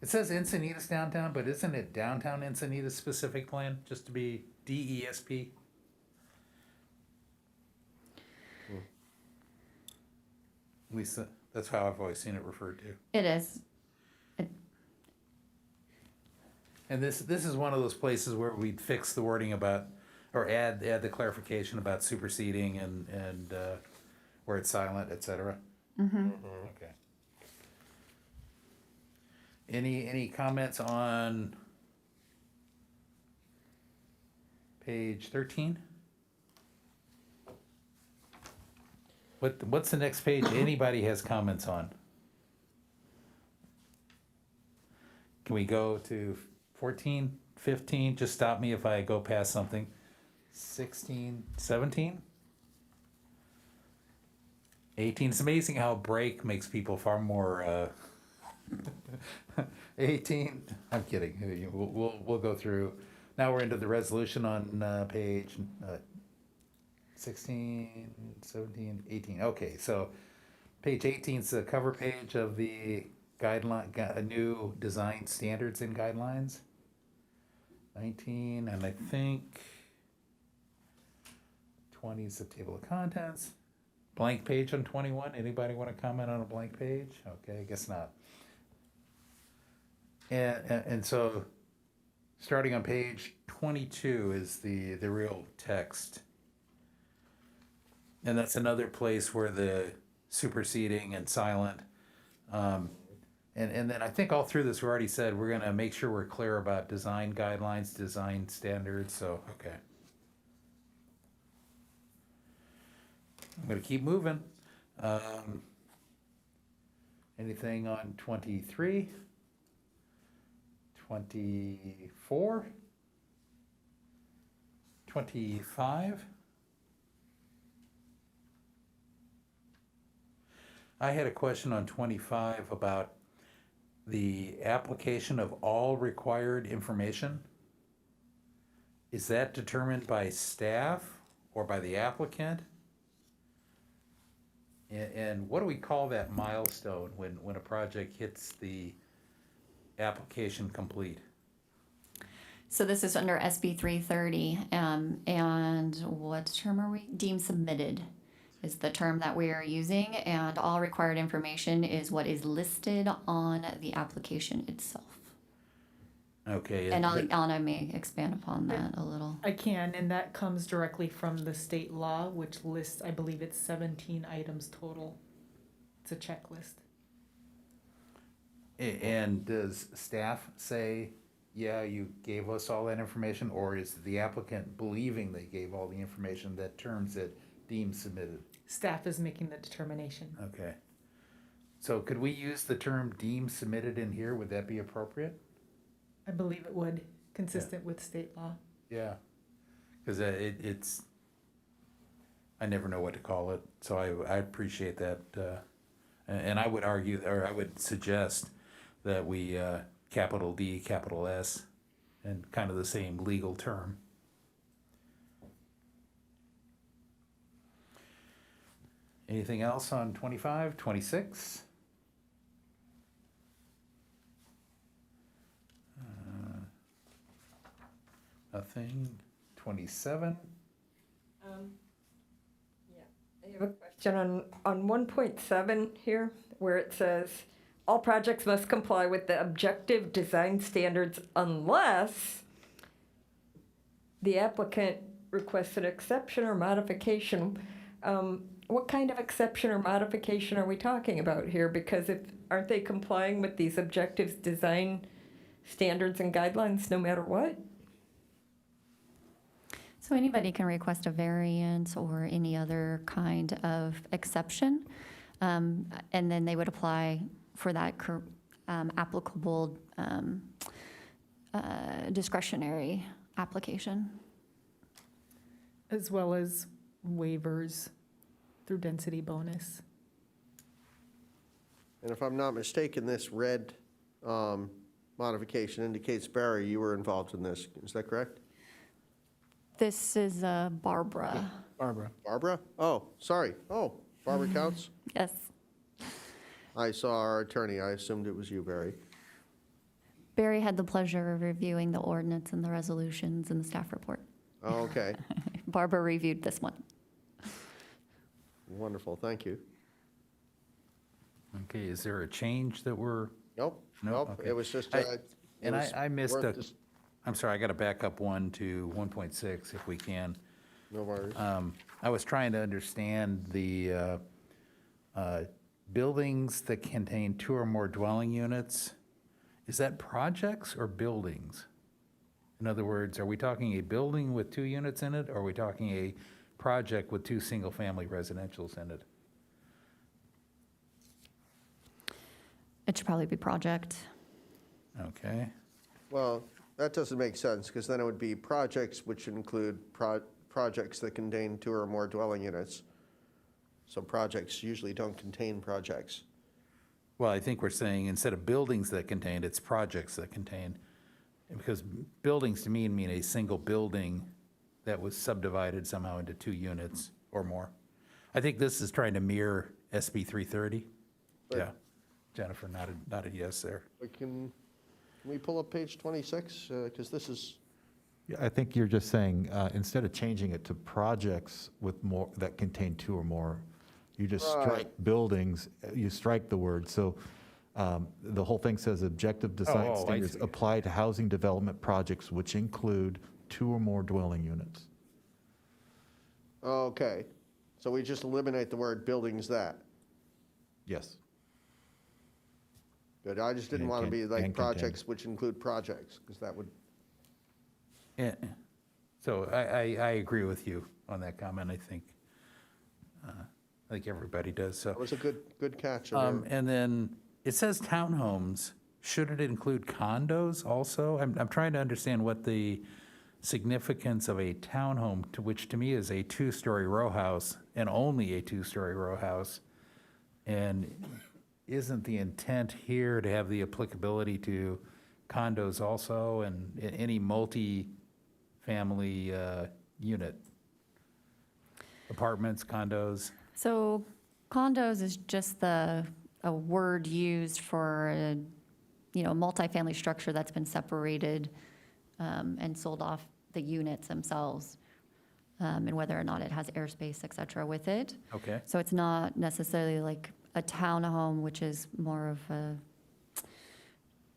It says Encinitas downtown, but isn't it downtown Encinitas specific plan, just to be DESP? At least that's how I've always seen it referred to. It is. And this is one of those places where we'd fix the wording about, or add the clarification about superseding and where it's silent, et cetera. Okay. Any comments on page 13? What's the next page anybody has comments on? Can we go to 14, 15? Just stop me if I go past something. 16, 17? 18. It's amazing how break makes people far more 18. I'm kidding. We'll go through. Now we're into the resolution on page 16, 17, 18. Okay, so page 18 is the cover page of the new design standards and guidelines. 19, and I think 20 is the table of contents. Blank page on 21. Anybody want to comment on a blank page? Okay, I guess not. And so starting on page 22 is the real text. And that's another place where the superseding and silent. And then I think all through this, we already said we're going to make sure we're clear about design guidelines, design standards. So, okay. I'm going to keep moving. Anything on 23? 24? 25? I had a question on 25 about the application of all required information. Is that determined by staff or by the applicant? And what do we call that milestone when a project hits the application complete? So this is under SB 330, and what term are we? Deemed submitted is the term that we are using, and all required information is what is listed on the application itself. Okay. And Anna may expand upon that a little. I can, and that comes directly from the state law, which lists, I believe it's 17 items total. It's a checklist. And does staff say, yeah, you gave us all that information, or is the applicant believing they gave all the information that terms it deemed submitted? Staff is making the determination. Okay. So could we use the term deemed submitted in here? Would that be appropriate? I believe it would, consistent with state law. Yeah. Because it's, I never know what to call it, so I appreciate that. And I would argue, or I would suggest that we capital D, capital S, and kind of the same legal term. Anything else on 25, 26? Nothing. 27? I have a question on 1.7 here, where it says, all projects must comply with the objective design standards unless the applicant requests an exception or modification. what kind of exception or modification are we talking about here? Because aren't they complying with these objectives, design standards and guidelines no matter what? So anybody can request a variance or any other kind of exception, and then they would apply for that applicable discretionary application. As well as waivers through density bonus. And if I'm not mistaken, this red modification indicates, Barry, you were involved in this. Is that correct? This is Barbara. Barbara. Barbara? Oh, sorry. Oh, Barbara counts? Yes. I saw our attorney. I assumed it was you, Barry. Barry had the pleasure of reviewing the ordinance and the resolutions and the staff report. Oh, okay. Barbara reviewed this one. Wonderful. Thank you. Okay, is there a change that we're, Nope. No? Nope. Okay. It was just. and I missed weren't this- I'm sorry, I got to back up 1 to 1.6 if we can. No worries. I was trying to understand the buildings that contain 2 or more dwelling units. Is that projects or buildings? In other words, are we talking a building with 2 units in it, or are we talking a project with 2 single-family residentials in it? It should probably be project. Okay, Well, that doesn't make sense, because then it would be projects which include projects that contain 2 or more dwelling units. So projects usually don't contain projects. well, I think we're saying instead of buildings that contain, it's projects that contain. Because buildings to me mean a single building that was subdivided somehow into 2 units or more. I think this is trying to mirror SB 330. But- Yeah, Jennifer nodded yes there. Can we pull up page 26? Because this is, Yeah, I think you're just saying, instead of changing it to projects with more, that contain 2 or more, you just strike Right. buildings, you strike the word. So the whole thing says objective design I standards see. apply to housing development projects which include 2 or more dwelling units. okay. So we just eliminate the word buildings that. Yes. Good. I just didn't And want to can- be like and contain. projects which include projects, because that would, Yeah, so I agree with you on that comment, I think everybody does, so. that was a good catch. And then it says townhomes. Should it include condos also? I'm trying to understand what the significance of a townhome, to which to me is a 2-story row house and only a 2-story row house. And isn't the intent here to have the applicability to condos also and any multi-family unit? Apartments, condos? So condos is just a word used for a multifamily structure that's been separated and sold off the units themselves, and whether or not it has airspace, et cetera, with it. Okay. So it's not necessarily like a townhome, which is more of a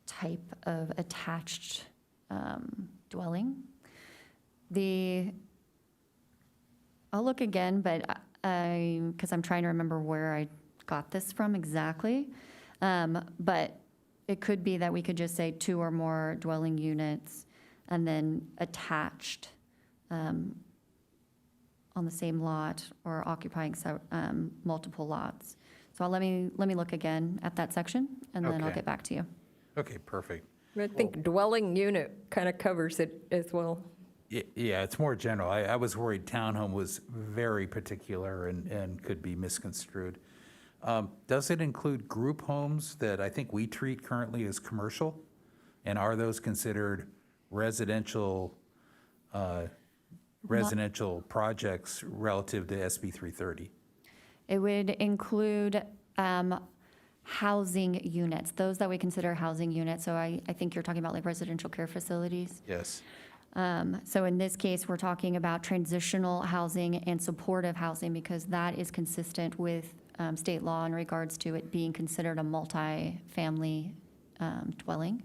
type of attached dwelling. I'll look again, but because I'm trying to remember where I got this from exactly. But it could be that we could just say 2 or more dwelling units and then attached on the same lot or occupying multiple lots. So let me look again at that section, and then I'll Okay. get back to you. Okay, perfect. I think dwelling unit kind of covers it as well. Yeah, it's more general. I was worried townhome was very particular and could be misconstrued. Does it include group homes that I think we treat currently as commercial? And are those considered residential projects relative to SB 330? It would include housing units, those that we consider housing units. So I think you're talking about like residential care facilities. Yes. So in this case, we're talking about transitional housing and supportive housing because that is consistent with state law in regards to it being considered a multi-family dwelling.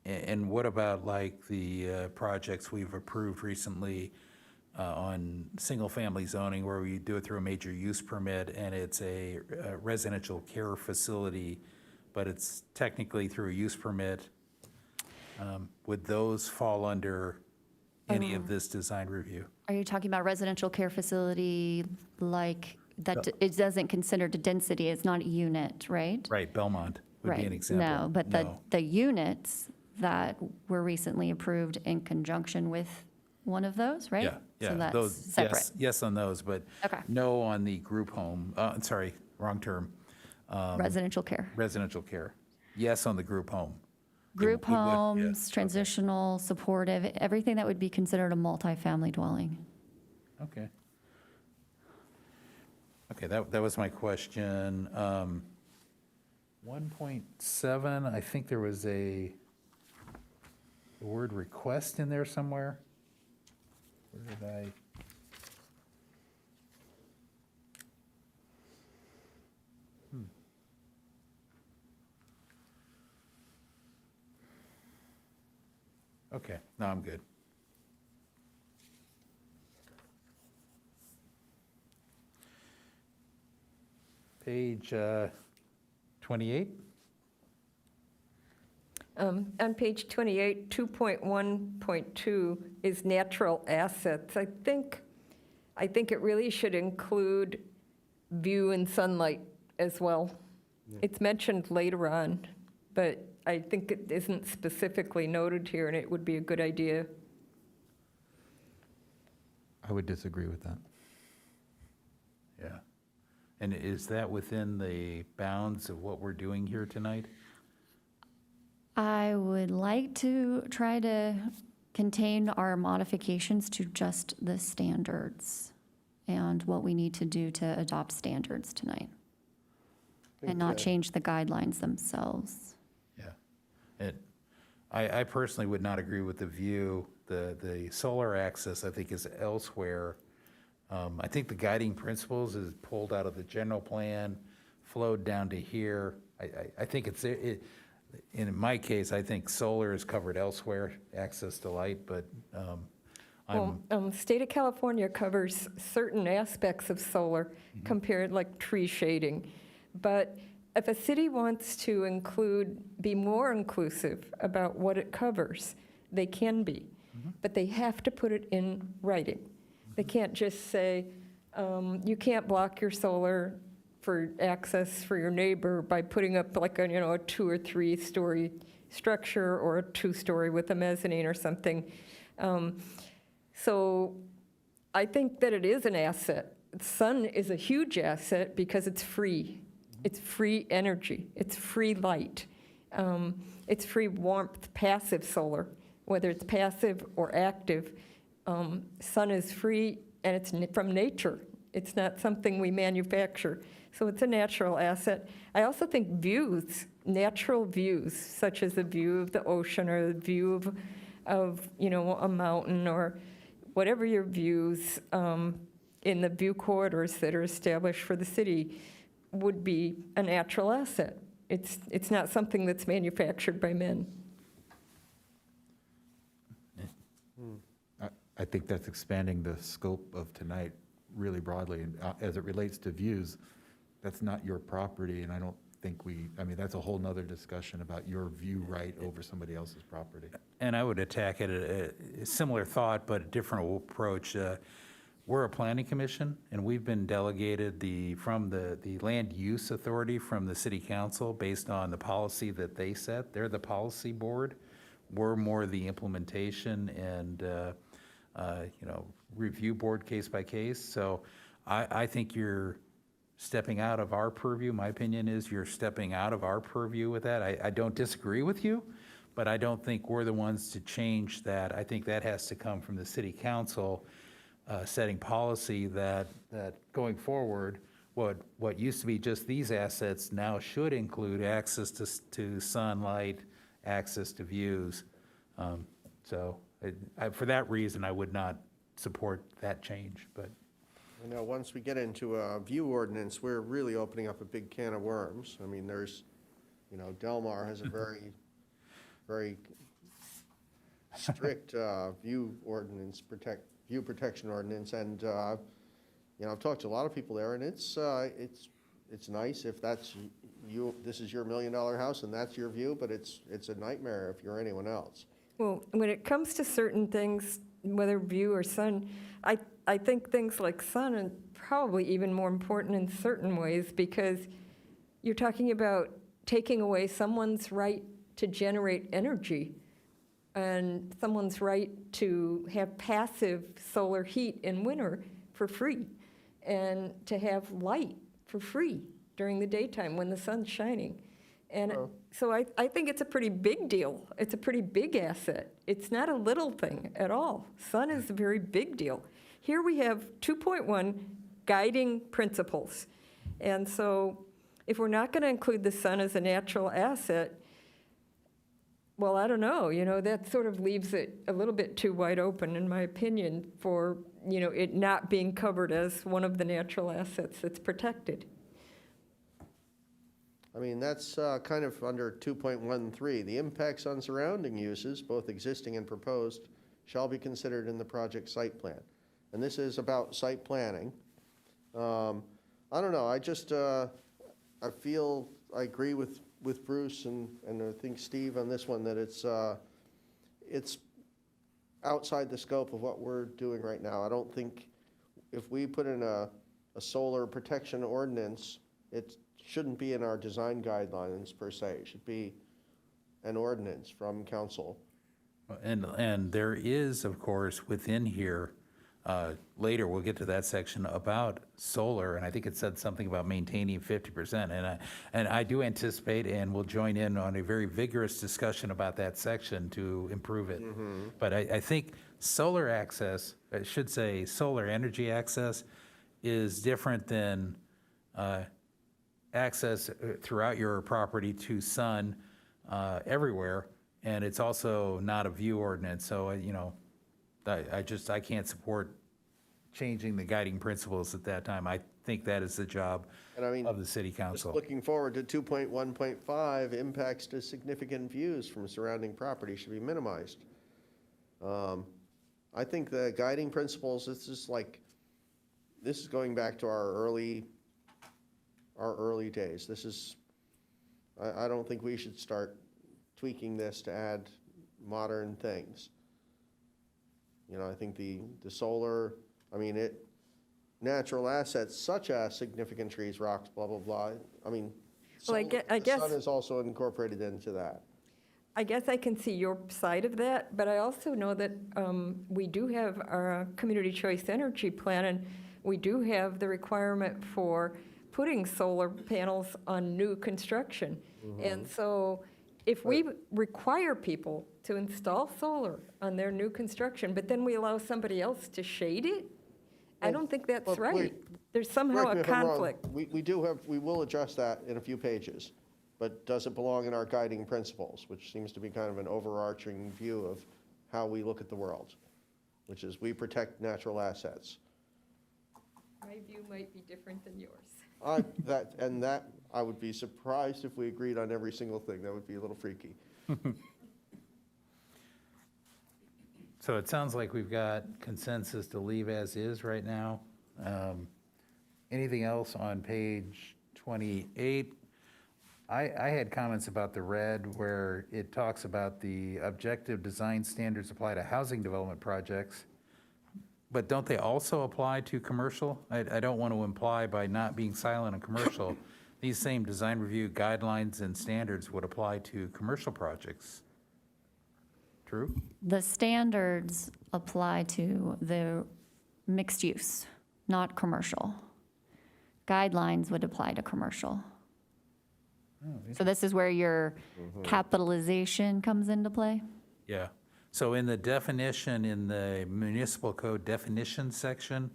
And what about like the projects we've approved recently on single-family zoning where we do it through a major use permit, and it's a residential care facility, but it's technically through a use permit. Would those fall under any of this design review? Are you talking about residential care facility like that, it doesn't consider the density, it's not a unit, right? Right, Belmont would be an Right. example. No, but the units that were recently approved in conjunction with one of those, right? Yeah, So yeah, that's those, separate. yes on those, but Okay. no on the group home, sorry, wrong term. Residential care. Residential care. Yes on the group home. Group It would- yeah, homes, okay. transitional, supportive, everything that would be considered a multifamily dwelling. Okay. Okay, that was my question. 1.7, I think there was the word request in there somewhere. Where did I? Okay, no, I'm good. Page 28? On page 28, 2.1.2 is natural assets. I think it really should include view and sunlight as well. It's mentioned later on, but I think it isn't specifically noted here, and it would be a good idea. I would disagree with that. Yeah. And is that within the bounds of what we're doing here tonight? I would like to try to contain our modifications to just the standards and what we need to do to adopt standards tonight, and not change the guidelines themselves. Yeah. I personally would not agree with the view. The solar access, I think, is elsewhere. I think the guiding principles is pulled out of the general plan, flowed down to here. I think in my case, I think solar is covered elsewhere, access to light, but State of California covers certain aspects of solar compared, like tree shading. But if a city wants to be more inclusive about what it covers, they can be. But they have to put it in writing. They can't just say, you can't block your solar for access for your neighbor by putting up like a 2 or 3 story structure or a 2-story with a mezzanine or something. So I think that it is an asset. Sun is a huge asset because it's free. It's free energy. It's free light. It's free warmth, passive solar, whether it's passive or active. Sun is free, and it's from nature. It's not something we manufacture. So it's a natural asset. I also think views, natural views, such as the view of the ocean or the view of a mountain or whatever your views in the view corridors that are established for the city, would be a natural asset. It's not something that's manufactured by men. I think that's expanding the scope of tonight really broadly. And as it relates to views, that's not your property, and I don't think that's a whole nother discussion about your view right over somebody else's property. and I would attack it a similar thought, but a different approach. We're a planning commission, and we've been delegated from the land use authority from the city council based on the policy that they set. They're the policy board. We're more the implementation and review board case by case. So I think you're stepping out of our purview. My opinion is you're stepping out of our purview with that. I don't disagree with you, but I don't think we're the ones to change that. I think that has to come from the city council setting policy that going forward, what used to be just these assets now should include access to sunlight, access to views. So for that reason, I would not support that change, but. Once we get into a view ordinance, we're really opening up a big can of worms. I mean, there's, Delmar has a very, very strict view ordinance view protection ordinance, and, I've talked to a lot of people there, and it's nice if that's you, this is your $1 million house and that's your view, but it's a nightmare if you're anyone else. Well, when it comes to certain things, whether view or sun, I think things like sun are probably even more important in certain ways, because you're talking about taking away someone's right to generate energy and someone's right to have passive solar heat in winter for free, and to have light for free during the daytime when the sun's shining. And so I think it's a pretty big deal. It's a pretty big asset. It's not a little thing at all. Sun is a very big deal. Here we have 2.1 guiding principles. And so if we're not going to include the sun as a natural asset, well, I don't know, that sort of leaves it a little bit too wide open, in my opinion, for, it not being covered as one of the natural assets that's protected. I mean, that's kind of under 2.13. The impacts on surrounding uses, both existing and proposed, shall be considered in the project site plan. And this is about site planning. I don't know, I just, I feel, I agree with Bruce and I think Steve on this one, that it's outside the scope of what we're doing right now. I don't think if we put in a solar protection ordinance, it shouldn't be in our design guidelines per se. It should be an ordinance from council. And there is, of course, within here, later we'll get to that section about solar, and I think it said something about maintaining 50%. And I do anticipate, and we'll join in on a very vigorous discussion about that section to improve it. But I think solar access, I should say solar energy access, is different than access throughout your property to sun everywhere, and it's also not a view ordinance. So, I can't support changing the guiding principles at that time. I think that is the job And I mean, of the city just council. looking forward to 2.1.5, impacts to significant views from surrounding property should be minimized. I think the guiding principles, this is going back to our early days. I don't think we should start tweaking this to add modern things. I think the solar, natural assets such as significant trees, rocks, blah, blah, blah. Well, The sun is also incorporated into that. I guess I can see your side of that, but I also know that we do have our community choice energy plan, and we do have the requirement for putting solar panels on new construction. And so if we require people to install solar on their new construction, but then we allow somebody else to shade it, I don't think that's But right. wait, There's somehow Correct me a if I'm wrong. conflict. We will address that in a few pages, but does it belong in our guiding principles, which seems to be kind of an overarching view of how we look at the world, which is we protect natural assets. My view might be different than yours. I would be surprised if we agreed on every single thing. That would be a little freaky. So it sounds like we've got consensus to leave as is right now. Anything else on page 28? I had comments about the red, where it talks about the objective design standards apply to housing development projects, but don't they also apply to commercial? I don't want to imply by not being silent on commercial, these same design review guidelines and standards would apply to commercial projects. True? The standards apply to the mixed use, not commercial. Guidelines would apply to commercial. So this is where your capitalization comes into play? Yeah. So in the definition, in the municipal code definition section,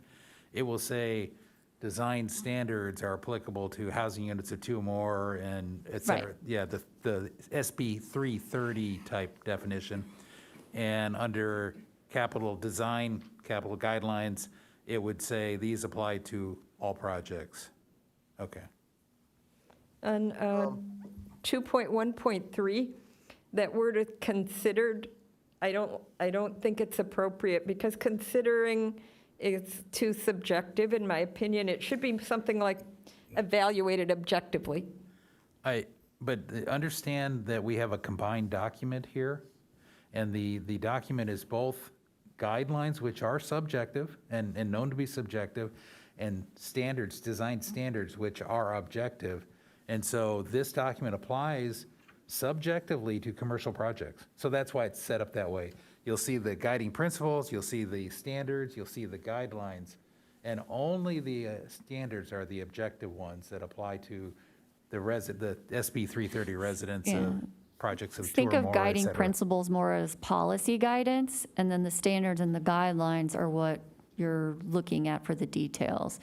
it will say design standards are applicable to housing units of two or more and et cetera. Right. Yeah, the SB 330 type definition. And under capital design, capital guidelines, it would say these apply to all projects. Okay. On 2.1.3, that word is considered, I don't think it's appropriate, because considering it's too subjective, in my opinion, it should be something like evaluated objectively. But understand that we have a combined document here, and the document is both guidelines, which are subjective and known to be subjective, and standards, design standards, which are objective. And so this document applies subjectively to commercial projects. So that's why it's set up that way. You'll see the guiding principles, you'll see the standards, you'll see the guidelines, and only the standards are the objective ones that apply to the SB 330 residents of projects of 2 Think or of more, et guiding cetera. principles more as policy guidance, and then the standards and the guidelines are what you're looking at for the details.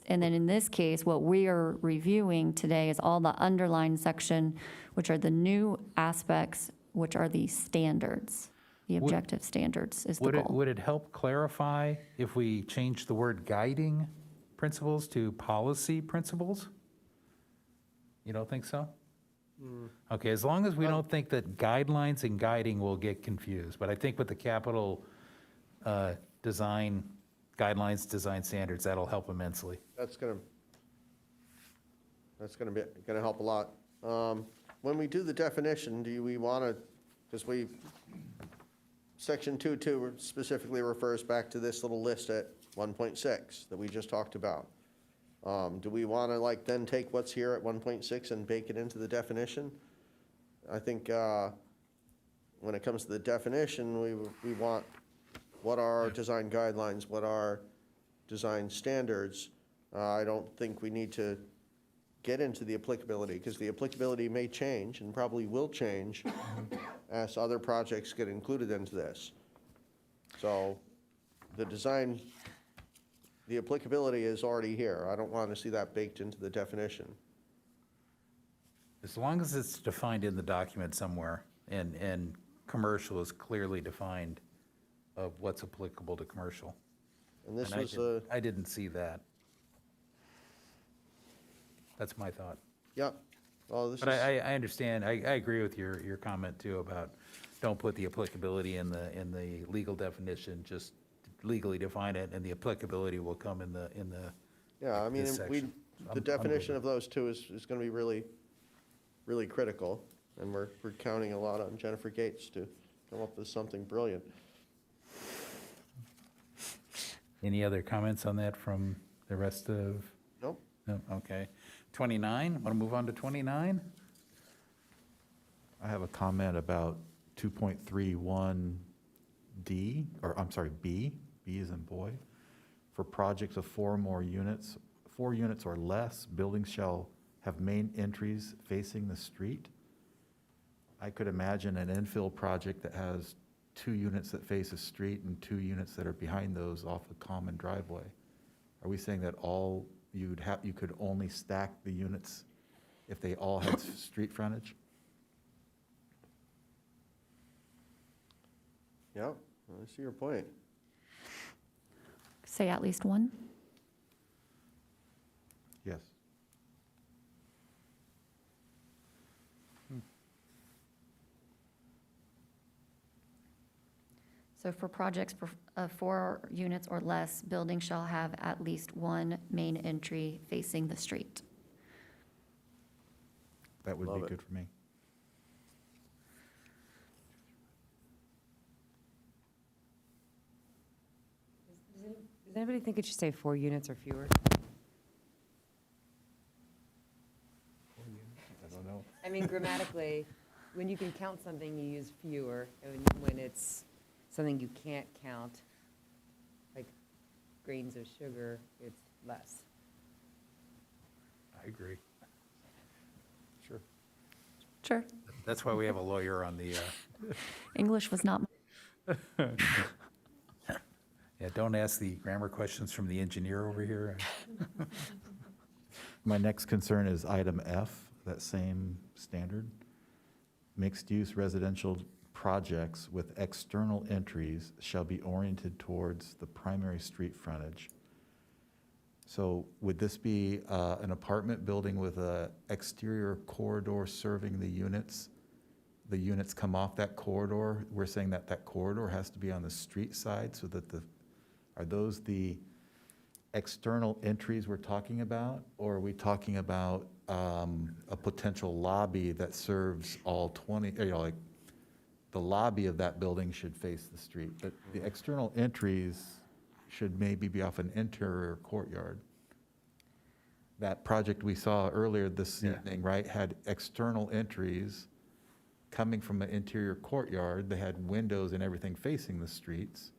And then in this case, what we are reviewing today is all the underlined section, which are the new aspects, which are the standards. The objective standards is the goal. Would it help clarify if we change the word guiding principles to policy principles? You don't think so? Okay, as long as we don't think that guidelines and guiding will get confused. But I think with the capital design guidelines, design standards, that'll help immensely. That's gonna help a lot. When we do the definition, do we want to, because section 2.2 specifically refers back to this little list at 1.6 that we just talked about. Do we want to then take what's here at 1.6 and bake it into the definition? I think when it comes to the definition, we want what are our design guidelines, what are design standards. I don't think we need to get into the applicability, because the applicability may change and probably will change as other projects get included into this. So the applicability is already here. I don't want to see that baked into the definition. As long as it's defined in the document somewhere, and commercial is clearly defined of what's applicable to commercial. And this And was I didn't see that. That's my thought. yeah. Well, this But is, I understand, I agree with your comment too about don't put the applicability in the legal definition, just legally define it, and the applicability will come in the yeah, I mean, this section. the definition of those two is going to be really, really critical. And we're counting a lot on Jennifer Gates to come up with something brilliant. Any other comments on that from the rest of? Nope. No, okay. 29, want to move on to 29? I have a comment about 2.31D, or I'm sorry, B is in boy. For projects of 4 units or less, buildings shall have main entries facing the street. I could imagine an infill project that has 2 units that face a street and 2 units that are behind those off a common driveway. Are we saying that you could only stack the units if they all had street frontage? Yeah, I see your point. Say at least one. Yes. So for projects of 4 units or less, buildings shall have at least one main entry facing the street. That would Love be it. good for me. Does anybody think it should say 4 units or fewer? I don't know. I mean, grammatically, when you can count something, you use fewer, and when it's something you can't count, like grains of sugar, it's less. I agree. Sure. Sure. That's why we have a lawyer on the, English was not. yeah, don't ask the grammar questions from the engineer over here. My next concern is item F, that same standard. Mixed-use residential projects with external entries shall be oriented towards the primary street frontage. So would this be an apartment building with an exterior corridor serving the units the units come off that corridor, we're saying that that corridor has to be on the street side so that are those the external entries we're talking about? Or are we talking about a potential lobby that serves all 20, like the lobby of that building should face the street, but the external entries should maybe be off an interior courtyard. That project we saw earlier this evening, right, had external entries coming from an interior courtyard. They had windows and everything facing the streets.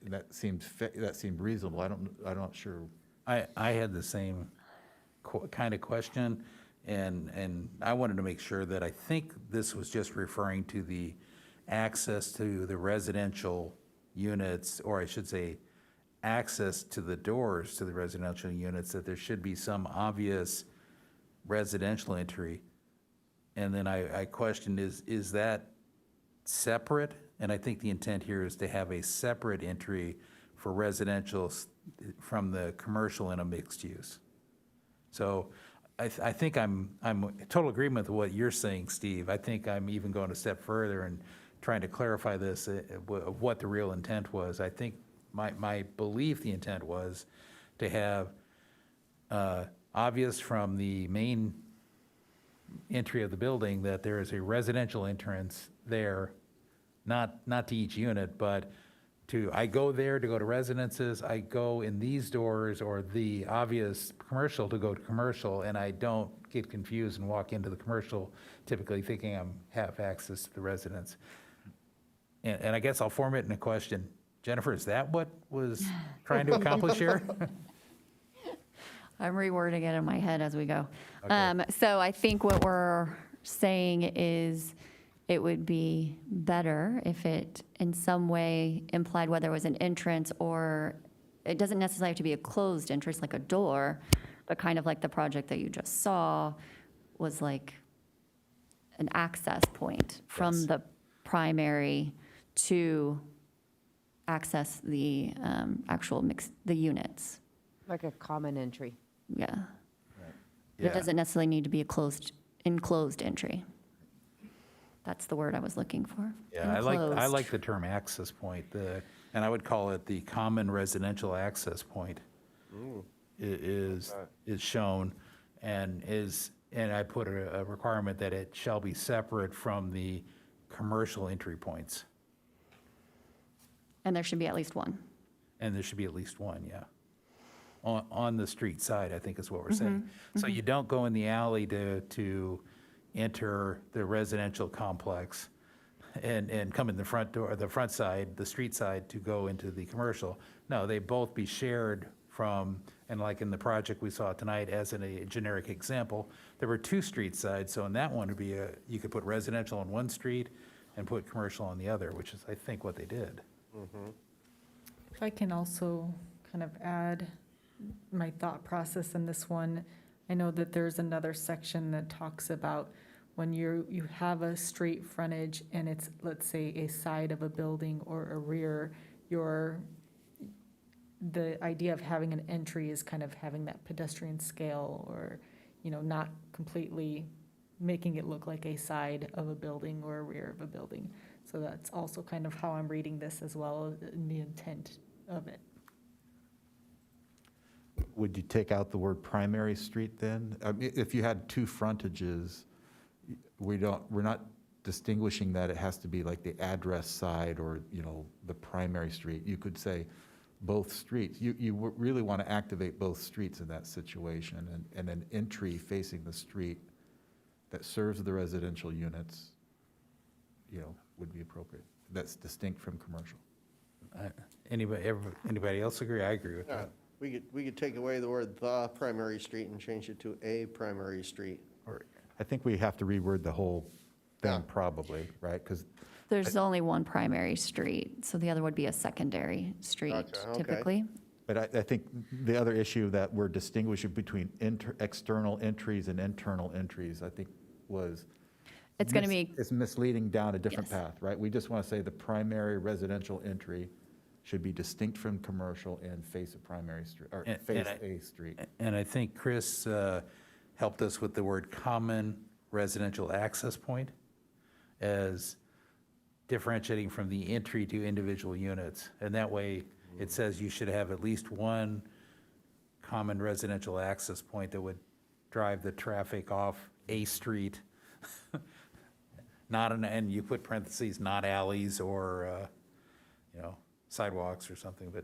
That seemed reasonable. I'm not sure. I had the same kind of question, and I wanted to make sure that I think this was just referring to the access to the residential units, or I should say, access to the doors to the residential units, that there should be some obvious residential entry. And then I questioned, is that separate? And I think the intent here is to have a separate entry for residential from the commercial in a mixed use. So I think I'm in total agreement with what you're saying, Steve. I think I'm even going a step further and trying to clarify this, of what the real intent was. I think my belief, the intent was to have obvious from the main entry of the building that there is a residential entrance there, not to each unit, but I go there to go to residences, I go in these doors, or the obvious commercial to go to commercial, and I don't get confused and walk into the commercial typically thinking have access to the residence. And I guess I'll form it in a question. Jennifer, is that what was trying to accomplish here? I'm rewording it in my head as we go. Okay. So I think what we're saying is it would be better if it in some way implied whether it was an entrance, or it doesn't necessarily have to be a closed entrance like a door, but kind of like the project that you just saw was like an access point from the primary to access the actual the units. Like a common entry. Yeah. It doesn't necessarily need to be a enclosed entry. That's the word I was looking for. Yeah, I like the term access point, and I would call it the common residential access point. Is shown, and I put a requirement that it shall be separate from the commercial entry points. And there should be at least one. And there should be at least one, yeah. On the street side, I think is what we're saying. So you don't go in the alley to enter the residential complex and come in the front door, the front side, the street side, to go into the commercial. No, they both be shared from, and like in the project we saw tonight, as in a generic example, there were two street sides, so in that one would be you could put residential on one street and put commercial on the other, which is, I think, what they did. If I can also kind of add my thought process in this one, I know that there's another section that talks about when you have a straight frontage and it's, let's say, a side of a building or a rear, the idea of having an entry is kind of having that pedestrian scale, or, not completely making it look like a side of a building or a rear of a building. So that's also kind of how I'm reading this as well, in the intent of it. Would you take out the word primary street then? I mean, if you had two frontages, we're not distinguishing that it has to be like the address side or, the primary street. You could say both streets. You really want to activate both streets in that situation, and an entry facing the street that serves the residential units, would be appropriate. That's distinct from commercial. Anybody else agree? I agree with that. We could take away the word "the primary street" and change it to "a primary street." I think we have to reword the whole thing probably, right? Because There's only one primary street, so the other would be a secondary street Gotcha, okay. typically. But I think the other issue that we're distinguishing between external entries and internal entries, I think was. It's going to be, It's misleading down a different Yes. path, right? We just want to say the primary residential entry should be distinct from commercial and face a primary street, or face a street. And I think Chris helped us with the word common residential access point as differentiating from the entry to individual units. And that way, it says you should have at least one common residential access point that would drive the traffic off a street. Not and you put parentheses, not alleys or, sidewalks or something, but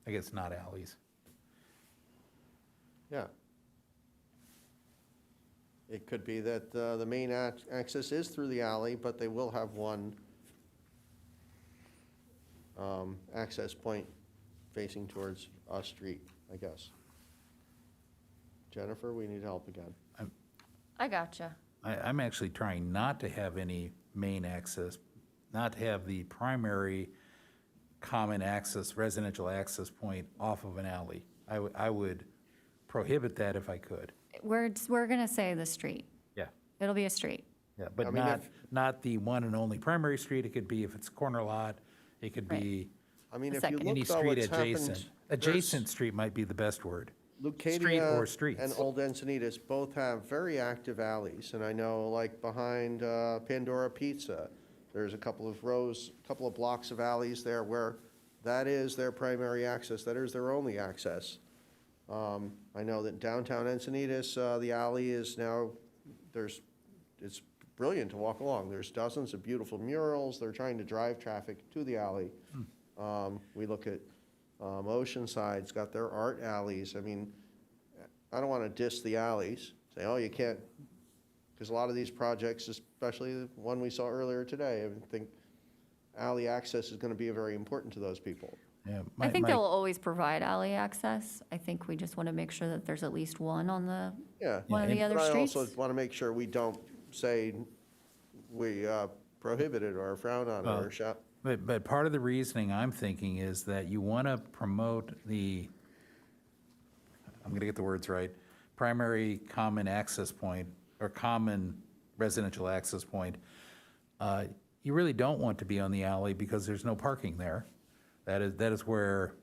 I guess not alleys. Yeah. It could be that the main access is through the alley, but they will have one access point facing towards a street, I guess. Jennifer, we need help again. I gotcha. I'm actually trying not to have any main access, not to have the primary common access, residential access point off of an alley. I would prohibit that if I could. We're gonna say the street. Yeah. It'll be a street. Yeah, I but mean, not the one and only primary street. It could be, if it's a corner lot, it could be I mean, A if you second. any look though street what's adjacent. happened. Adjacent street might be the best word. Street Lucadia or streets. and Old Encinitas both have very active alleys, and I know like behind Pandora Pizza, there's a couple of blocks of alleys there where that is their primary access, that is their only access. I know that downtown Encinitas, the alley is now, it's brilliant to walk along. There's dozens of beautiful murals, they're trying to drive traffic to the alley. We look at Oceanside's got their art alleys. I mean, I don't want to diss the alleys, say, oh, you can't, because a lot of these projects, especially the one we saw earlier today, I think alley access is going to be very important to those people. Yeah, I think they'll always provide alley access. I think we just want to make sure that there's at least one on the, Yeah. one of the other But I streets. also want to make sure we don't say we prohibit it or frown on it or shop. But part of the reasoning I'm thinking is that you want to promote the, I'm going to get the words right, primary common access point or common residential access point. You really don't want to be on the alley because there's no parking there. That is where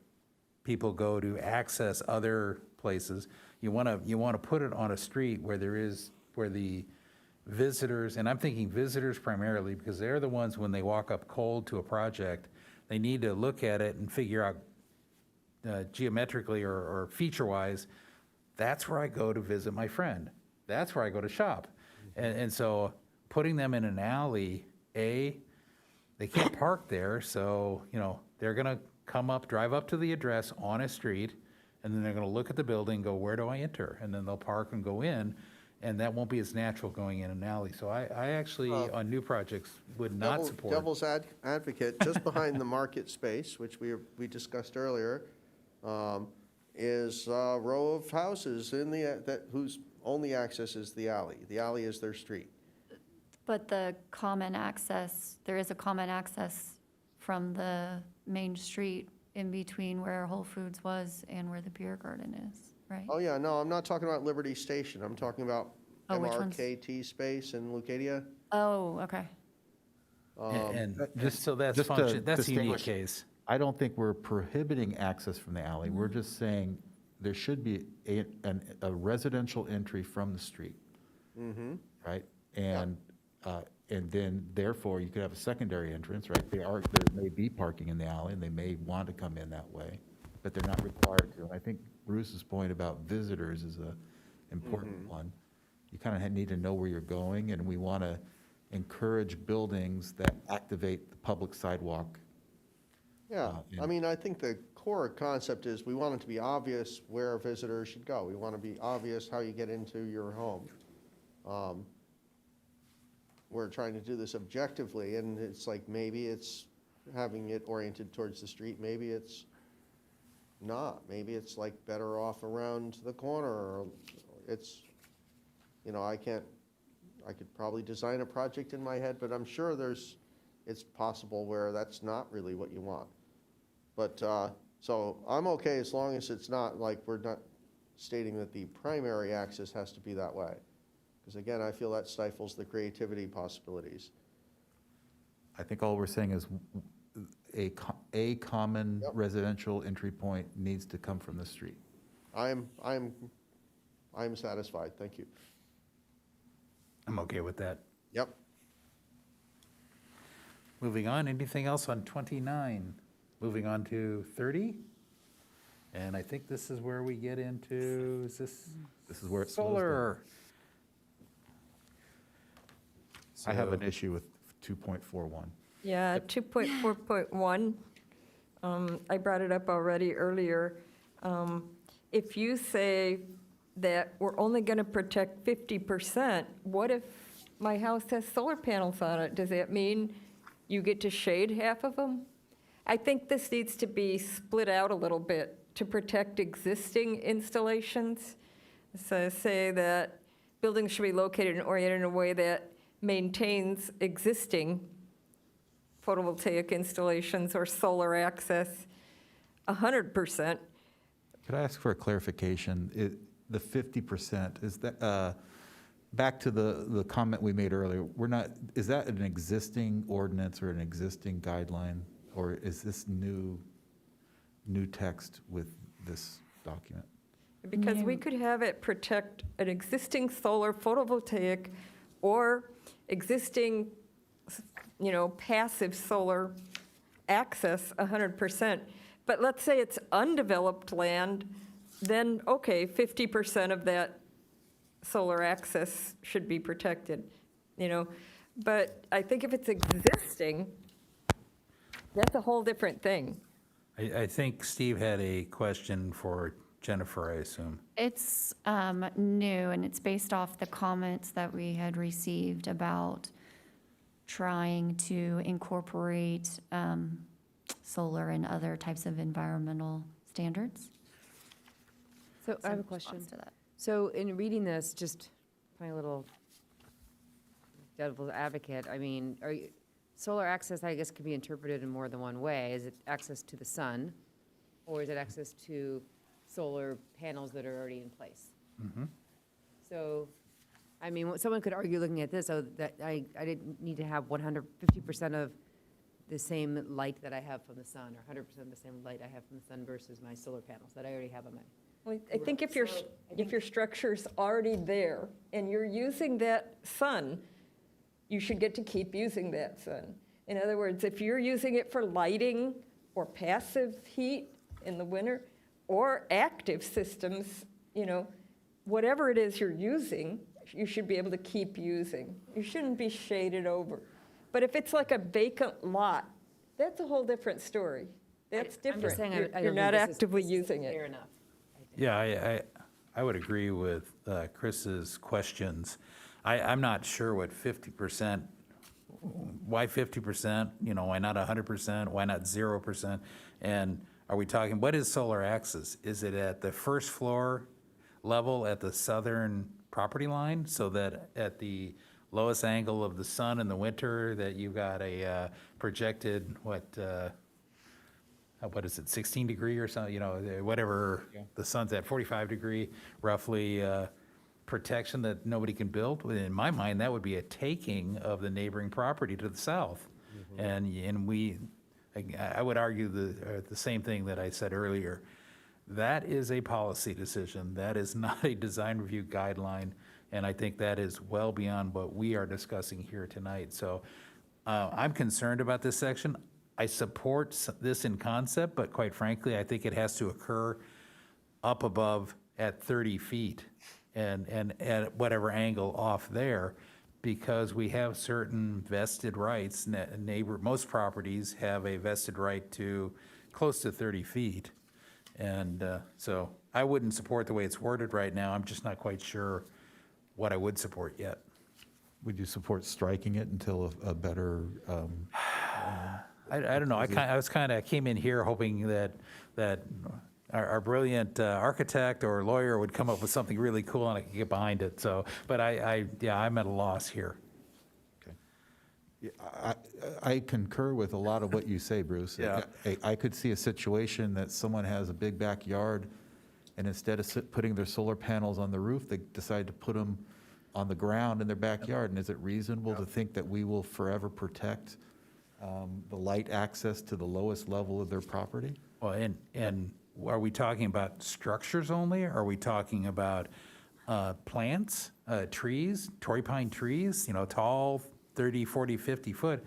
people go to access other places. You want to put it on a street where the visitors, and I'm thinking visitors primarily, because they're the ones, when they walk up cold to a project, they need to look at it and figure out geometrically or feature-wise, that's where I go to visit my friend. That's where I go to shop. And so putting them in an alley, they can't park there, so, they're gonna drive up to the address on a street, and then they're gonna look at the building, go, where do I enter? And then they'll park and go in, and that won't be as natural going in an alley. So I actually, on new projects, would not support. Devil's advocate, just behind the market space, which we discussed earlier, is a row of houses in whose only access is the alley. The alley is their street. But the common access, there is a common access from the main street in between where Whole Foods was and where the beer garden is, right? Oh, yeah, no, I'm not talking about Liberty Station. I'm talking about Oh, which ones? MRKT space in Lucadia. Oh, okay. And just so that's Just to function, that's a unique distinguish- case. I don't think we're prohibiting access from the alley. We're just saying there should be a residential entry from the street, right? And then therefore, you could have a secondary entrance, right? There may be parking in the alley, and they may want to come in that way, but they're not required to. And I think Bruce's point about visitors is a important one. You kind of need to know where you're going, and we want to encourage buildings that activate the public sidewalk. Yeah, I mean, I think the core concept is we want it to be obvious where a visitor should go. We want to be obvious how you get into your home. We're trying to do this objectively, and it's like maybe it's having it oriented towards the street, maybe it's not. Maybe it's like better off around the corner, or it's, I could probably design a project in my head, but I'm sure it's possible where that's not really what you want. But, so I'm okay as long as it's not like we're not stating that the primary access has to be that way. Because again, I feel that stifles the creativity possibilities. I think all we're saying is a common residential entry point needs to come from the street. I'm satisfied, thank you. I'm okay with that. Yep. Moving on, anything else on 29? Moving on to 30? And I think this is where we get into, is this? This is where it slows down. Solar. I have an issue with 2.41. Yeah, 2.4.1, I brought it up already earlier. If you say that we're only going to protect 50%, what if my house has solar panels on it? Does that mean you get to shade half of them? I think this needs to be split out a little bit to protect existing installations. So say that buildings should be located and oriented in a way that maintains existing photovoltaic installations or solar access 100%. Could I ask for a clarification? The 50%, is that, back to the comment we made earlier, is that an existing ordinance or an existing guideline? Or is this new text with this document? Because we could have it protect an existing solar photovoltaic or existing, passive solar access 100%. But let's say it's undeveloped land, then, okay, 50% of that solar access should be protected, But I think if it's existing, that's a whole different thing. I think Steve had a question for Jennifer, I assume. It's new, and it's based off the comments that we had received about trying to incorporate solar and other types of environmental standards. So I have a So question. response to that. So in reading this, just playing a little devil's advocate, solar access, I guess, could be interpreted in more than one way. Is it access to the sun, or is it access to solar panels that are already in place? So, someone could argue looking at this, that I didn't need to have 150% of the same light that I have from the sun, or 100% of the same light I have from the sun versus my solar panels that I already have on my. Well, I think if your structure's already there and you're using that sun, you should get to keep using that sun. In other words, if you're using it for lighting or passive heat in the winter, or active systems, whatever it is you're using, you should be able to keep using. You shouldn't be shaded over. But if it's like a vacant lot, that's a whole different story. That's I'm just different. saying, I You're don't not think this is actively using fair it. enough. Yeah, I would agree with Chris's questions. I'm not sure what 50%, why 50%, why not 100%, why not 0%? And are we talking, what is solar access? Is it at the first floor level at the southern property line, so that at the lowest angle of the sun in the winter, that you've got a projected, what is it, 16 degree or something, whatever, the sun's at 45 degree roughly, protection that nobody can build? In my mind, that would be a taking of the neighboring property to the south. And I would argue the same thing that I said earlier. That is a policy decision. That is not a design review guideline. And I think that is well beyond what we are discussing here tonight. So I'm concerned about this section. I support this in concept, but quite frankly, I think it has to occur up above at 30 feet and at whatever angle off there, because we have certain vested rights. Most properties have a vested right to close to 30 feet. And so I wouldn't support the way it's worded right now. I'm just not quite sure what I would support yet. Would you support striking it until a better? I don't know. I came in here hoping that our brilliant architect or lawyer would come up with something really cool and I could get behind it. So, but I'm at a loss here. I concur with a lot of what you say, Bruce. Yeah. I could see a situation that someone has a big backyard, and instead of putting their solar panels on the roof, they decide to put them on the ground in their backyard. And is it reasonable to think that we will forever protect the light access to the lowest level of their property? Well, and are we talking about structures only? Or are we talking about plants, trees, Torrey pine trees, tall, 30, 40, 50 foot.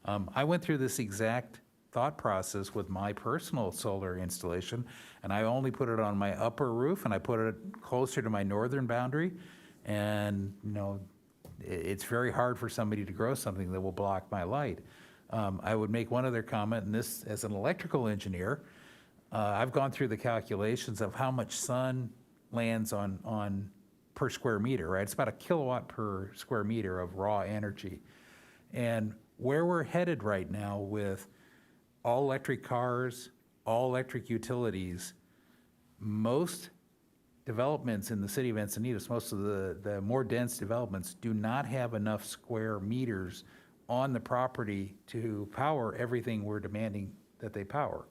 I went through this exact thought process with my personal solar installation, and I only put it on my upper roof, and I put it closer to my northern boundary. And, it's very hard for somebody to grow something that will block my light. I would make one other comment, and this, as an electrical engineer, I've gone through the calculations of how much sun lands on per square meter, right? It's about a kilowatt per square meter of raw energy. And where we're headed right now with all electric cars, all electric utilities, most developments in the city of Encinitas, most of the more dense developments do not have enough square meters on the property to power everything we're demanding that they power.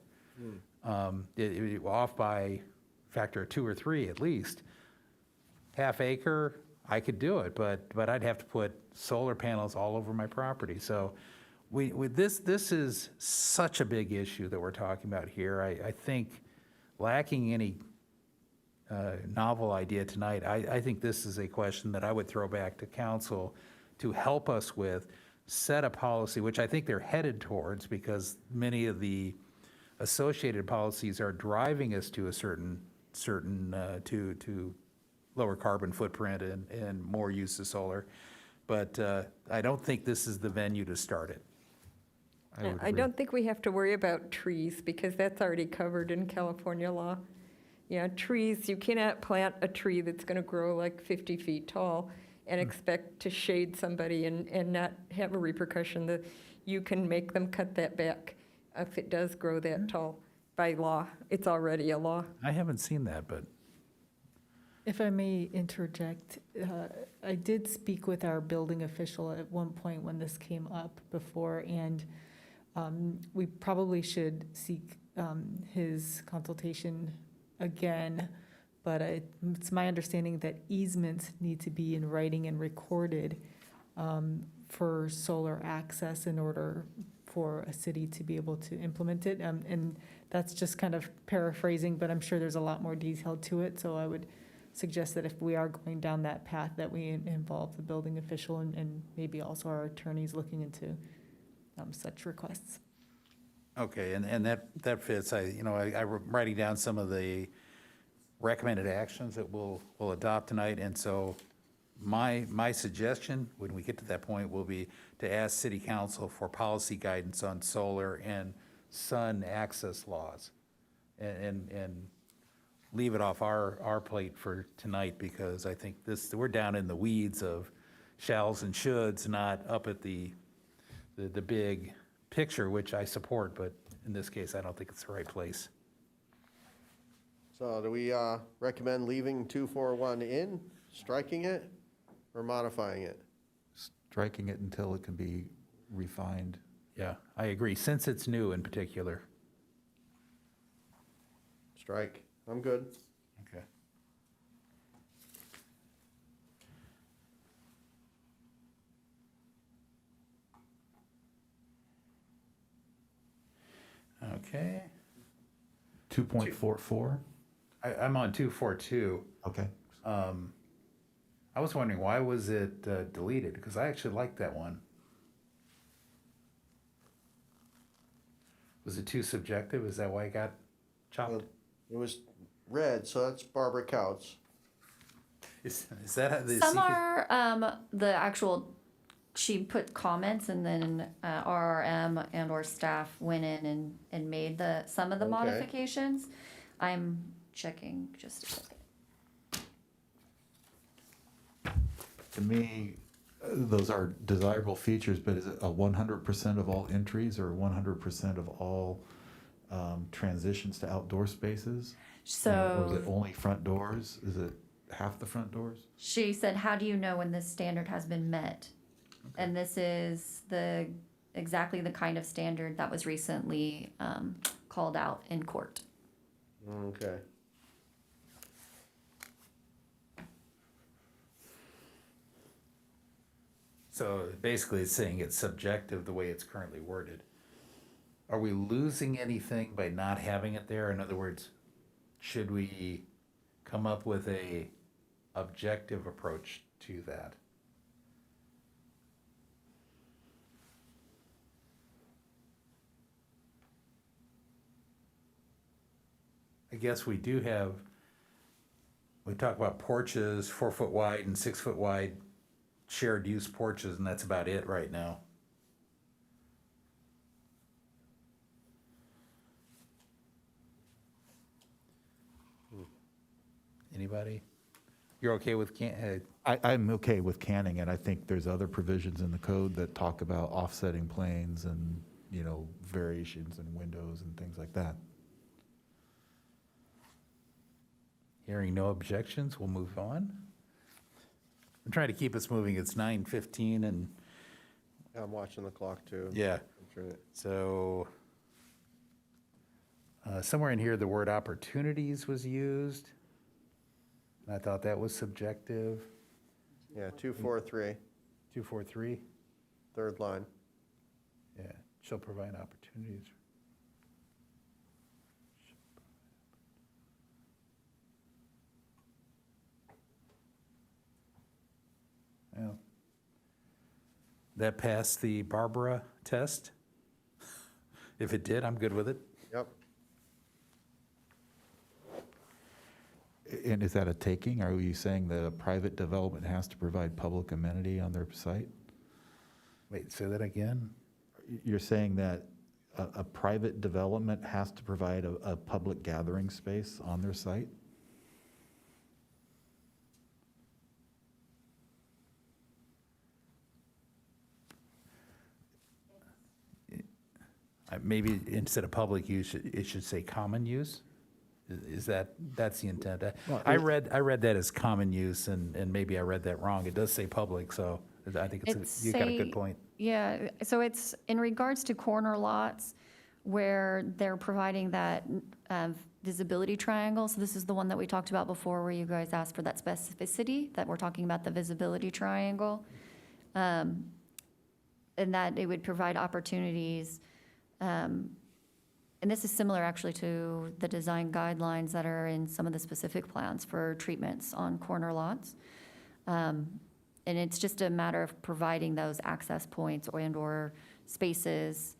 Off by factor of 2 or 3 at least. Half acre, I could do it, but I'd have to put solar panels all over my property. So this is such a big issue that we're talking about here. I think lacking any novel idea tonight, I think this is a question that I would throw back to council to help us with, set a policy, which I think they're headed towards, because many of the associated policies are driving us to a certain to lower carbon footprint and more use of solar. But I don't think this is the venue to start it. I don't think we have to worry about trees, because that's already covered in California law. Yeah, trees, you cannot plant a tree that's going to grow like 50 feet tall and expect to shade somebody and not have a repercussion. That you can make them cut that back if it does grow that tall by law. It's already a law. I haven't seen that, but If I may interject, I did speak with our building official at one point when this came up before, and we probably should seek his consultation again, but it's my understanding that easements need to be in writing and recorded for solar access in order for a city to be able to implement it. And that's just kind of paraphrasing, but I'm sure there's a lot more detail to it, so I would suggest that if we are going down that path, that we involve the building official and maybe also our attorneys looking into such requests. okay, and that fits. I'm writing down some of the recommended actions that we'll adopt tonight, and so my suggestion when we get to that point will be to ask City Council for policy guidance on solar and sun access laws, and leave it off our plate for tonight, because I think we're down in the weeds of shalls and shoulds, not up at the big picture, which I support, but in this case, I don't think it's the right place. So do we recommend leaving 241 in, striking it, or modifying it? Striking it until it can be refined. Yeah, I agree, since it's new in particular. Strike. I'm good. Okay. Okay. 2.44? I'm on 242. Okay. I was wondering, why was it deleted? Because I actually liked that one. Was it too subjective? Is that why it got chopped? It was red, so that's Barbara Couts. Is that how the Some are the actual, she put comments, and then RRM and or staff went in and made some of the Okay. modifications. I'm checking just a second. To me, those are desirable features, but is it a 100% of all entries or 100% of all transitions to outdoor spaces? Or is So it only front doors? Is it half the front doors? she said, how do you know when this standard has been met? And this is exactly the kind of standard that was recently called out in court. Okay. So basically, it's saying it's subjective the way it's currently worded. Are we losing anything by not having it there? In other words, should we come up with a objective approach to that. I guess we do have, we talk about porches, 4-foot wide and 6-foot wide shared use porches, and that's about it right now. Anybody? You're okay with I'm okay with canning it. I think there's other provisions in the code that talk about offsetting planes and, you know, variations in windows and things like that. Hearing no objections, we'll move on. I'm trying to keep us moving. It's 9:15 and, I'm watching the clock too. yeah, I'm sure that- so somewhere in here, the word opportunities was used. I thought that was subjective. Yeah, 243, 243, third line. yeah, shall provide opportunities. Well, that passed the Barbara test? If it did, I'm good with it. Yep. And is that a taking? Are you saying that a private development has to provide public amenity on their site? Wait, say that again? You're saying that a private development has to provide a public gathering space on their site? Maybe instead of public use, it should say common use? Is that's the intent? I read that as common use, and maybe I read that wrong. It does say public, so I think you got a good point. Yeah, so it's in regards to corner lots where they're providing that visibility triangle. So this is the one that we talked about before where you guys asked for that specificity, that we're talking about the visibility triangle. And that it would provide opportunities. And this is similar actually to the design guidelines that are in some of the specific plans for treatments on corner lots. And it's just a matter of providing those access points and/or spaces,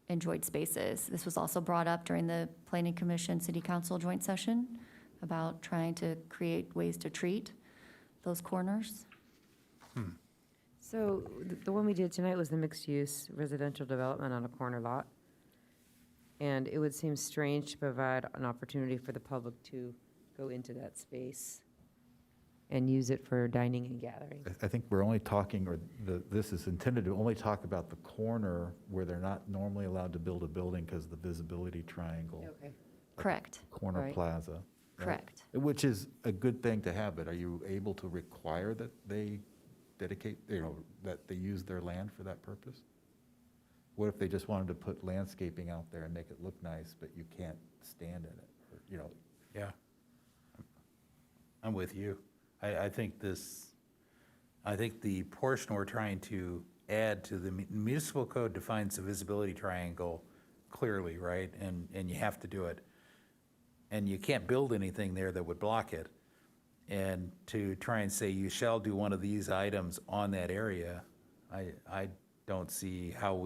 enjoyed spaces. This was also brought up during the Planning Commission City Council joint session about trying to create ways to treat those corners. So the one we did tonight was the mixed-use residential development on a corner lot. And it would seem strange to provide an opportunity for the public to go into that space and use it for dining and gathering. I think we're only talking, or this is intended to only talk about the corner where they're not normally allowed to build a building because of the visibility triangle. Okay. Correct. Corner Right. plaza. right? Correct. Which is a good thing to have, but are you able to require that they dedicate, that they use their land for that purpose? What if they just wanted to put landscaping out there and make it look nice, but you can't stand in it, or, Yeah. I'm with you. I think the portion we're trying to add to the municipal code defines the visibility triangle clearly, right? And you have to do it. And you can't build anything there that would block it. And to try and say you shall do one of these items on that area, I don't see how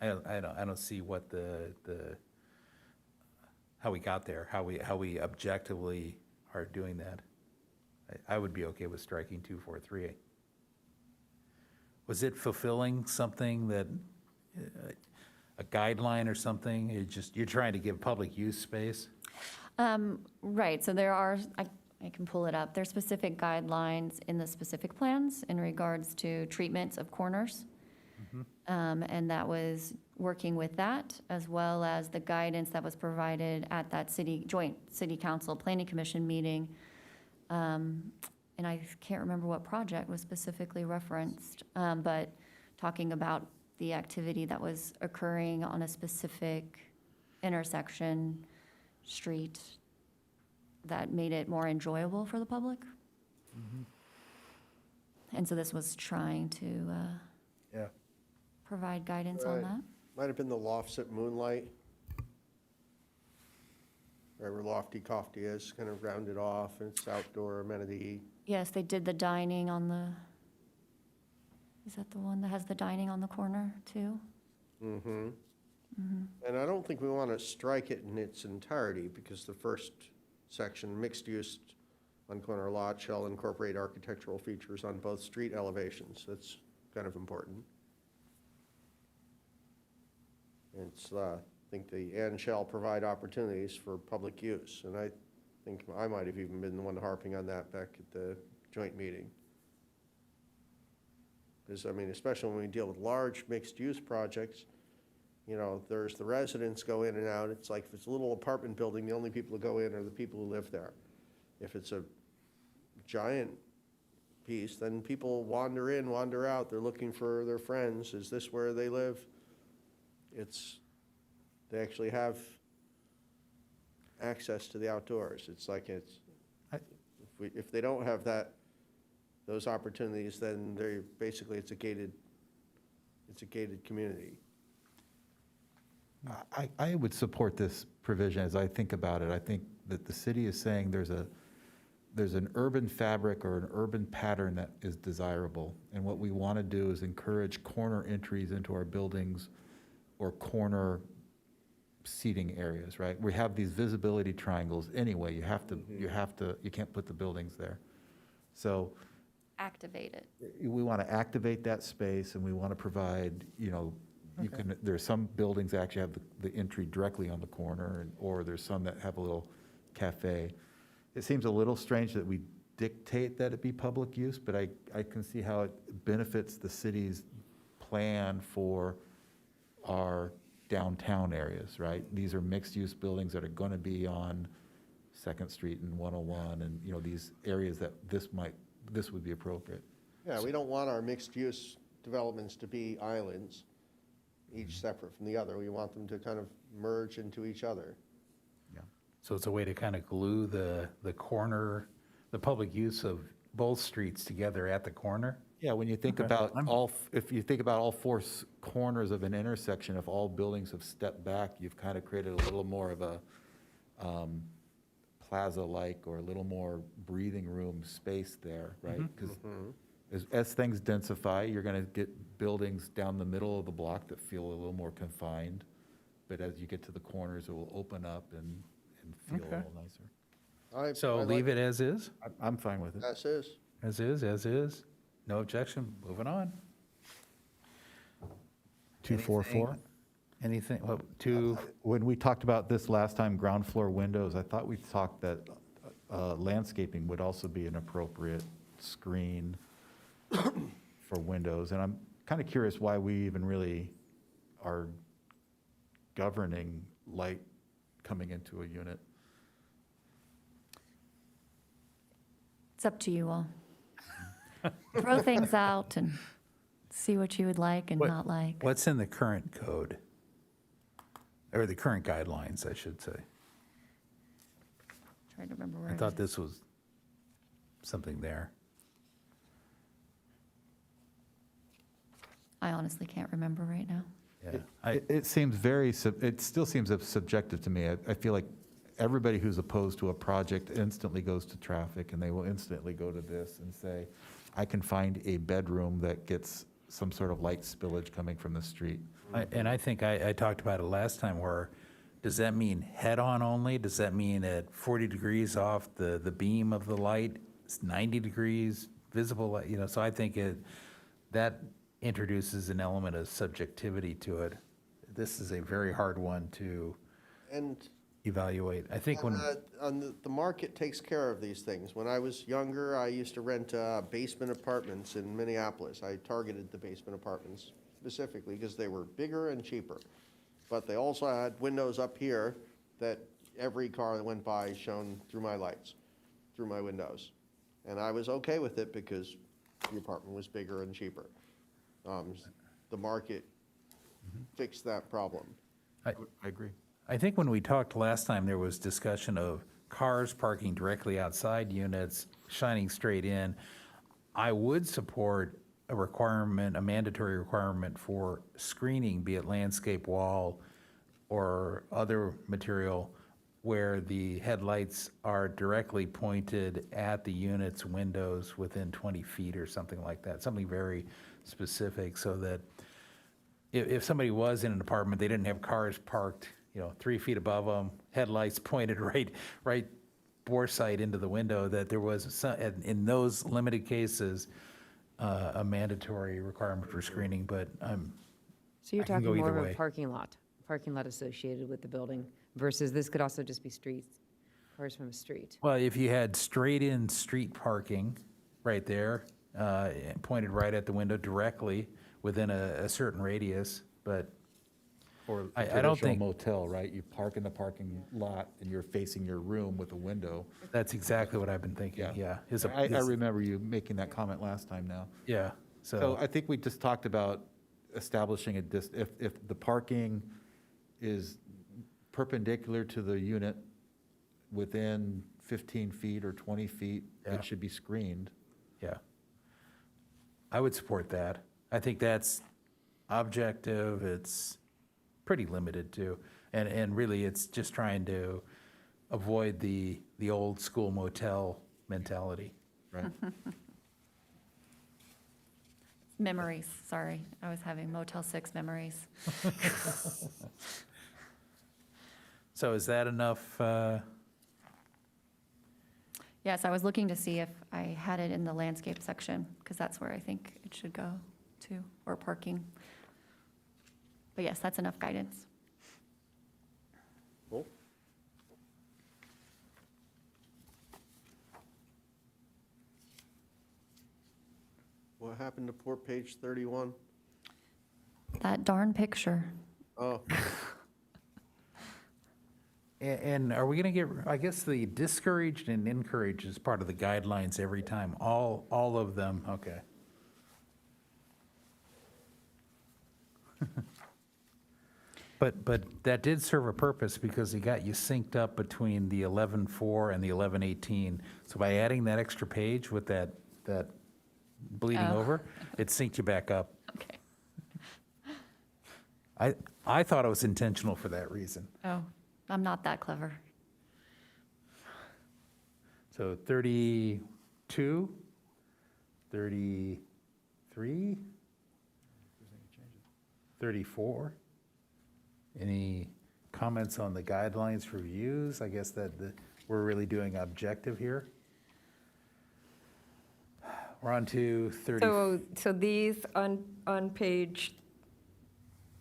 I don't see what how we got there, how we objectively are doing that. I would be okay with striking 243. Was it fulfilling something that, a guideline or something? You're trying to give public use space? Right, so there are, I can pull it up. There's specific guidelines in the specific plans in regards to treatments of corners. And that was working with that, as well as the guidance that was provided at that joint city council planning commission meeting. And I can't remember what project was specifically referenced, but talking about the activity that was occurring on a specific intersection, street, that made it more enjoyable for the public. And so this was trying to Yeah. provide guidance on Right. that. Might have been the lofts at Moonlight. right where Lofty Coffee is, kind of rounded off, and it's outdoor amenity. Yes, they did the dining on the, is that the one that has the dining on the corner too? Mm-hmm. And I don't think we want to strike it in its entirety, because the first section, mixed use on corner lot shall incorporate architectural features on both street elevations. That's kind of important. It's, I think and shall provide opportunities for public use. And I think I might have even been the one harping on that back at the joint meeting. Because, I mean, especially when we deal with large mixed-use projects, you know, there's the residents go in and out. It's like if it's a little apartment building, the only people who go in are the people who live there. If it's a giant piece, then people wander in, wander out. They're looking for their friends. Is this where they live? They actually have access to the outdoors. It's like if they don't have those opportunities, then basically it's a gated community. I would support this provision as I think about it. I think that the city is saying there's an urban fabric or an urban pattern that is desirable. And what we want to do is encourage corner entries into our buildings or corner seating areas, right? We have these visibility triangles anyway. You can't put the buildings there. So Activate it. we want to activate that space, and we want to provide, there's some buildings that actually have the entry directly on the corner, or there's some that have a little cafe. It seems a little strange that we dictate that it be public use, but I can see how it benefits the city's plan for our downtown areas, right? These are mixed-use buildings that are going to be on 2nd Street and 101, and, these areas that this would be appropriate. Yeah, we don't want our mixed-use developments to be islands, each separate from the other. We want them to kind of merge into each other. So it's a way to kind of glue the corner, the public use of both streets together at the corner? Yeah, when you think about if you think about all four corners of an intersection, if all buildings have stepped back, you've kind of created a little more of a plaza-like or a little more breathing room space there, right? Because as things densify, you're going to get buildings down the middle of the block that feel a little more confined. But as you get to the corners, it will open up and feel a little nicer. So leave it as is? I'm fine with it. As is. As is. No objection. Moving on. 244? Anything, When we talked about this last time, ground floor windows, I thought we talked that landscaping would also be an appropriate screen for windows. And I'm kind of curious why we even really are governing light coming into a unit. It's up to you all. Throw things out and see what you would like and not like. what's in the current code? Or the current guidelines, I should say. Trying to remember where I it thought is. this was something there. I honestly can't remember right now. Yeah. It seems it still seems subjective to me. I feel like everybody who's opposed to a project instantly goes to traffic, and they will instantly go to this and say, I can find a bedroom that gets some sort of light spillage coming from the street. And I think I talked about it last time, where, does that mean head-on only? Does that mean at 40 degrees off the beam of the light, it's 90 degrees visible light? So I think that introduces an element of subjectivity to it. This is a very hard one to evaluate. I think when The market takes care of these things. When I was younger, I used to rent basement apartments in Minneapolis. I targeted the basement apartments specifically because they were bigger and cheaper. But they also had windows up here that every car that went by shone through my lights, through my windows. And I was okay with it because the apartment was bigger and cheaper. The market fixed that problem. I agree. I think when we talked last time, there was discussion of cars parking directly outside units, shining straight in. I would support a mandatory requirement for screening, be it landscape wall or other material where the headlights are directly pointed at the unit's windows within 20 feet or something like that, something very specific, so that if somebody was in an apartment, they didn't have cars parked, 3 feet above them, headlights pointed right bore sight into the window, that there was, in those limited cases, a mandatory requirement for screening, but So you're I can go talking more either of way. a parking lot associated with the building versus this could also just be streets, cars from a street. Well, if you had straight-in street parking right there, pointed right at the window directly within a certain radius, but Or I a don't traditional think- motel, right? You park in the parking lot and you're facing your room with a window. that's exactly what I've been thinking, yeah. I remember you making that comment last time now. Yeah, So so, I think we just talked about establishing if the parking is perpendicular to the unit within 15 feet or 20 feet, Yeah. it should be screened. yeah. I would support that. I think that's objective, it's pretty limited too. And really, it's just trying to avoid the old school motel mentality. Right. Memories, sorry. I was having Motel 6 memories. So is that enough? Yes, I was looking to see if I had it in the landscape section, because that's where I think it should go to, or parking. But yes, that's enough guidance. Cool. What happened to poor page 31? That darn picture. Oh, And are we going to get, I guess the discouraged and encouraged is part of the guidelines every time, all of them, okay. But that did serve a purpose because it got you synced up between the 11.4 and the 11.18. So by adding that extra page with that bleeding Oh. over, it synced you back up. Okay. I thought it was intentional for that reason. Oh, I'm not that clever. So 32, 33, 34. Any comments on the guidelines for views? I guess that we're really doing objective here. We're on to 30. So these on page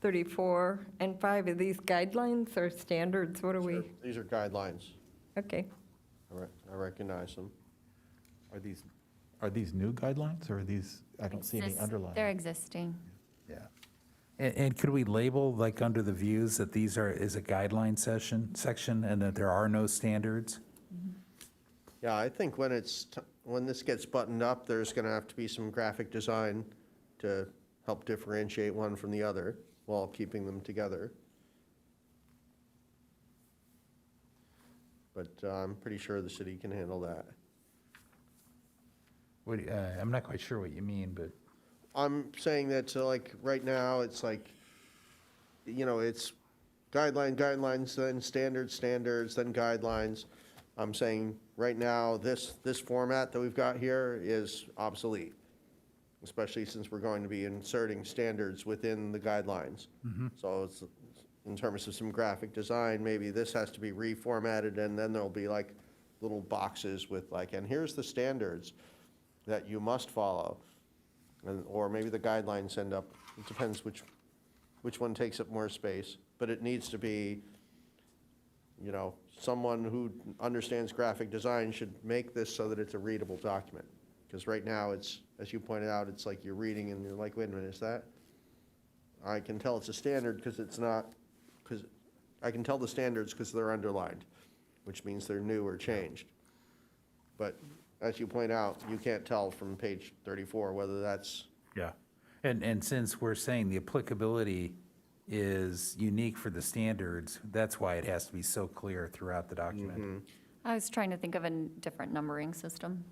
34 and 5, are these guidelines or standards? What are we? these are guidelines. Okay. I recognize them. Are these new guidelines or are these, I don't see any underlying? They're existing. Yeah. And could we label, like, under the views, that these is a guideline section, and that there are no standards? Yeah, I think when this gets buttoned up, there's going to have to be some graphic design to help differentiate one from the other while keeping them together. But I'm pretty sure the city can handle that. I'm not quite sure what you mean, but, I'm saying that, so like, right now, it's like, it's guidelines, then standards, then guidelines. I'm saying, right now, this format that we've got here is obsolete, especially since we're going to be inserting standards within the guidelines. So it's, in terms of some graphic design, maybe this has to be reformatted, and then there'll be like little boxes with like, and here's the standards that you must follow. Or maybe the guidelines end up, it depends which one takes up more space, but it needs to be, someone who understands graphic design should make this so that it's a readable document. Because right now, it's, as you pointed out, it's like you're reading and you're like, wait a minute, is that? I can tell it's a standard because it's not, because I can tell the standards because they're underlined, which means they're new or changed. But as you point out, you can't tell from page 34 whether that's, yeah. And since we're saying the applicability is unique for the standards, that's why it has to be so clear throughout the document. I was trying to think of a different numbering system.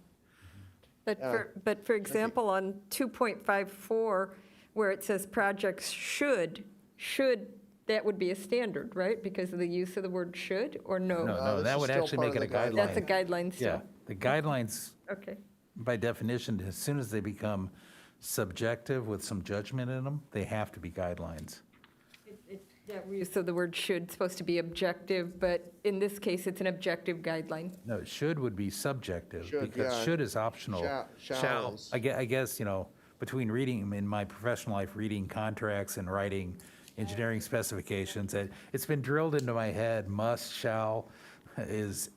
But for example, on 2.54, where it says projects should that would be a standard, right? Because of the use of the word should, or no? No, this that is would still actually part make it a of the guideline. That's a guideline. guideline Yeah, still? the guidelines, Okay. by definition, as soon as they become subjective with some judgment in them, they have to be guidelines. That use of the word should, supposed to be objective, but in this case, it's an objective guideline. No, should would be subjective, Should, because yeah. should is optional. Shall is- I guess, between reading, in my professional life, reading contracts and writing engineering specifications, it's been drilled into my head, must, shall is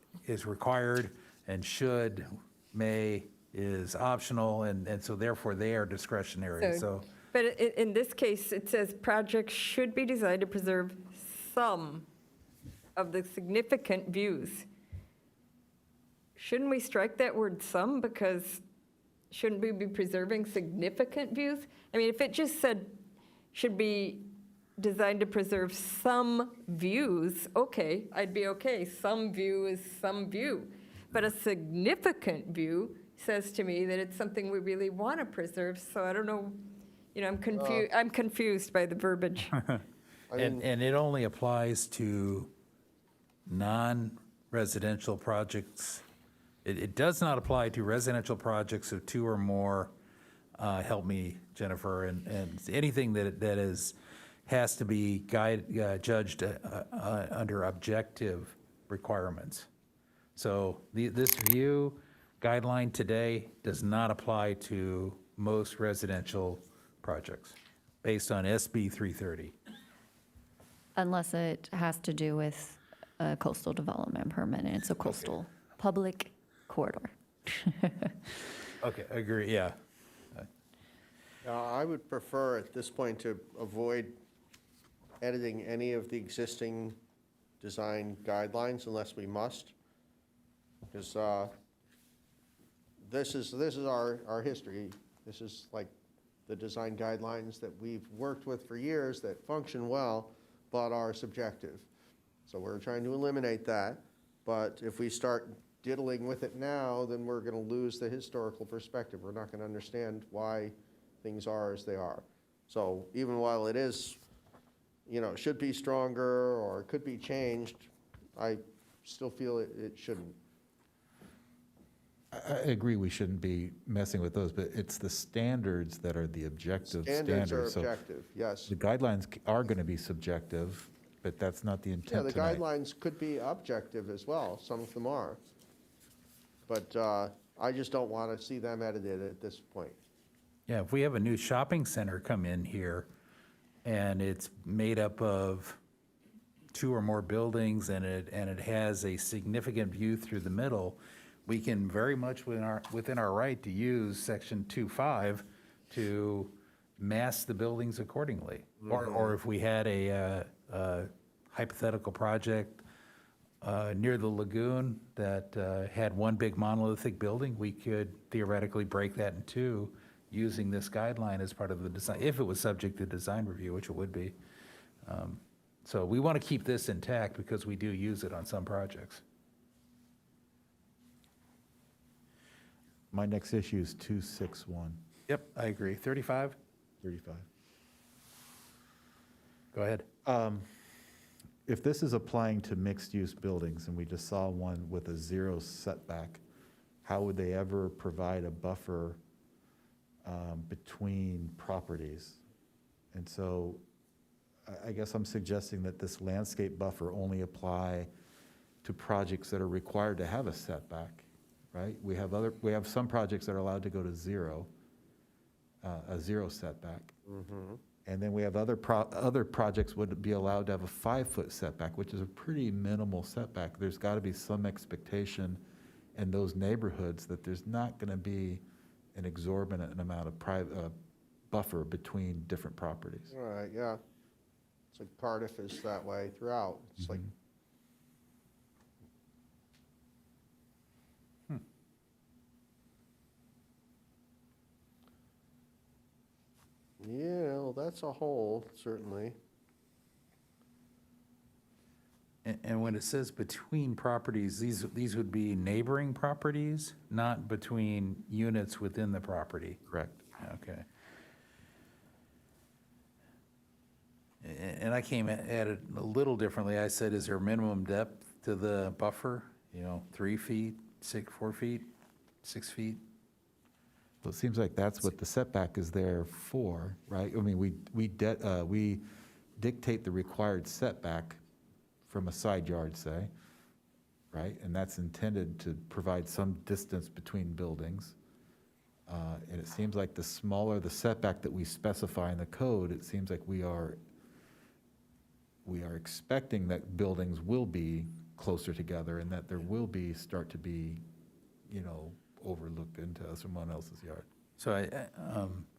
required, and should, may is optional, and so therefore they are discretionary, so. But in this case, it says projects should be designed to preserve some of the significant views. Shouldn't we strike that word "some" because shouldn't we be preserving significant views? I mean, if it just said should be designed to preserve some views, okay, I'd be okay. Some view is some view. But a significant view says to me that it's something we really want to preserve, so I don't know, I'm confused by the verbiage. And it only applies to non-residential projects. It does not apply to residential projects of two or more, help me, Jennifer, and anything that has to be judged under objective requirements. So this view guideline today does not apply to most residential projects based on SB 330. Unless it has to do with a coastal development permit, and it's a coastal public corridor. Okay, I agree, yeah. I would prefer at this point to avoid editing any of the existing design guidelines unless we must. Because this is our history. This is like the design guidelines that we've worked with for years that function well, but are subjective. So we're trying to eliminate that. But if we start diddling with it now, then we're going to lose the historical perspective. We're not going to understand why things are as they are. So even while it is, should be stronger or could be changed, I still feel it shouldn't. I agree we shouldn't be messing with those, but it's the standards that are the objective Standards standards. are So objective, yes. the guidelines are going to be subjective, but that's not the Yeah, intent the tonight. guidelines could be objective as well. Some of them are. But I just don't want to see them edited at this point. Yeah, if we have a new shopping center come in here and it's made up of two or more buildings and it has a significant view through the middle, we can very much within our right to use section 2.5 to mass the buildings accordingly. Or if we had a hypothetical project near the lagoon that had one big monolithic building, we could theoretically break that in two using this guideline as part of the design, if it was subject to design review, which it would be. So we want to keep this intact because we do use it on some projects. My next issue is 261, Yep, I agree. 35? 35. Go ahead. If this is applying to mixed-use buildings, and we just saw one with a 0 setback, how would they ever provide a buffer between properties? And so I guess I'm suggesting that this landscape buffer only apply to projects that are required to have a setback, right? We have some projects that are allowed to go to 0, a 0 setback. And then we have other projects would be allowed to have a 5-foot setback, which is a pretty minimal setback. There's got to be some expectation in those neighborhoods that there's not going to be an exorbitant amount of buffer between different properties. All right, yeah. It's like Cardiff is that way throughout. It's like, yeah, well, that's a whole, certainly. And when it says between properties, these would be neighboring properties, not between units within the property. Correct. Okay. And I came at it a little differently. I said, is there a minimum depth to the buffer? 3 feet, 4 feet, 6 feet? Well, it seems like that's what the setback is there for, right? I mean, we dictate the required setback from a side yard, say, right? And that's intended to provide some distance between buildings. And it seems like the smaller the setback that we specify in the code, it seems like we are expecting that buildings will be closer together and that there will start to be, overlooked into someone else's yard. So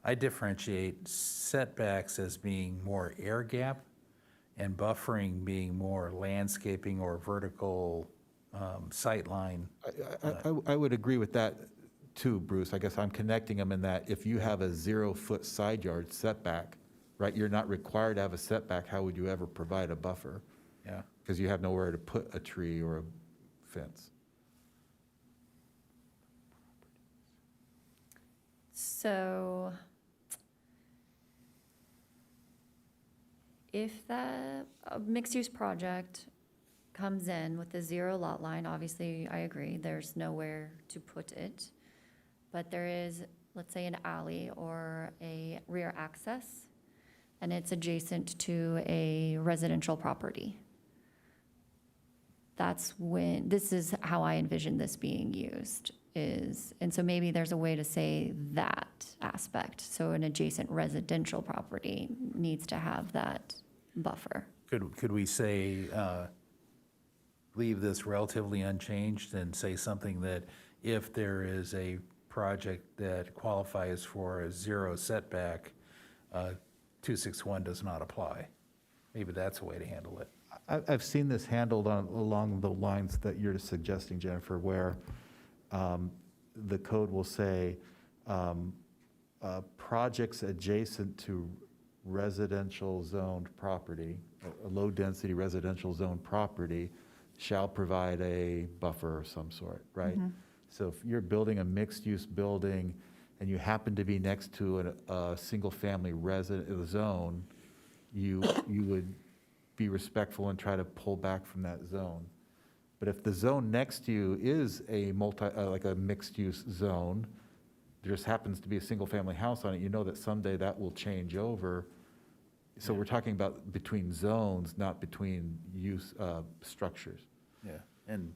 I differentiate setbacks as being more air gap and buffering being more landscaping or vertical sight line. I would agree with that too, Bruce. I guess I'm connecting them in that if you have a 0-foot side yard setback, right, you're not required to have a setback, how would you ever provide a buffer? Yeah. Because you have nowhere to put a tree or a fence. So if the mixed-use project comes in with a 0 lot line, obviously, I agree, there's nowhere to put it. But there is, let's say, an alley or a rear access, and it's adjacent to a residential property. This is how I envision this being used and so maybe there's a way to say that aspect. So an adjacent residential property needs to have that buffer. Could we say, leave this relatively unchanged and say something that if there is a project that qualifies for a 0 setback, 261 does not apply? Maybe that's a way to handle it. I've seen this handled along the lines that you're suggesting, Jennifer, where the code will say projects adjacent to residential zoned property, a low-density residential zoned property shall provide a buffer of some sort, right? So if you're building a mixed-use building and you happen to be next to a single-family resident zone, you would be respectful and try to pull back from that zone. But if the zone next to you is a like a mixed-use zone, there just happens to be a single-family house on it, you know that someday that will change over. So we're talking about between zones, not between use structures. Yeah. And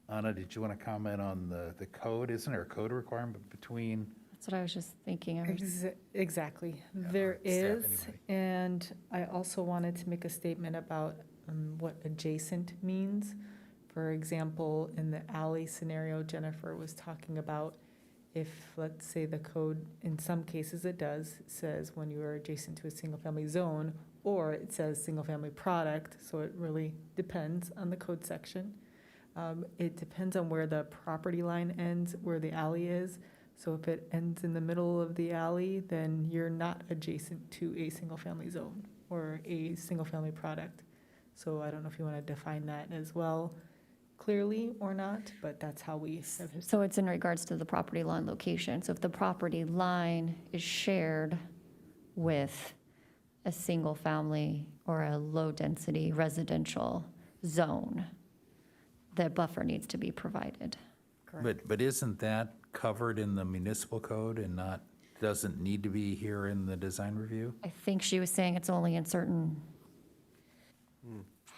Anna, did you want to comment on the code? Isn't there a code requirement between? That's what I was just thinking. Exactly. Yeah, There staff is, anyway. and I also wanted to make a statement about what adjacent means. For example, in the alley scenario Jennifer was talking about, if, let's say, the code, in some cases it does, says when you are adjacent to a single-family zone, or it says single-family product, so it really depends on the code section. It depends on where the property line ends, where the alley is. So if it ends in the middle of the alley, then you're not adjacent to a single-family zone or a single-family product. So I don't know if you want to define that as well clearly or not, but that's how we have. So it's in regards to the property line location. So if the property line is shared with a single family or a low-density residential zone, the buffer needs to be provided. But isn't that covered in the municipal code and doesn't need to be here in the design review? I think she was saying it's only in certain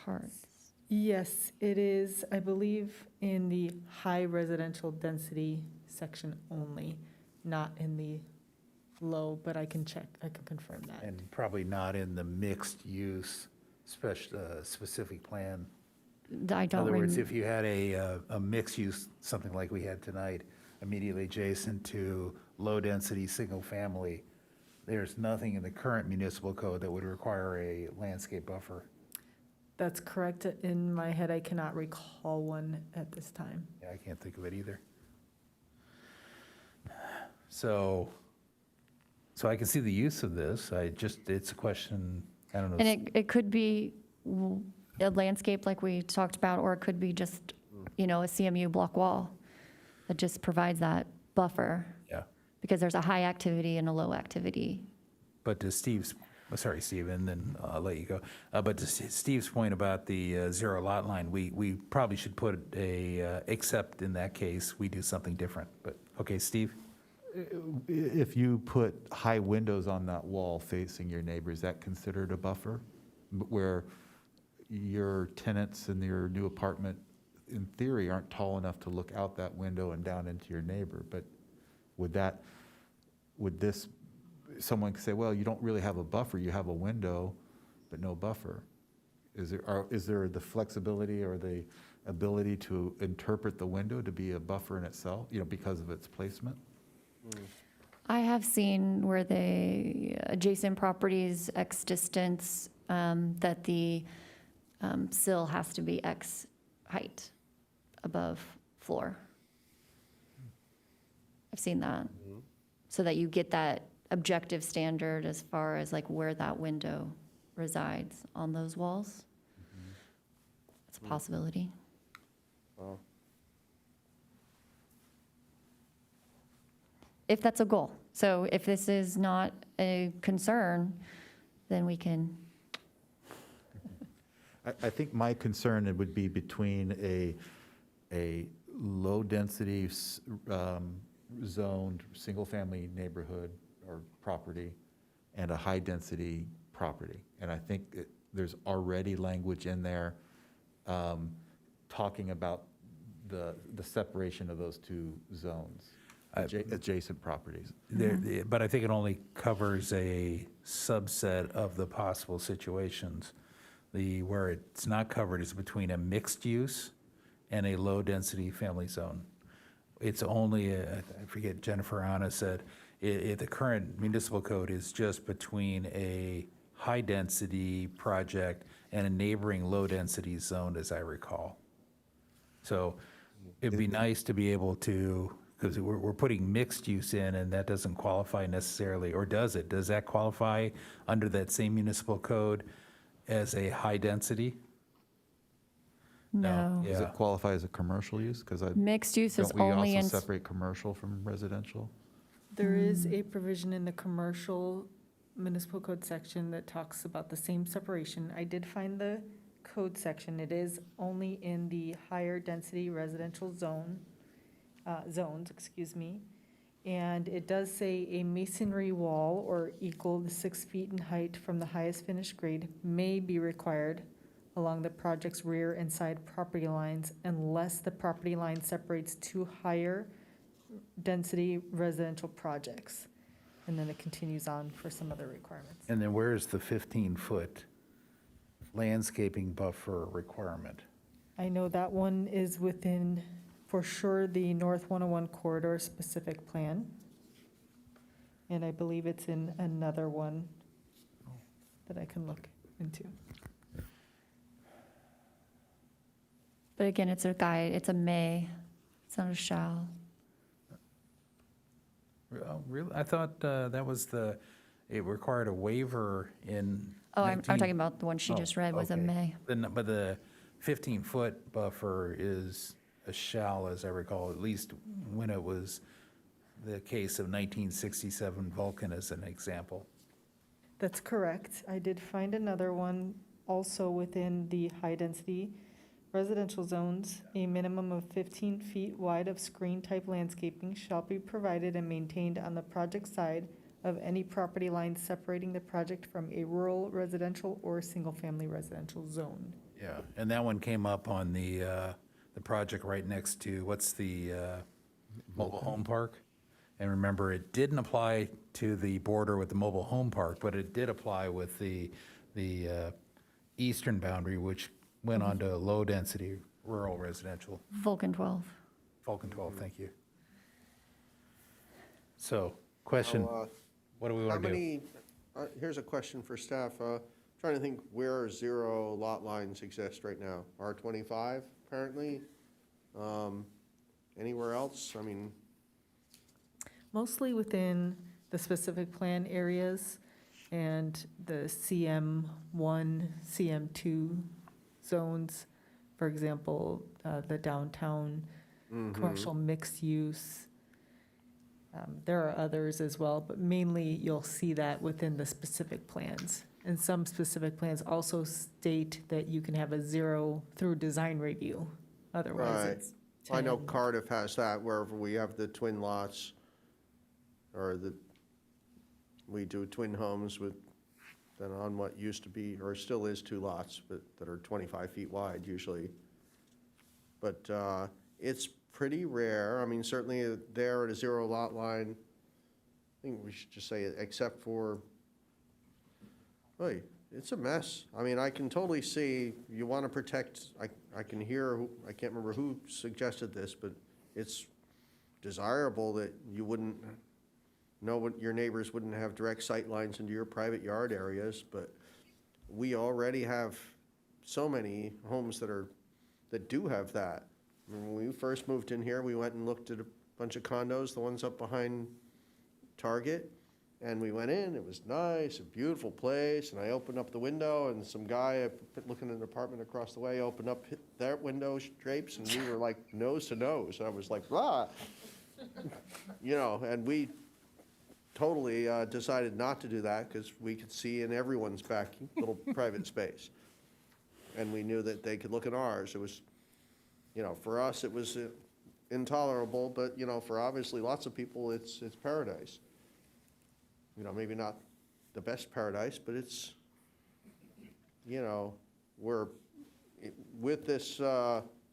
parts. Yes, it is, I believe, in the high residential density section only, not in the low, but I can check, I can confirm that. And probably not in the mixed use specific plan. I In don't other words, rem- if you had a mixed use, something like we had tonight, immediately adjacent to low-density, single-family, there's nothing in the current municipal code that would require a landscape buffer. That's correct. In my head, I cannot recall one at this time. Yeah, I can't think of it either. So I can see the use of this. It's a question, I don't know. And it could be a landscape like we talked about, or it could be just, a CMU block wall that just provides that buffer. Yeah. Because there's a high activity and a low activity. But to Steve's Sorry, Steve, and then I'll let you go. But to Steve's point about the zero lot line, we probably should put except in that case, we do something different. But, okay, Steve? If you put high windows on that wall facing your neighbor, is that considered a buffer? Where your tenants in your new apartment, in theory, aren't tall enough to look out that window and down into your neighbor, but someone could say, well, you don't really have a buffer, you have a window, but no buffer. Is there the flexibility or the ability to interpret the window to be a buffer in itself, because of its placement? I have seen where the adjacent properties X distance, that the sill has to be X height above floor. I've seen that. So that you get that objective standard as far as like where that window resides on those walls. It's a possibility. Wow. If that's a goal. So if this is not a concern, then we can. I think my concern would be between a low-density zoned single-family neighborhood or property and a high-density property. And I think there's already language in there talking about the separation of those two zones, adjacent properties. But I think it only covers a subset of the possible situations. Where it's not covered is between a mixed use and a low-density family zone. It's only, I forget, Jennifer Anna said, the current municipal code is just between a high-density project and a neighboring low-density zone, as I recall. So it'd be nice to be able to, because we're putting mixed use in, and that doesn't qualify necessarily, or does it? Does that qualify under that same municipal code as a high density? No. Does it qualify as a commercial use? Because Mixed use is don't we only in. also separate commercial from residential? There is a provision in the commercial municipal code section that talks about the same separation. I did find the code section. It is only in the higher density residential zones, And it does say a masonry wall or equal to 6 feet in height from the highest finished grade may be required along the project's rear and side property lines unless the property line separates two higher density residential projects. And then it continues on for some other requirements. And then where is the 15-foot landscaping buffer requirement? I know that one is within, for sure, the North 101 corridor specific plan. And I believe it's in another one that I can look into. But again, it's a guide, it's a may, it's not a shall. Oh, really? I thought that was it required a waiver in. Oh, I'm talking about the one she just read was a okay. may. But the 15-foot buffer is a shall, as I recall, at least when it was the case of 1967 Vulcan as an example. That's correct. I did find another one also within the high-density residential zones. A minimum of 15 feet wide of screen-type landscaping shall be provided and maintained on the project side of any property line separating the project from a rural residential or single-family residential zone. Yeah, and that one came up on the project right next to, what's the mobile home park? And remember, it didn't apply to the border with the mobile home park, but it did apply with the eastern boundary, which went on to low-density rural residential. Vulcan 12. Vulcan 12, thank you. So, question, what do we want to do? Here's a question for staff. Trying to think where zero lot lines exist right now. R25 apparently. Anywhere else? I mean, Mostly within the specific plan areas and the CM1, CM2 zones. For example, the downtown commercial mixed use. There are others as well, but mainly you'll see that within the specific plans. And some specific plans also state that you can have a 0 through design review. Otherwise, Right. it's I know 10. Cardiff has that, wherever we have the twin lots, or we do twin homes with, then on what used to be, or still is 2 lots, but that are 25 feet wide usually. But it's pretty rare. I mean, certainly there at a 0 lot line, I think we should just say, except for, it's a mess. I mean, I can totally see, you want to protect, I can hear, I can't remember who suggested this, but it's desirable that you wouldn't know what your neighbors wouldn't have direct sight lines into your private yard areas, but we already have so many homes that do have that. I mean, when we first moved in here, we went and looked at a bunch of condos, the ones up behind Target, and we went in, it was nice, a beautiful place, and I opened up the window, and some guy looking at an apartment across the way opened up their window drapes, and we were like nose to nose. I was like, blah. You know, and we totally decided not to do that because we could see in everyone's back little private space. And we knew that they could look in ours. It was, you know, for us, it was intolerable, but, you know, for obviously lots of people, it's paradise. You know, maybe not the best paradise, but it's, you know, with this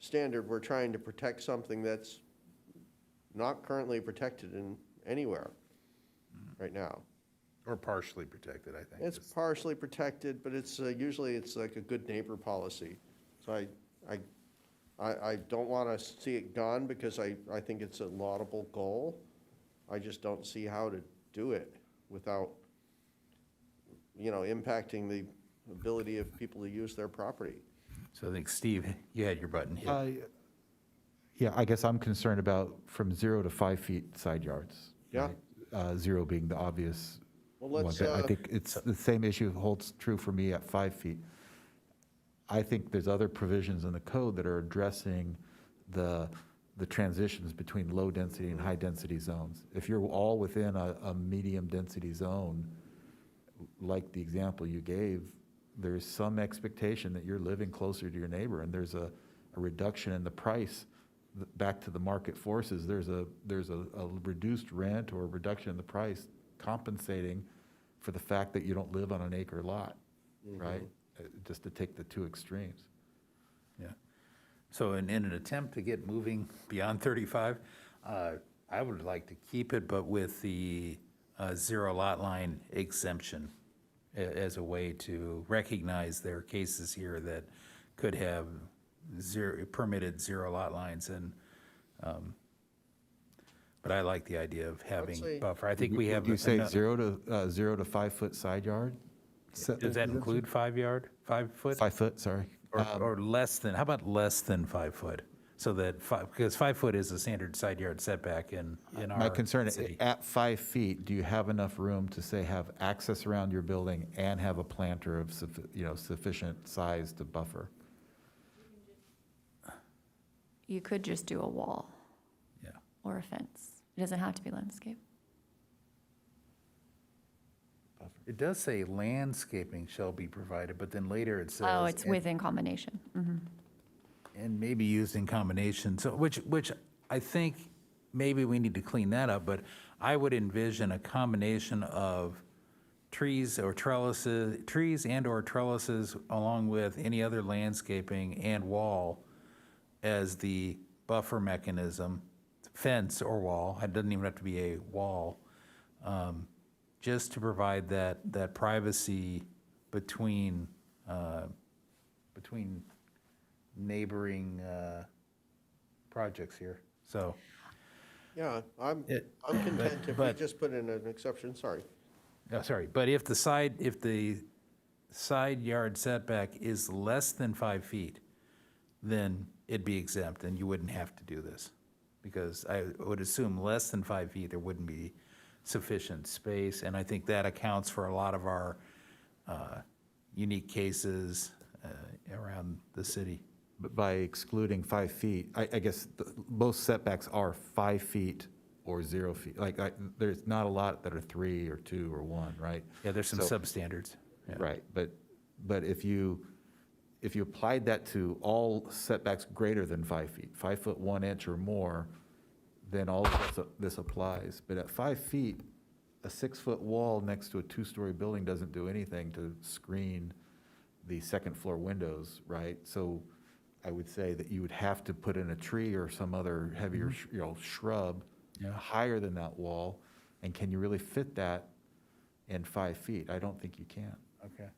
standard, we're trying to protect something that's not currently protected in anywhere right now. Or partially protected, I think. It's partially protected, but it's usually it's like a good neighbor policy. So I don't want to see it gone because I think it's a laudable goal. I just don't see how to do it without, you know, impacting the ability of people to use their property. So I think, Steve, you had your button hit. Yeah, I guess I'm concerned about from 0 to 5 feet side yards. Yeah. Right? 0 being the obvious Well, one. let's, But I think it's the same issue holds true for me at 5 feet. I think there's other provisions in the code that are addressing the transitions between low-density and high-density zones. If you're all within a medium-density zone, like the example you gave, there's some expectation that you're living closer to your neighbor, and there's a reduction in the price back to the market forces. There's a reduced rent or a reduction in the price compensating for the fact that you don't live on an acre lot, right? Just to take the two extremes. Yeah. So in an attempt to get moving beyond 35, I would like to keep it, but with the 0 lot line exemption as a way to recognize there are cases here that could have permitted 0 lot lines, and but I like the idea of having buffer. I think we have. You say 0 to 5 foot side yard? Does that include 5 foot? 5 foot, sorry. Or less than, how about less than 5 foot? So that because 5 foot is a standard side yard setback in our My concern is, city. at 5 feet, do you have enough room to say have access around your building and have a planter of sufficient size to buffer? You could just do a wall. Yeah. Or a fence. It doesn't have to be landscape. It does say landscaping shall be provided, but then later it says. Oh, it's within combination. Mhm. And maybe used in combination, so, which I think maybe we need to clean that up, but I would envision a combination of trees and/or trellises along with any other landscaping and wall as the buffer mechanism, fence or wall, it doesn't even have to be a wall, just to provide that privacy between neighboring projects here, so. Yeah, I'm content if we but- just put in an exception, sorry. No, sorry, but if the side yard setback is less than 5 feet, then it'd be exempt and you wouldn't have to do this. Because I would assume less than 5 feet, there wouldn't be sufficient space. And I think that accounts for a lot of our unique cases around the city. But by excluding 5 feet, I guess most setbacks are 5 feet or 0 feet. There's not a lot that are 3 or 2 or 1, right? Yeah, there's some So- substandards. Yeah. Right, but if you applied that to all setbacks greater than 5 feet, 5 foot 1 inch or more, then all of this applies. But at 5 feet, a 6-foot wall next to a 2-story building doesn't do anything to screen the second floor windows, right? So I would say that you would have to put in a tree or some other heavier, shrub Yeah. higher than that wall. And can you really fit that in 5 feet? I don't think you can. Okay.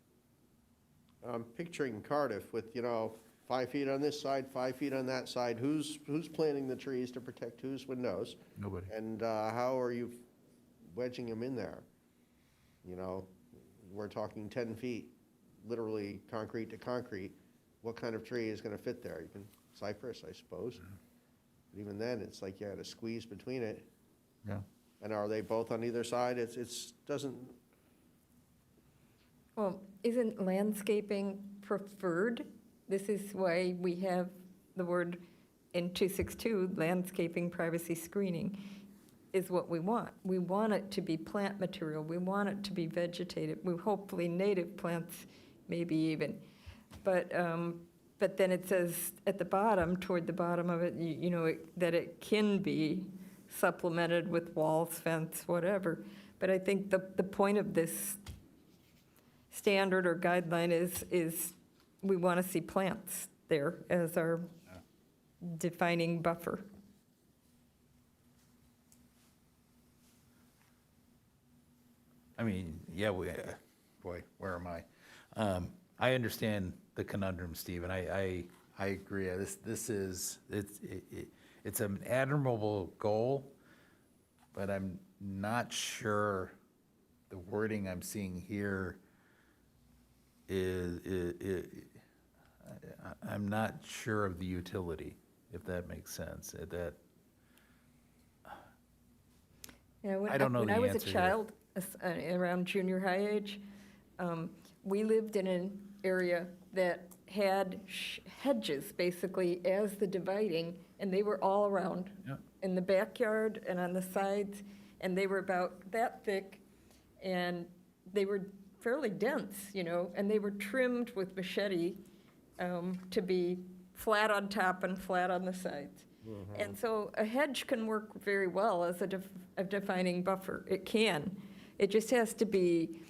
I'm picturing Cardiff with, 5 feet on this side, 5 feet on that side. Who's planting the trees to protect whose windows? Nobody. And how are you wedging them in there? We're talking 10 feet, literally concrete to concrete. What kind of tree is going to fit there? Cypress, I suppose. But even then, it's like you had a squeeze between it. Yeah. And are they both on either side? It's doesn't, Well, isn't landscaping preferred? This is why we have the word in 262, landscaping privacy screening, is what we want. We want it to be plant material. We want it to be vegetative. We hopefully native plants, maybe even. But then it says at the bottom, toward the bottom of it, that it can be supplemented with walls, fence, whatever. But I think the point of this standard or guideline is we want to see plants there as our defining buffer. I mean, yeah, boy, where am I? I understand the conundrum, Steve, and I agree. It's an admirable goal, but I'm not sure the wording I'm seeing here I'm not sure of the utility, if that makes sense. Yeah, I don't know when the I was a answer here. child, around junior high age, we lived in an area that had hedges, basically, as the dividing, and they were all around. Yeah. In the backyard and on the sides, and they were about that thick, and they were fairly dense, and they were trimmed with machete to be flat on top and flat on the sides. And so a hedge can work very well as a defining buffer. It can. It just has to be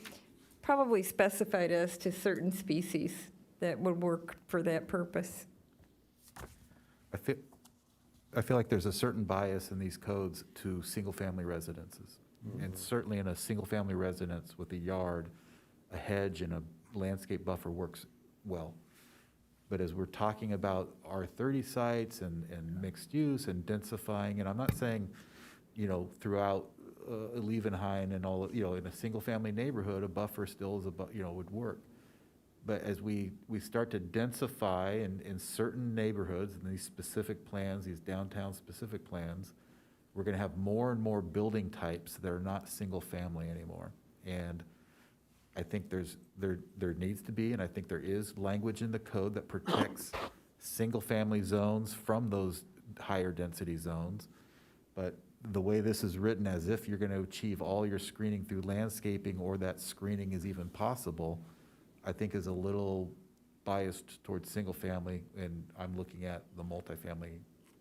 probably specified as to certain species that would work for that purpose. I feel like there's a certain bias in these codes to single-family residences. And certainly in a single-family residence with a yard, a hedge and a landscape buffer works well. But as we're talking about R30 sites and mixed use and densifying, and I'm not saying, throughout Liebenhain and all, in a single-family neighborhood, a buffer still is would work. But as we start to densify in certain neighborhoods, in these specific plans, these downtown-specific plans, we're going to have more and more building types that are not single-family anymore. And I think there needs to be, and I think there is language in the code that protects single-family zones from those higher density zones. But the way this is written, as if you're going to achieve all your screening through landscaping or that screening is even possible, I think is a little biased towards single-family, and I'm looking at the multifamily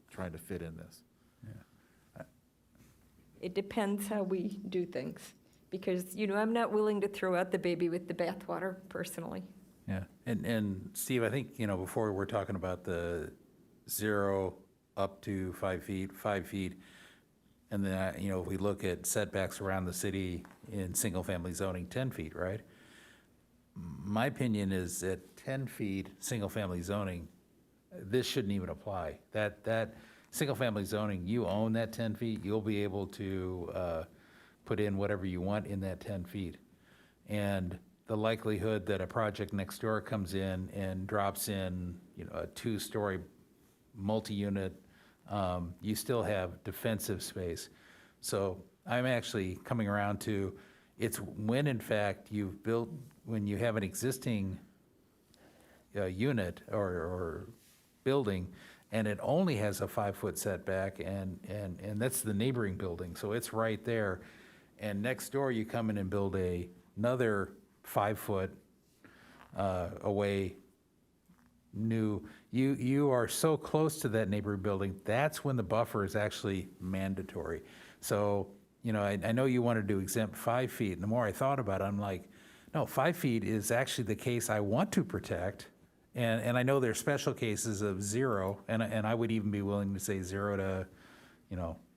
trying to fit in this. It depends how we do things, because, I'm not willing to throw out the baby with the bathwater personally. Yeah, and Steve, I think, before we're talking about the 0 up to 5 feet, and then, if we look at setbacks around the city in single-family zoning, 10 feet, right? My opinion is that 10 feet, single-family zoning, this shouldn't even apply. That single-family zoning, you own that 10 feet, you'll be able to put in whatever you want in that 10 feet. And the likelihood that a project next door comes in and drops in, a 2-story multi-unit, you still have defensive space. So I'm actually coming around to, it's when in fact when you have an existing unit or building, and it only has a 5-foot setback, and that's the neighboring building, so it's right there. And next door, you come in and build another 5-foot away new, you are so close to that neighboring building, that's when the buffer is actually mandatory. So, you know, I know you wanted to exempt 5 feet, and the more I thought about it, I'm like, no, 5 feet is actually the case I want to protect. And I know there's special cases of 0, and I would even be willing to say 0 to,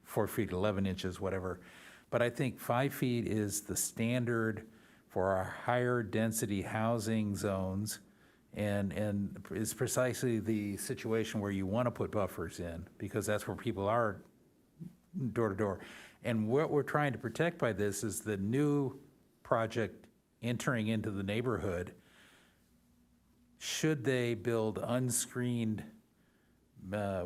4 feet, 11 inches, whatever. But I think 5 feet is the standard for our higher density housing zones, and is precisely the situation where you want to put buffers in, because that's where people are door to door. And what we're trying to protect by this is the new project entering into the neighborhood. Should they build unscreened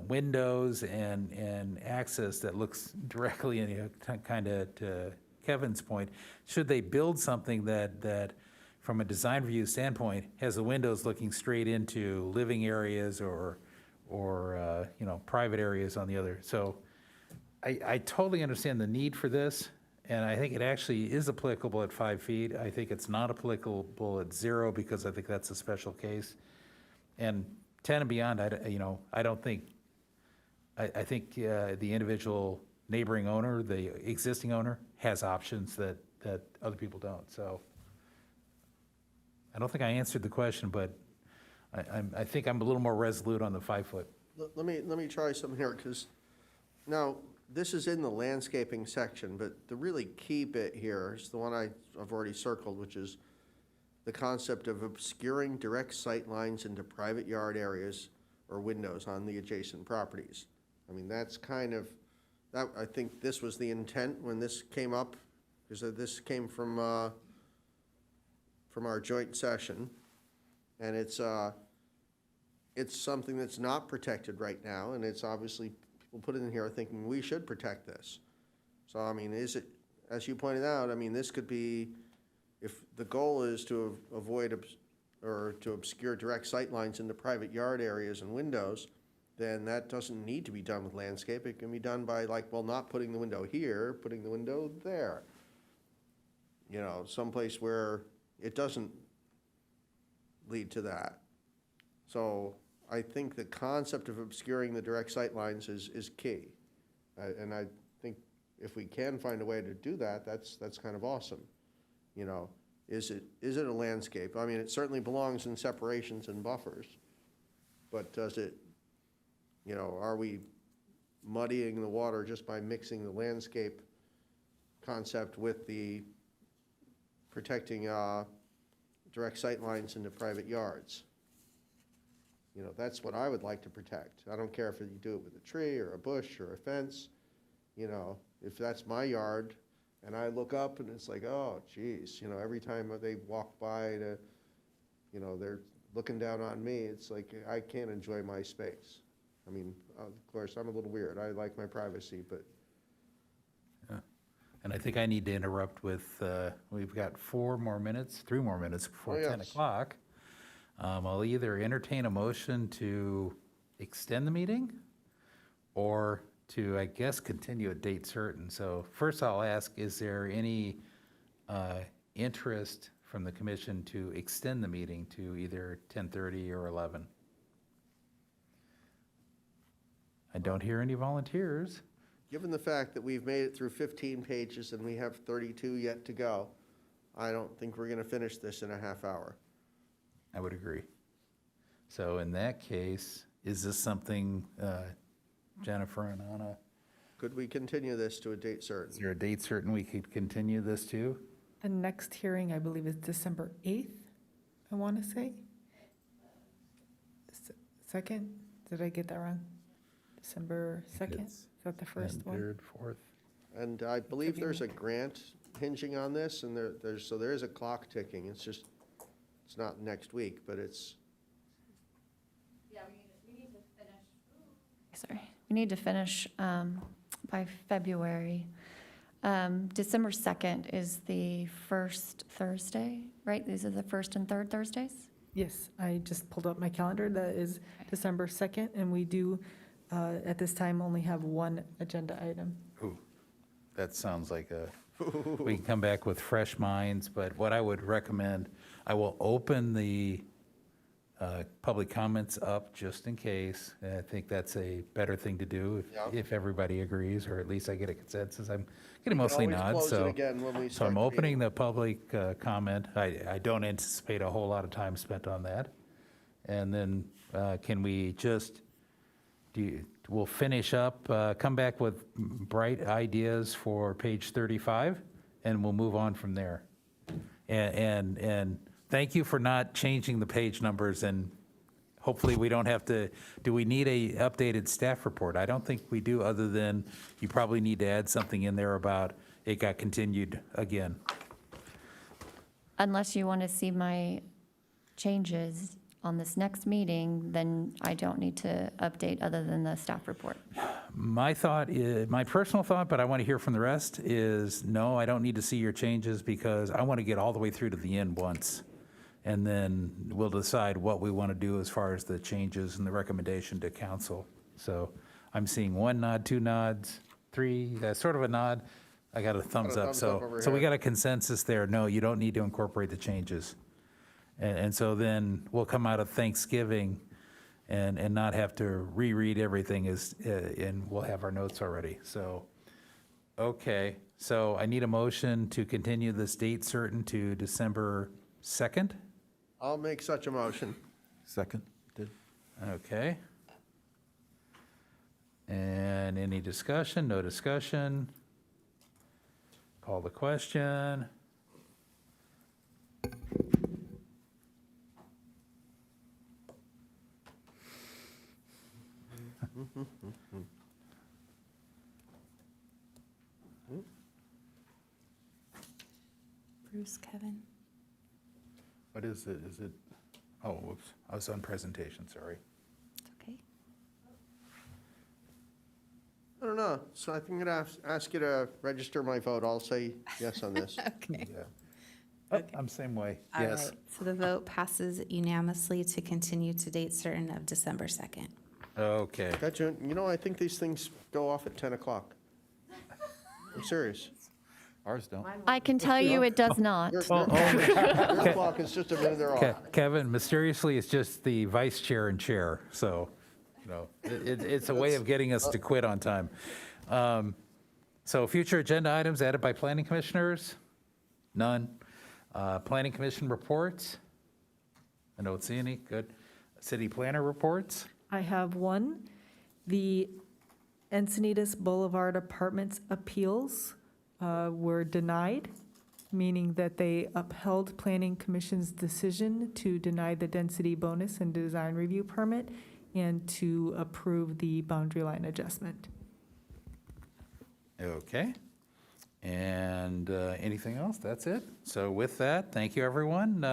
windows and access that looks directly in, kind of to Kevin's point, should they build something that from a design review standpoint has the windows looking straight into living areas or private areas on the other? So I totally understand the need for this, and I think it actually is applicable at 5 feet. I think it's not applicable at 0, because I think that's a special case. And 10 and beyond, I don't think, I think the individual neighboring owner, the existing owner, has options that other people don't. So I don't think I answered the question, but I think I'm a little more resolute on the 5 foot. Let me try something here, because now, this is in the landscaping section, but the really key bit here is the one I've already circled, which is the concept of obscuring direct sight lines into private yard areas or windows on the adjacent properties. I mean, that's kind of, I think this was the intent when this came up, because this came from our joint session, and it's something that's not protected right now, and it's obviously, people put it in here thinking we should protect this. So, I mean, is it, as you pointed out, I mean, this could be, if the goal is to avoid or to obscure direct sight lines into private yard areas and windows, then that doesn't need to be done with landscape. It can be done by, like, well, not putting the window here, putting the window there. Someplace where it doesn't lead to that. So I think the concept of obscuring the direct sight lines is key. And I think if we can find a way to do that, that's kind of awesome. Is it a landscape? I mean, it certainly belongs in separations and buffers, but does it, are we muddying the water just by mixing the landscape concept with the protecting direct sight lines into private yards? That's what I would like to protect. I don't care if you do it with a tree or a bush or a fence. If that's my yard and I look up and it's like, oh, geez, every time they walk by they're looking down on me, it's like I can't enjoy my space. I mean, of course, I'm a little weird. I like my privacy, but. Yeah. And I think I need to interrupt with, we've got 3 more minutes before 10 o'clock. I'll either entertain a motion to extend the meeting or to, I guess, continue at date certain. So first I'll ask, is there any interest from the commission to extend the meeting to either 10:30 or 11? I don't hear any volunteers. Given the fact that we've made it through 15 pages and we have 32 yet to go, I don't think we're going to finish this in a half hour. I would agree. So in that case, is this something, Jennifer and Anna, Could we continue this to a date certain? is there a date certain we could continue this to? The next hearing, I believe, is December 8th, I want to say. 2nd? Did I get that wrong? December 2nd? Is that the first one? 3rd, 4th. And I believe there's a grant hinging on this, and there is a clock ticking. It's just, it's not next week, but it's. Yeah, we need to finish. Sorry, we need to finish by February. December 2nd is the first Thursday, right? These are the first and third Thursdays? Yes, I just pulled up my calendar. That is December 2nd, and we do, at this time, only have one agenda item. Ooh, that sounds like we can come back with fresh minds, but what I would recommend, I will open the public comments up just in case. I think that's a better thing to do if everybody agrees, or at least I get a consensus. I'm getting mostly Always nods, close it so. again when we So start I'm the opening meeting. the public comment. I don't anticipate a whole lot of time spent on that. And then can we just, we'll finish up, come back with bright ideas for page 35, and we'll move on from there. And thank you for not changing the page numbers, and hopefully we don't have to, do we need a updated staff report? I don't think we do, other than you probably need to add something in there about it got continued again. Unless you want to see my changes on this next meeting, then I don't need to update other than the staff report. My thought is, my personal thought, but I want to hear from the rest, is no, I don't need to see your changes because I want to get all the way through to the end once. And then we'll decide what we want to do as far as the changes and the recommendation to council. So I'm seeing 1 nod, 2 nods, 3, sort of a nod. I got a thumbs up. thumbs up over So we here. got a consensus there. No, you don't need to incorporate the changes. And so then we'll come out of Thanksgiving and not have to reread everything and we'll have our notes already. So, okay. So I need a motion to continue this date certain to December 2nd. I'll make such a motion. Second? Okay. And any discussion? No discussion? Call the question. Bruce, Kevin? What is it? Is it, oh, whoops, I was on presentation, sorry. It's okay. I don't know, so I think I'm gonna ask you to register my vote. I'll say yes on this. Okay. Yeah. Oh, I'm same way, All yes. right. So the vote passes unanimously to continue to date certain of December 2nd. Okay, Gotcha. You know, I think these things go off at 10 o'clock. I'm serious. Ours don't. I can tell you it does not. Your clock is just a minute they're off. Kevin, mysteriously, it's just the vice chair and chair, so, you know, it's a way of getting us to quit on time. So future agenda items added by planning commissioners? None. Planning commission reports? I don't see any, good. City planner reports? I have one. The Encinitas Boulevard Apartments appeals were denied, meaning that they upheld Planning Commission's decision to deny the density bonus and design review permit and to approve the boundary line adjustment. Okay. And anything else? That's it. So with that, thank you, everyone.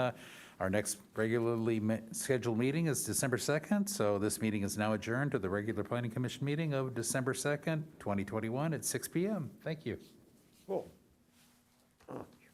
Our next regularly scheduled meeting is December 2nd, so this meeting is now adjourned to the regular Planning Commission meeting of December 2nd, 2021 at 6 PM. Thank you. Cool.